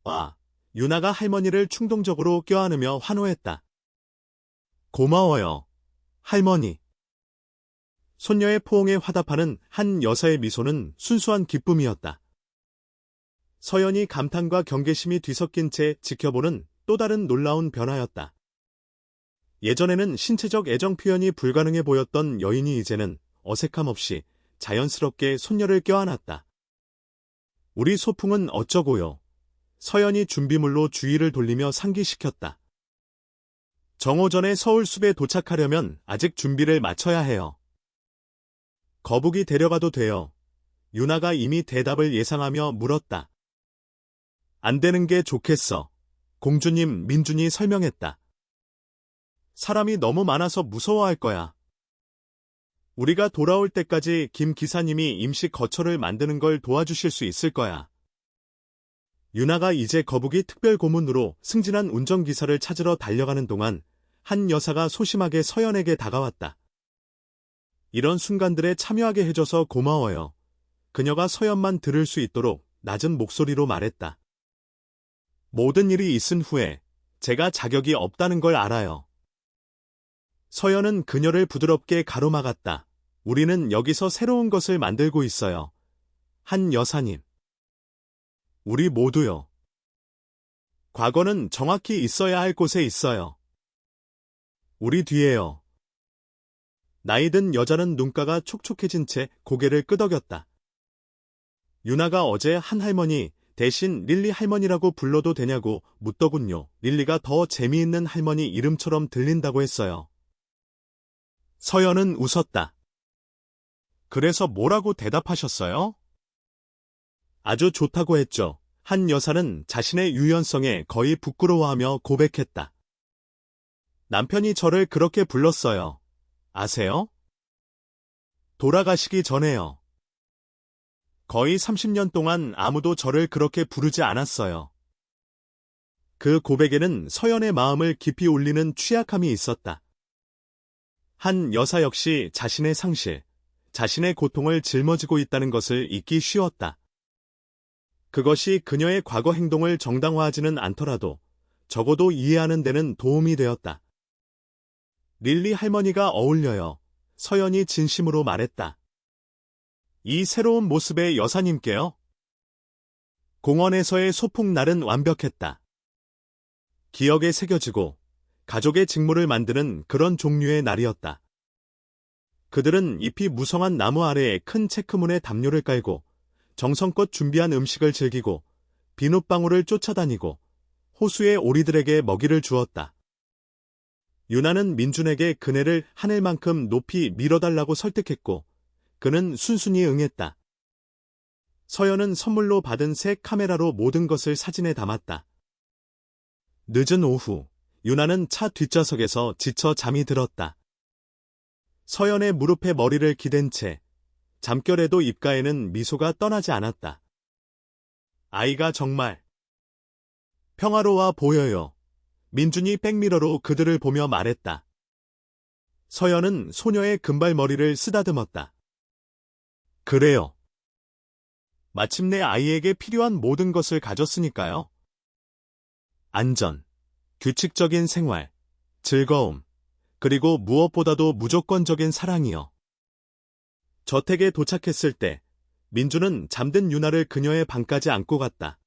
와, 유나가 할머니를 충동적으로 껴안으며 환호했다. 고마워요, 할머니. 손녀의 포옹에 화답하는 한 여사의 미소는 순수한 기쁨이었다. 서연이 감탄과 경계심이 뒤섞인 채 지켜보는 또 다른 놀라운 변화였다. 예전에는 신체적 애정 표현이 불가능해 보였던 여인이 이제는 어색함 없이 자연스럽게 손녀를 껴안았다. 우리 소풍은 어쩌고요? 서연이 준비물로 주의를 돌리며 상기시켰다. 정오전에 서울숲에 도착하려면 아직 준비를 마쳐야 해요. 거북이 데려가도 돼요. 유나가 이미 대답을 예상하며 물었다. 안 되는 게 좋겠어. 공주님, 민준이 설명했다. 사람이 너무 많아서 무서워할 거야. 우리가 돌아올 때까지 김 기사님이 임시 거처를 만드는 걸 도와주실 수 있을 거야. 유나가 이제 거북이 특별 고문으로 승진한 운전기사를 찾으러 달려가는 동안 한 여사가 소심하게 서연에게 다가왔다. 이런 순간들에 참여하게 해줘서 고마워요. 그녀가 서연만 들을 수 있도록 낮은 목소리로 말했다. 모든 일이 있은 후에 제가 자격이 없다는 걸 알아요. 서연은 그녀를 부드럽게 가로막았다. 우리는 여기서 새로운 것을 만들고 있어요. 한 여사님. 우리 모두요. 과거는 정확히 있어야 할 곳에 있어요. 우리 뒤에요. 나이든 여자는 눈가가 촉촉해진 채 고개를 끄덕였다. 유나가 어제 한 할머니 대신 릴리 할머니라고 불러도 되냐고 묻더군요. 릴리가 더 재미있는 할머니 이름처럼 들린다고 했어요. 서연은 웃었다. 그래서 뭐라고 대답하셨어요? 아주 좋다고 했죠. 한 여사는 자신의 유연성에 거의 부끄러워하며 고백했다. 남편이 저를 그렇게 불렀어요. 아세요? 돌아가시기 전에요. 거의 30년 동안 아무도 저를 그렇게 부르지 않았어요. 그 고백에는 서연의 마음을 깊이 울리는 취약함이 있었다. 한 여사 역시 자신의 상실, 자신의 고통을 짊어지고 있다는 것을 잊기 쉬웠다. 그것이 그녀의 과거 행동을 정당화하지는 않더라도 적어도 이해하는 데는 도움이 되었다. 릴리 할머니가 어울려요. 서연이 진심으로 말했다. 이 새로운 모습의 여사님께요. 공원에서의 소풍날은 완벽했다. 기억에 새겨지고 가족의 직무를 만드는 그런 종류의 날이었다. 그들은 잎이 무성한 나무 아래에 큰 체크문에 담요를 깔고 정성껏 준비한 음식을 즐기고 비눗방울을 쫓아다니고 호수의 오리들에게 먹이를 주었다. 유나는 민준에게 그네를 하늘만큼 높이 밀어달라고 설득했고 그는 순순히 응했다. 서연은 선물로 받은 새 카메라로 모든 것을 사진에 담았다. 늦은 오후, 유나는 차 뒷좌석에서 지쳐 잠이 들었다. 서연의 무릎에 머리를 기댄 채 잠결에도 입가에는 미소가 떠나지 않았다. 아이가 정말 평화로워 보여요. 민준이 백미러로 그들을 보며 말했다. 서연은 소녀의 금발머리를 쓰다듬었다. 그래요. 마침내 아이에게 필요한 모든 것을 가졌으니까요. 안전, 규칙적인 생활, 즐거움, 그리고 무엇보다도 무조건적인 사랑이요. 저택에 도착했을 때 민주는 잠든 유나를 그녀의 방까지 안고 갔다.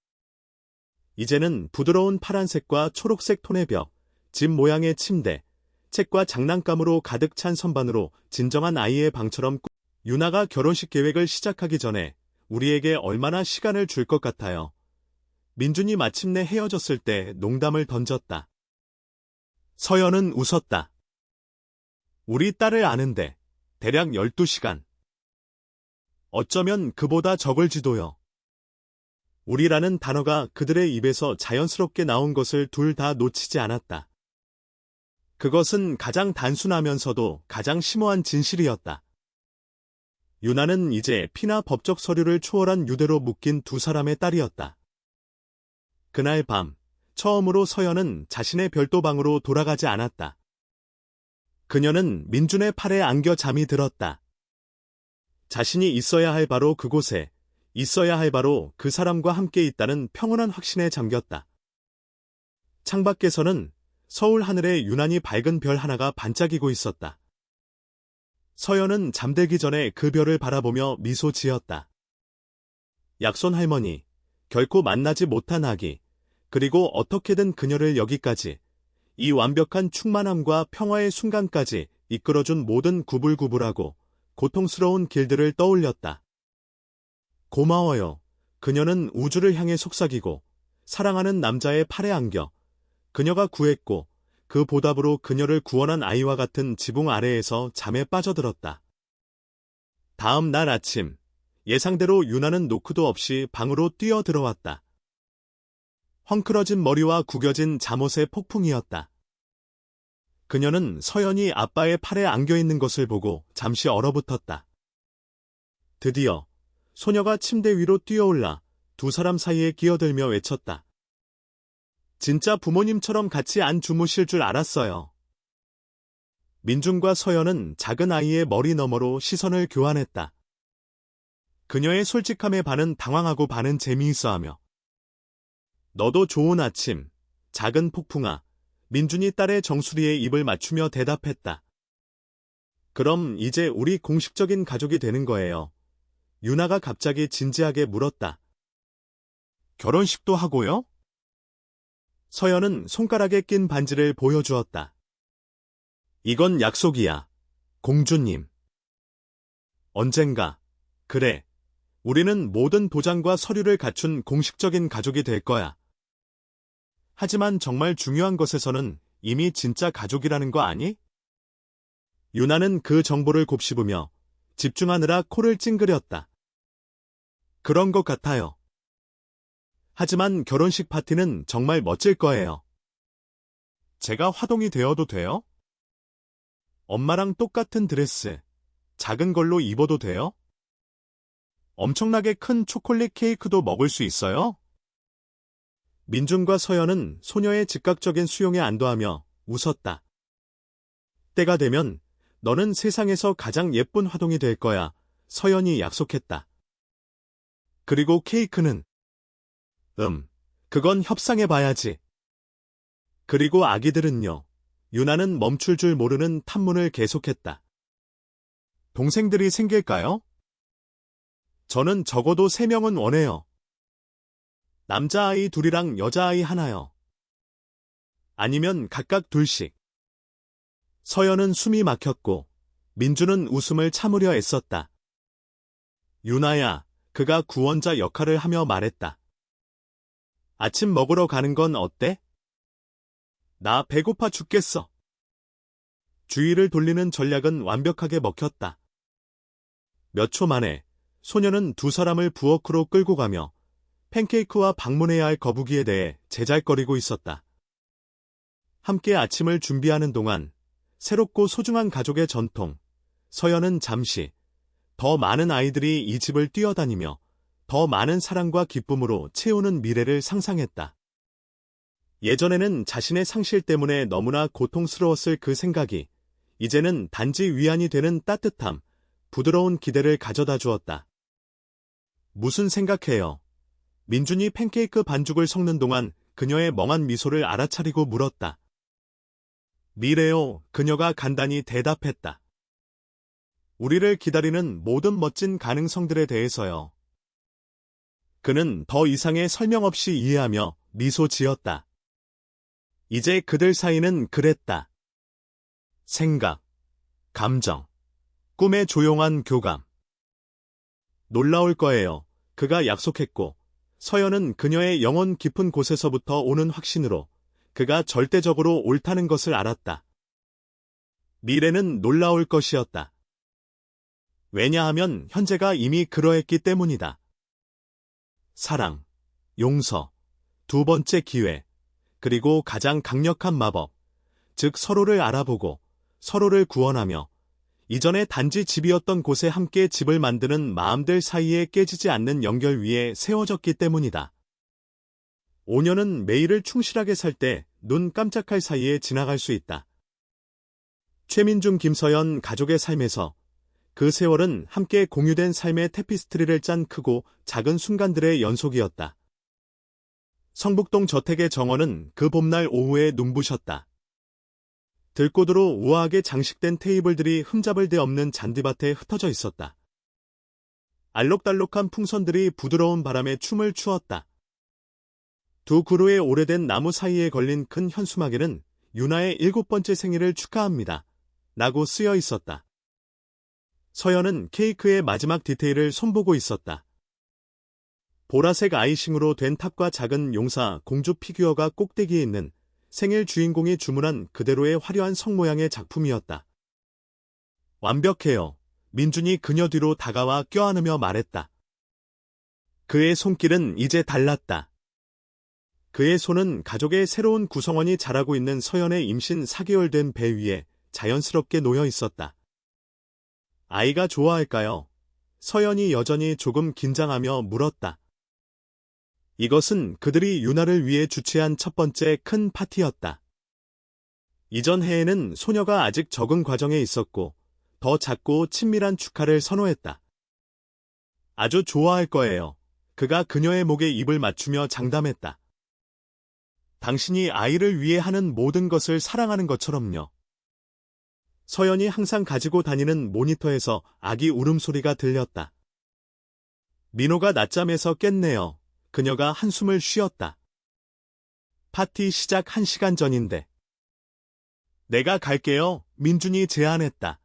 이제는 부드러운 파란색과 초록색 톤의 벽, 집 모양의 침대, 책과 장난감으로 가득 찬 선반으로 진정한 아이의 방처럼 유나가 결혼식 계획을 시작하기 전에 우리에게 얼마나 시간을 줄 것 같아요. 민준이 마침내 헤어졌을 때 농담을 던졌다. 서연은 웃었다. 우리 딸을 아는데 대략 12시간. 어쩌면 그보다 적을지도요. 우리라는 단어가 그들의 입에서 자연스럽게 나온 것을 둘 다 놓치지 않았다. 그것은 가장 단순하면서도 가장 심오한 진실이었다. 유나는 이제 피나 법적 서류를 초월한 유대로 묶인 두 사람의 딸이었다. 그날 밤, 처음으로 서연은 자신의 별도 방으로 돌아가지 않았다. 그녀는 민준의 팔에 안겨 잠이 들었다. 자신이 있어야 할 바로 그곳에, 있어야 할 바로 그 사람과 함께 있다는 평온한 확신에 잠겼다. 창밖에서는 서울 하늘에 유난히 밝은 별 하나가 반짝이고 있었다. 서연은 잠들기 전에 그 별을 바라보며 미소 지었다. 약손 할머니, 결코 만나지 못한 아기, 그리고 어떻게든 그녀를 여기까지, 이 완벽한 충만함과 평화의 순간까지 이끌어준 모든 구불구불하고 고통스러운 길들을 떠올렸다. 고마워요. 그녀는 우주를 향해 속삭이고 사랑하는 남자의 팔에 안겨 그녀가 구했고 그 보답으로 그녀를 구원한 아이와 같은 지붕 아래에서 잠에 빠져들었다. 다음 날 아침, 예상대로 유나는 노크도 없이 방으로 뛰어들어왔다. 헝클어진 머리와 구겨진 잠옷의 폭풍이었다. 그녀는 서연이 아빠의 팔에 안겨있는 것을 보고 잠시 얼어붙었다. 드디어 소녀가 침대 위로 뛰어올라 두 사람 사이에 끼어들며 외쳤다. 진짜 부모님처럼 같이 안 주무실 줄 알았어요. 민준과 서연은 작은 아이의 머리 너머로 시선을 교환했다. 그녀의 솔직함에 반은 당황하고 반은 재미있어하며. 너도 좋은 아침, 작은 폭풍아. 민준이 딸의 정수리에 입을 맞추며 대답했다. 그럼 이제 우리 공식적인 가족이 되는 거예요. 유나가 갑자기 진지하게 물었다. 결혼식도 하고요? 서연은 손가락에 낀 반지를 보여주었다. 이건 약속이야, 공주님. 언젠가, 그래, 우리는 모든 도장과 서류를 갖춘 공식적인 가족이 될 거야. 하지만 정말 중요한 것에서는 이미 진짜 가족이라는 거 아니? 유나는 그 정보를 곱씹으며 집중하느라 코를 찡그렸다. 그런 것 같아요. 하지만 결혼식 파티는 정말 멋질 거예요. 제가 화동이 되어도 돼요? 엄마랑 똑같은 드레스, 작은 걸로 입어도 돼요? 엄청나게 큰 초콜릿 케이크도 먹을 수 있어요? 민준과 서연은 소녀의 즉각적인 수용에 안도하며 웃었다. 때가 되면 너는 세상에서 가장 예쁜 화동이 될 거야, 서연이 약속했다. 그리고 케이크는? 그건 협상해봐야지. 그리고 아기들은요? 유나는 멈출 줄 모르는 탐문을 계속했다. 동생들이 생길까요? 저는 적어도 3명은 원해요. 남자아이 2이랑 여자아이 1요. 아니면 각각 2씩. 서연은 숨이 막혔고 민주는 웃음을 참으려 애썼다. 유나야, 그가 구원자 역할을 하며 말했다. 아침 먹으러 가는 건 어때? 나 배고파 죽겠어. 주위를 돌리는 전략은 완벽하게 먹혔다. 몇 초 만에 소녀는 두 사람을 부엌으로 끌고 가며 팬케이크와 방문해야 할 거북이에 대해 제잘거리고 있었다. 함께 아침을 준비하는 동안 새롭고 소중한 가족의 전통, 서연은 잠시 더 많은 아이들이 이 집을 뛰어다니며 더 많은 사랑과 기쁨으로 채우는 미래를 상상했다. 예전에는 자신의 상실 때문에 너무나 고통스러웠을 그 생각이 이제는 단지 위안이 되는 따뜻함, 부드러운 기대를 가져다 주었다. 무슨 생각해요? 민준이 팬케이크 반죽을 섞는 동안 그녀의 멍한 미소를 알아차리고 물었다. 미래요, 그녀가 간단히 대답했다. 우리를 기다리는 모든 멋진 가능성들에 대해서요. 그는 더 이상의 설명 없이 이해하며 미소 지었다. 이제 그들 사이는 그랬다. 생각, 감정, 꿈의 조용한 교감. 놀라울 거예요. 그가 약속했고, 서연은 그녀의 영혼 깊은 곳에서부터 오는 확신으로 그가 절대적으로 옳다는 것을 알았다. 미래는 놀라울 것이었다. 왜냐하면 현재가 이미 그러했기 때문이다. 사랑, 용서, 두 번째 기회, 그리고 가장 강력한 마법, 즉 서로를 알아보고 서로를 구원하며 이전에 단지 집이었던 곳에 함께 집을 만드는 마음들 사이에 깨지지 않는 연결 위에 세워졌기 때문이다. 5년은 매일을 충실하게 살 때 눈 깜짝할 사이에 지나갈 수 있다. 최민중 김서연 가족의 삶에서 그 세월은 함께 공유된 삶의 테피스트리를 짠 크고 작은 순간들의 연속이었다. 성북동 저택의 정원은 그 봄날 오후에 눈부셨다. 들꽃으로 우아하게 장식된 테이블들이 흠잡을 데 없는 잔디밭에 흩어져 있었다. 알록달록한 풍선들이 부드러운 바람에 춤을 추었다. 두 그루의 오래된 나무 사이에 걸린 큰 현수막에는 유나의 7번째 생일을 축하합니다. 라고 쓰여 있었다. 서연은 케이크의 마지막 디테일을 손보고 있었다. 보라색 아이싱으로 된 탑과 작은 용사 공주 피규어가 꼭대기에 있는 생일 주인공이 주문한 그대로의 화려한 성 모양의 작품이었다. 완벽해요. 민준이 그녀 뒤로 다가와 껴안으며 말했다. 그의 손길은 이제 달랐다. 그의 손은 가족의 새로운 구성원이 자라고 있는 서연의 임신 4개월 된 배 위에 자연스럽게 놓여 있었다. 아이가 좋아할까요? 서연이 여전히 조금 긴장하며 물었다. 이것은 그들이 유나를 위해 주최한 첫 번째 큰 파티였다. 이전 해에는 소녀가 아직 적응 과정에 있었고 더 작고 친밀한 축하를 선호했다. 아주 좋아할 거예요. 그가 그녀의 목에 입을 맞추며 장담했다. 당신이 아이를 위해 하는 모든 것을 사랑하는 것처럼요. 서연이 항상 가지고 다니는 모니터에서 아기 울음소리가 들렸다. 민호가 낮잠에서 깼네요. 그녀가 한숨을 쉬었다. 파티 시작 1시간 전인데. 내가 갈게요. 민준이 제안했다.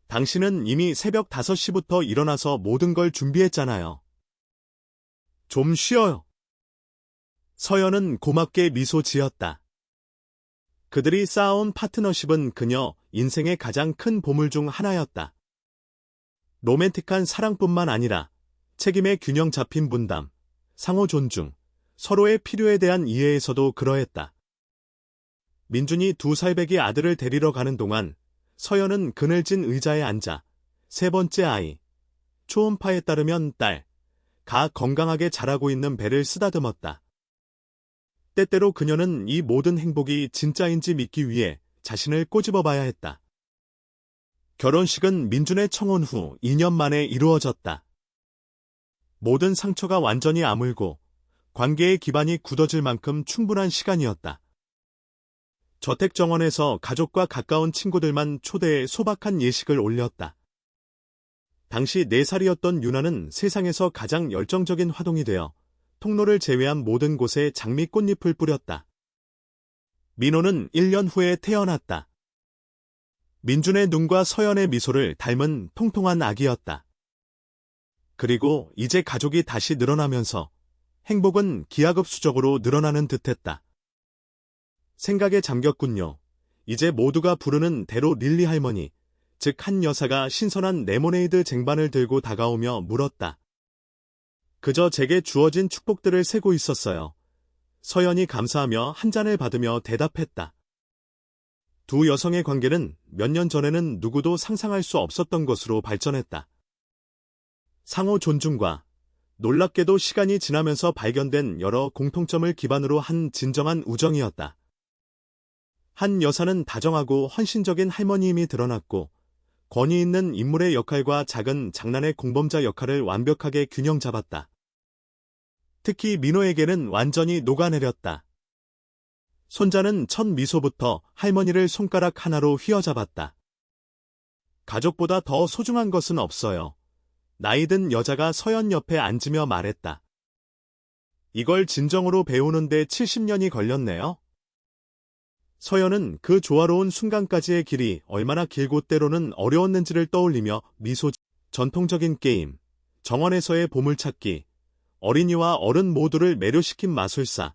당신은 이미 새벽 5시부터 일어나서 모든 걸 준비했잖아요. 좀 쉬어요. 서연은 고맙게 미소 지었다. 그들이 쌓아온 파트너십은 그녀 인생의 가장 큰 보물 중 하나였다. 로맨틱한 사랑뿐만 아니라 책임의 균형 잡힌 분담, 상호 존중, 서로의 필요에 대한 이해에서도 그러했다. 민준이 2살배기 아들을 데리러 가는 동안 서연은 그늘진 의자에 앉아 세 번째 아이, 초음파에 따르면 딸, 가 건강하게 자라고 있는 배를 쓰다듬었다. 때때로 그녀는 이 모든 행복이 진짜인지 믿기 위해 자신을 꼬집어 봐야 했다. 결혼식은 민준의 청혼 후 2년 만에 이루어졌다. 모든 상처가 완전히 아물고 관계의 기반이 굳어질 만큼 충분한 시간이었다. 저택정원에서 가족과 가까운 친구들만 초대해 소박한 예식을 올렸다. 당시 4살이었던 유나는 세상에서 가장 열정적인 화동이 되어 통로를 제외한 모든 곳에 장미 꽃잎을 뿌렸다. 민호는 1년 후에 태어났다. 민준의 눈과 서연의 미소를 닮은 통통한 아기였다. 그리고 이제 가족이 다시 늘어나면서 행복은 기하급수적으로 늘어나는 듯했다. 생각에 잠겼군요. 이제 모두가 부르는 대로 릴리 할머니, 즉 한 여사가 신선한 레모네이드 쟁반을 들고 다가오며 물었다. 그저 제게 주어진 축복들을 세고 있었어요. 서연이 감사하며 한 잔을 받으며 대답했다. 두 여성의 관계는 몇 년 전에는 누구도 상상할 수 없었던 것으로 발전했다. 상호 존중과 놀랍게도 시간이 지나면서 발견된 여러 공통점을 기반으로 한 진정한 우정이었다. 한 여사는 다정하고 헌신적인 할머니임이 드러났고 권위 있는 인물의 역할과 작은 장난의 공범자 역할을 완벽하게 균형 잡았다. 특히 민호에게는 완전히 녹아내렸다. 손자는 첫 미소부터 할머니를 손가락 하나로 휘어잡았다. 가족보다 더 소중한 것은 없어요. 나이든 여자가 서연 옆에 앉으며 말했다. 이걸 진정으로 배우는데 70년이 걸렸네요. 서연은 그 조화로운 순간까지의 길이 얼마나 길고 때로는 어려웠는지를 떠올리며 미소. 전통적인 게임, 정원에서의 보물찾기, 어린이와 어른 모두를 매료시킨 마술사,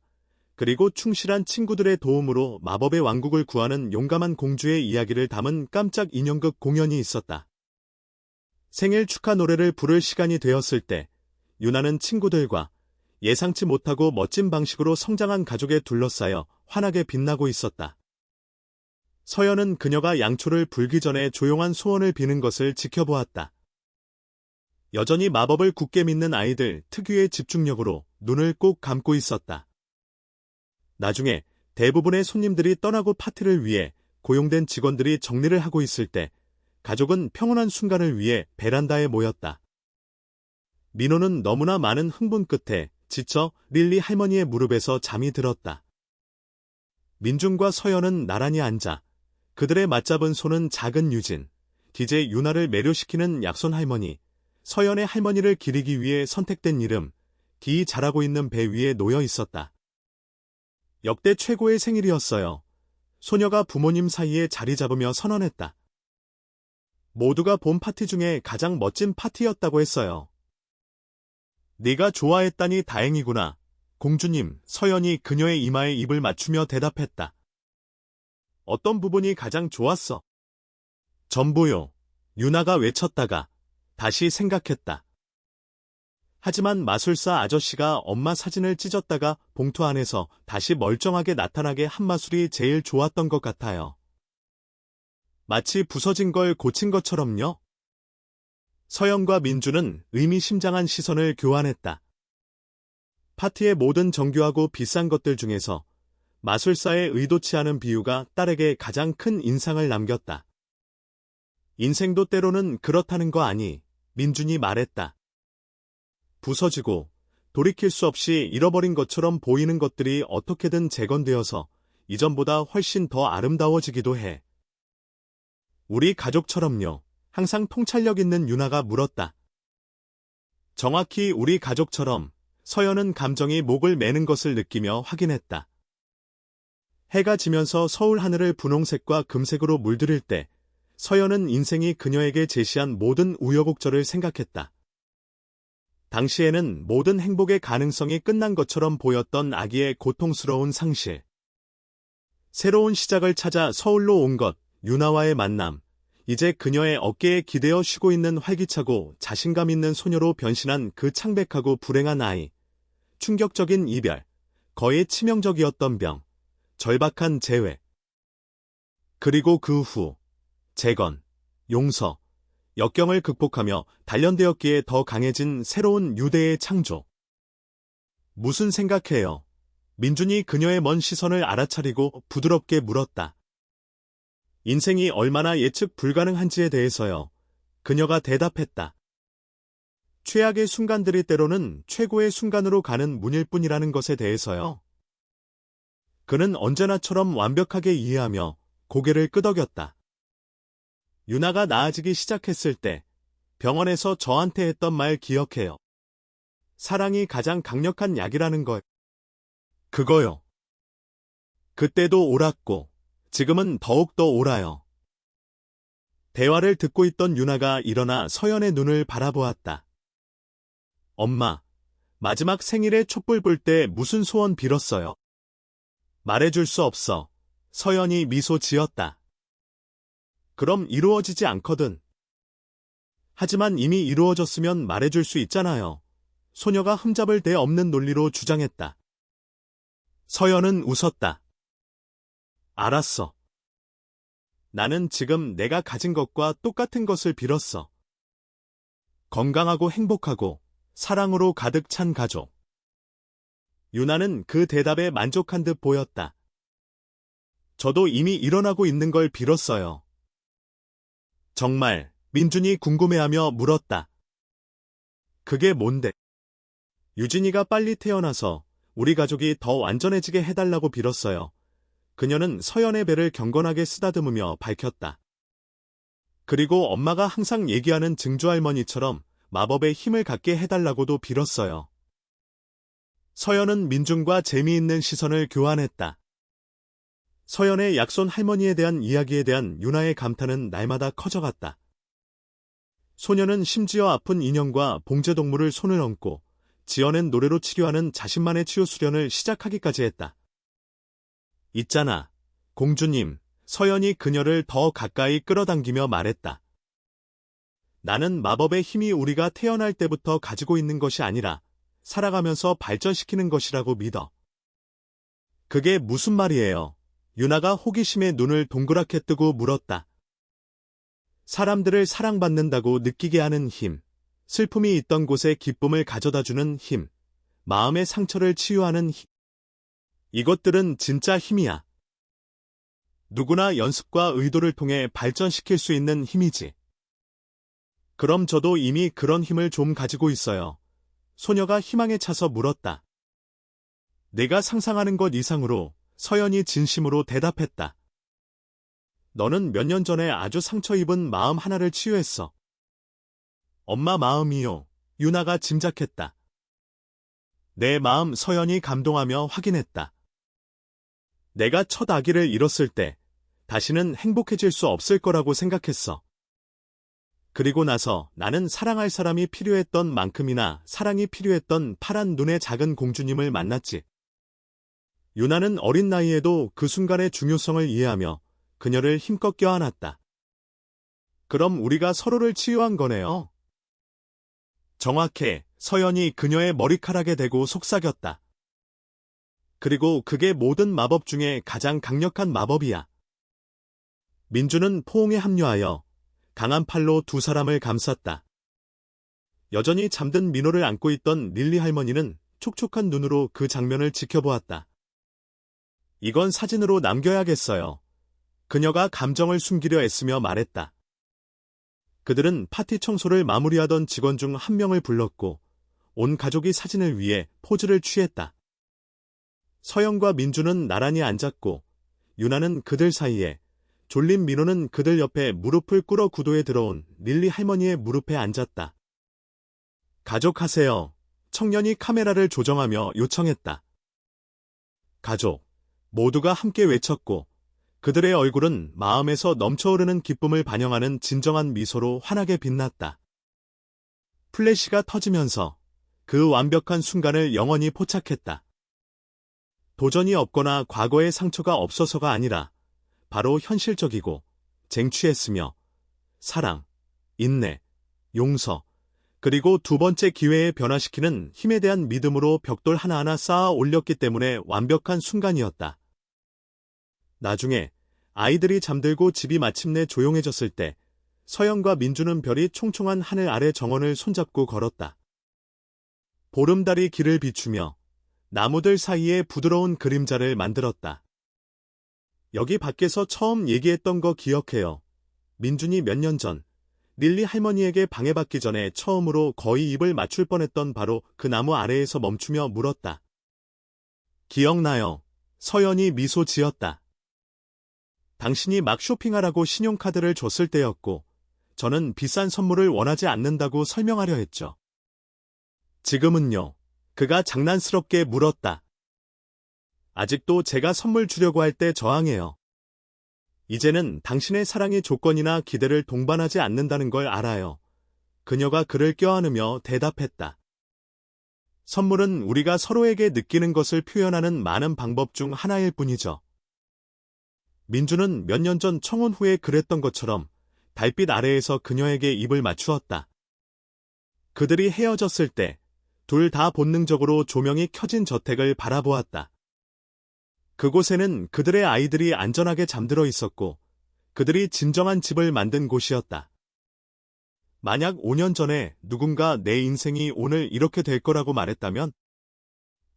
그리고 충실한 친구들의 도움으로 마법의 왕국을 구하는 용감한 공주의 이야기를 담은 깜짝 인형극 공연이 있었다. 생일 축하 노래를 부를 시간이 되었을 때 유나는 친구들과 예상치 못하고 멋진 방식으로 성장한 가족에 둘러싸여 환하게 빛나고 있었다. 서연은 그녀가 양초를 불기 전에 조용한 소원을 비는 것을 지켜보았다. 여전히 마법을 굳게 믿는 아이들 특유의 집중력으로 눈을 꼭 감고 있었다. 나중에 대부분의 손님들이 떠나고 파티를 위해 고용된 직원들이 정리를 하고 있을 때 가족은 평온한 순간을 위해 베란다에 모였다. 민호는 너무나 많은 흥분 끝에 지쳐 릴리 할머니의 무릎에서 잠이 들었다. 민준과 서연은 나란히 앉아 그들의 맞잡은 손은 작은 유진, 기재 유나를 매료시키는 약손 할머니, 서연의 할머니를 기리기 위해 선택된 이름, 기이 자라고 있는 배 위에 놓여 있었다. 역대 최고의 생일이었어요. 소녀가 부모님 사이에 자리 잡으며 선언했다. 모두가 본 파티 중에 가장 멋진 파티였다고 했어요. 네가 좋아했다니 다행이구나. 공주님, 서연이 그녀의 이마에 입을 맞추며 대답했다. 어떤 부분이 가장 좋았어? 전부요. 유나가 외쳤다가 다시 생각했다. 하지만 마술사 아저씨가 엄마 사진을 찢었다가 봉투 안에서 다시 멀쩡하게 나타나게 한 마술이 제일 좋았던 것 같아요. 마치 부서진 걸 고친 것처럼요. 서연과 민주는 의미심장한 시선을 교환했다. 파티의 모든 정교하고 비싼 것들 중에서 마술사의 의도치 않은 비유가 딸에게 가장 큰 인상을 남겼다. 인생도 때로는 그렇다는 거 아니, 민준이 말했다. 부서지고 돌이킬 수 없이 잃어버린 것처럼 보이는 것들이 어떻게든 재건되어서 이전보다 훨씬 더 아름다워지기도 해. 우리 가족처럼요. 항상 통찰력 있는 유나가 물었다. 정확히 우리 가족처럼 서연은 감정이 목을 매는 것을 느끼며 확인했다. 해가 지면서 서울 하늘을 분홍색과 금색으로 물들일 때 서연은 인생이 그녀에게 제시한 모든 우여곡절을 생각했다. 당시에는 모든 행복의 가능성이 끝난 것처럼 보였던 아기의 고통스러운 상실. 새로운 시작을 찾아 서울로 온 것, 유나와의 만남, 이제 그녀의 어깨에 기대어 쉬고 있는 활기차고 자신감 있는 소녀로 변신한 그 창백하고 불행한 아이, 충격적인 이별, 거의 치명적이었던 병, 절박한 재회. 그리고 그 후, 재건, 용서, 역경을 극복하며 단련되었기에 더 강해진 새로운 유대의 창조. 무슨 생각해요? 민준이 그녀의 먼 시선을 알아차리고 부드럽게 물었다. 인생이 얼마나 예측 불가능한지에 대해서요. 그녀가 대답했다. 최악의 순간들이 때로는 최고의 순간으로 가는 문일 뿐이라는 것에 대해서요. 그는 언제나처럼 완벽하게 이해하며 고개를 끄덕였다. 유나가 나아지기 시작했을 때 병원에서 저한테 했던 말 기억해요. 사랑이 가장 강력한 약이라는 걸. 그거요. 그때도 옳았고 지금은 더욱더 옳아요. 대화를 듣고 있던 유나가 일어나 서연의 눈을 바라보았다. 엄마, 마지막 생일에 촛불 불 때 무슨 소원 빌었어요? 말해줄 수 없어. 서연이 미소 지었다. 그럼 이루어지지 않거든. 하지만 이미 이루어졌으면 말해줄 수 있잖아요. 소녀가 흠잡을 데 없는 논리로 주장했다. 서연은 웃었다. 알았어. 나는 지금 내가 가진 것과 똑같은 것을 빌었어. 건강하고 행복하고 사랑으로 가득 찬 가족. 유나는 그 대답에 만족한 듯 보였다. 저도 이미 일어나고 있는 걸 빌었어요. 정말, 민준이 궁금해하며 물었다. 그게 뭔데? 유진이가 빨리 태어나서 우리 가족이 더 완전해지게 해달라고 빌었어요. 그녀는 서연의 배를 경건하게 쓰다듬으며 밝혔다. 그리고 엄마가 항상 얘기하는 증조할머니처럼 마법의 힘을 갖게 해달라고도 빌었어요. 서연은 민준과 재미있는 시선을 교환했다. 서연의 약손 할머니에 대한 이야기에 대한 유나의 감탄은 날마다 커져갔다. 소녀는 심지어 아픈 인형과 봉제동물을 손을 얹고 지어낸 노래로 치료하는 자신만의 치유 수련을 시작하기까지 했다. 있잖아, 공주님, 서연이 그녀를 더 가까이 끌어당기며 말했다. 나는 마법의 힘이 우리가 태어날 때부터 가지고 있는 것이 아니라 살아가면서 발전시키는 것이라고 믿어. 그게 무슨 말이에요? 유나가 호기심에 눈을 동그랗게 뜨고 물었다. 사람들을 사랑받는다고 느끼게 하는 힘, 슬픔이 있던 곳에 기쁨을 가져다주는 힘, 마음의 상처를 치유하는 힘. 이것들은 진짜 힘이야. 누구나 연습과 의도를 통해 발전시킬 수 있는 힘이지. 그럼 저도 이미 그런 힘을 좀 가지고 있어요. 소녀가 희망에 차서 물었다. 내가 상상하는 것 이상으로 서연이 진심으로 대답했다. 너는 몇 년 전에 아주 상처 입은 마음 하나를 치유했어. 엄마 마음이요. 유나가 짐작했다. 내 마음 서연이 감동하며 확인했다. 내가 첫 아기를 잃었을 때 다시는 행복해질 수 없을 거라고 생각했어. 그리고 나서 나는 사랑할 사람이 필요했던 만큼이나 사랑이 필요했던 파란 눈의 작은 공주님을 만났지. 유나는 어린 나이에도 그 순간의 중요성을 이해하며 그녀를 힘껏 껴안았다. 그럼 우리가 서로를 치유한 거네요. 정확해. 서연이 그녀의 머리카락에 대고 속삭였다. 그리고 그게 모든 마법 중에 가장 강력한 마법이야. 민주는 포옹에 합류하여 강한 팔로 두 사람을 감쌌다. 여전히 잠든 민호를 안고 있던 릴리 할머니는 촉촉한 눈으로 그 장면을 지켜보았다. 이건 사진으로 남겨야겠어요. 그녀가 감정을 숨기려 애쓰며 말했다. 그들은 파티 청소를 마무리하던 직원 중 한 명을 불렀고 온 가족이 사진을 위해 포즈를 취했다. 서영과 민주는 나란히 앉았고 유나는 그들 사이에, 졸린 민호는 그들 옆에 무릎을 꿇어 구도에 들어온 릴리 할머니의 무릎에 앉았다. 가족하세요. 청년이 카메라를 조정하며 요청했다. 가족. 모두가 함께 외쳤고 그들의 얼굴은 마음에서 넘쳐흐르는 기쁨을 반영하는 진정한 미소로 환하게 빛났다. 플래시가 터지면서 그 완벽한 순간을 영원히 포착했다. 도전이 없거나 과거의 상처가 없어서가 아니라 바로 현실적이고 쟁취했으며 사랑, 인내, 용서, 그리고 두 번째 기회에 변화시키는 힘에 대한 믿음으로 벽돌 하나하나 쌓아 올렸기 때문에 완벽한 순간이었다. 나중에 아이들이 잠들고 집이 마침내 조용해졌을 때 서영과 민주는 별이 총총한 하늘 아래 정원을 손잡고 걸었다. 보름달이 길을 비추며 나무들 사이에 부드러운 그림자를 만들었다. 여기 밖에서 처음 얘기했던 거 기억해요. 민준이 몇 년 전 릴리 할머니에게 방해받기 전에 처음으로 거의 입을 맞출 뻔했던 바로 그 나무 아래에서 멈추며 물었다. 기억나요. 서연이 미소 지었다. 당신이 막 쇼핑하라고 신용카드를 줬을 때였고 저는 비싼 선물을 원하지 않는다고 설명하려 했죠. 지금은요. 그가 장난스럽게 물었다. 아직도 제가 선물 주려고 할 때 저항해요. 이제는 당신의 사랑의 조건이나 기대를 동반하지 않는다는 걸 알아요. 그녀가 그를 껴안으며 대답했다. 선물은 우리가 서로에게 느끼는 것을 표현하는 많은 방법 중 하나일 뿐이죠. 민주는 몇 년 전 청혼 후에 그랬던 것처럼 달빛 아래에서 그녀에게 입을 맞추었다. 그들이 헤어졌을 때 둘 다 본능적으로 조명이 켜진 저택을 바라보았다. 그곳에는 그들의 아이들이 안전하게 잠들어 있었고 그들이 진정한 집을 만든 곳이었다. 만약 5년 전에 누군가 내 인생이 오늘 이렇게 될 거라고 말했다면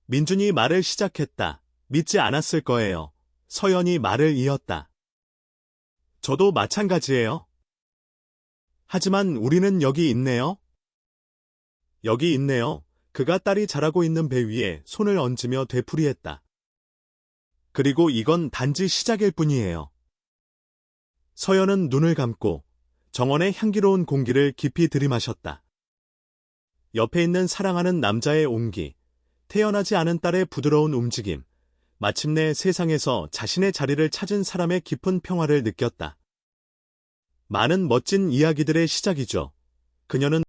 민준이 말을 시작했다. 믿지 않았을 거예요. 서연이 말을 이었다. 저도 마찬가지예요. 하지만 우리는 여기 있네요. 여기 있네요. 그가 딸이 자라고 있는 배 위에 손을 얹으며 되풀이했다. 그리고 이건 단지 시작일 뿐이에요. 서연은 눈을 감고 정원의 향기로운 공기를 깊이 들이마셨다. 옆에 있는 사랑하는 남자의 온기, 태어나지 않은 딸의 부드러운 움직임, 마침내 세상에서 자신의 자리를 찾은 사람의 깊은 평화를 느꼈다. 많은 멋진 이야기들의 시작이죠. 그녀는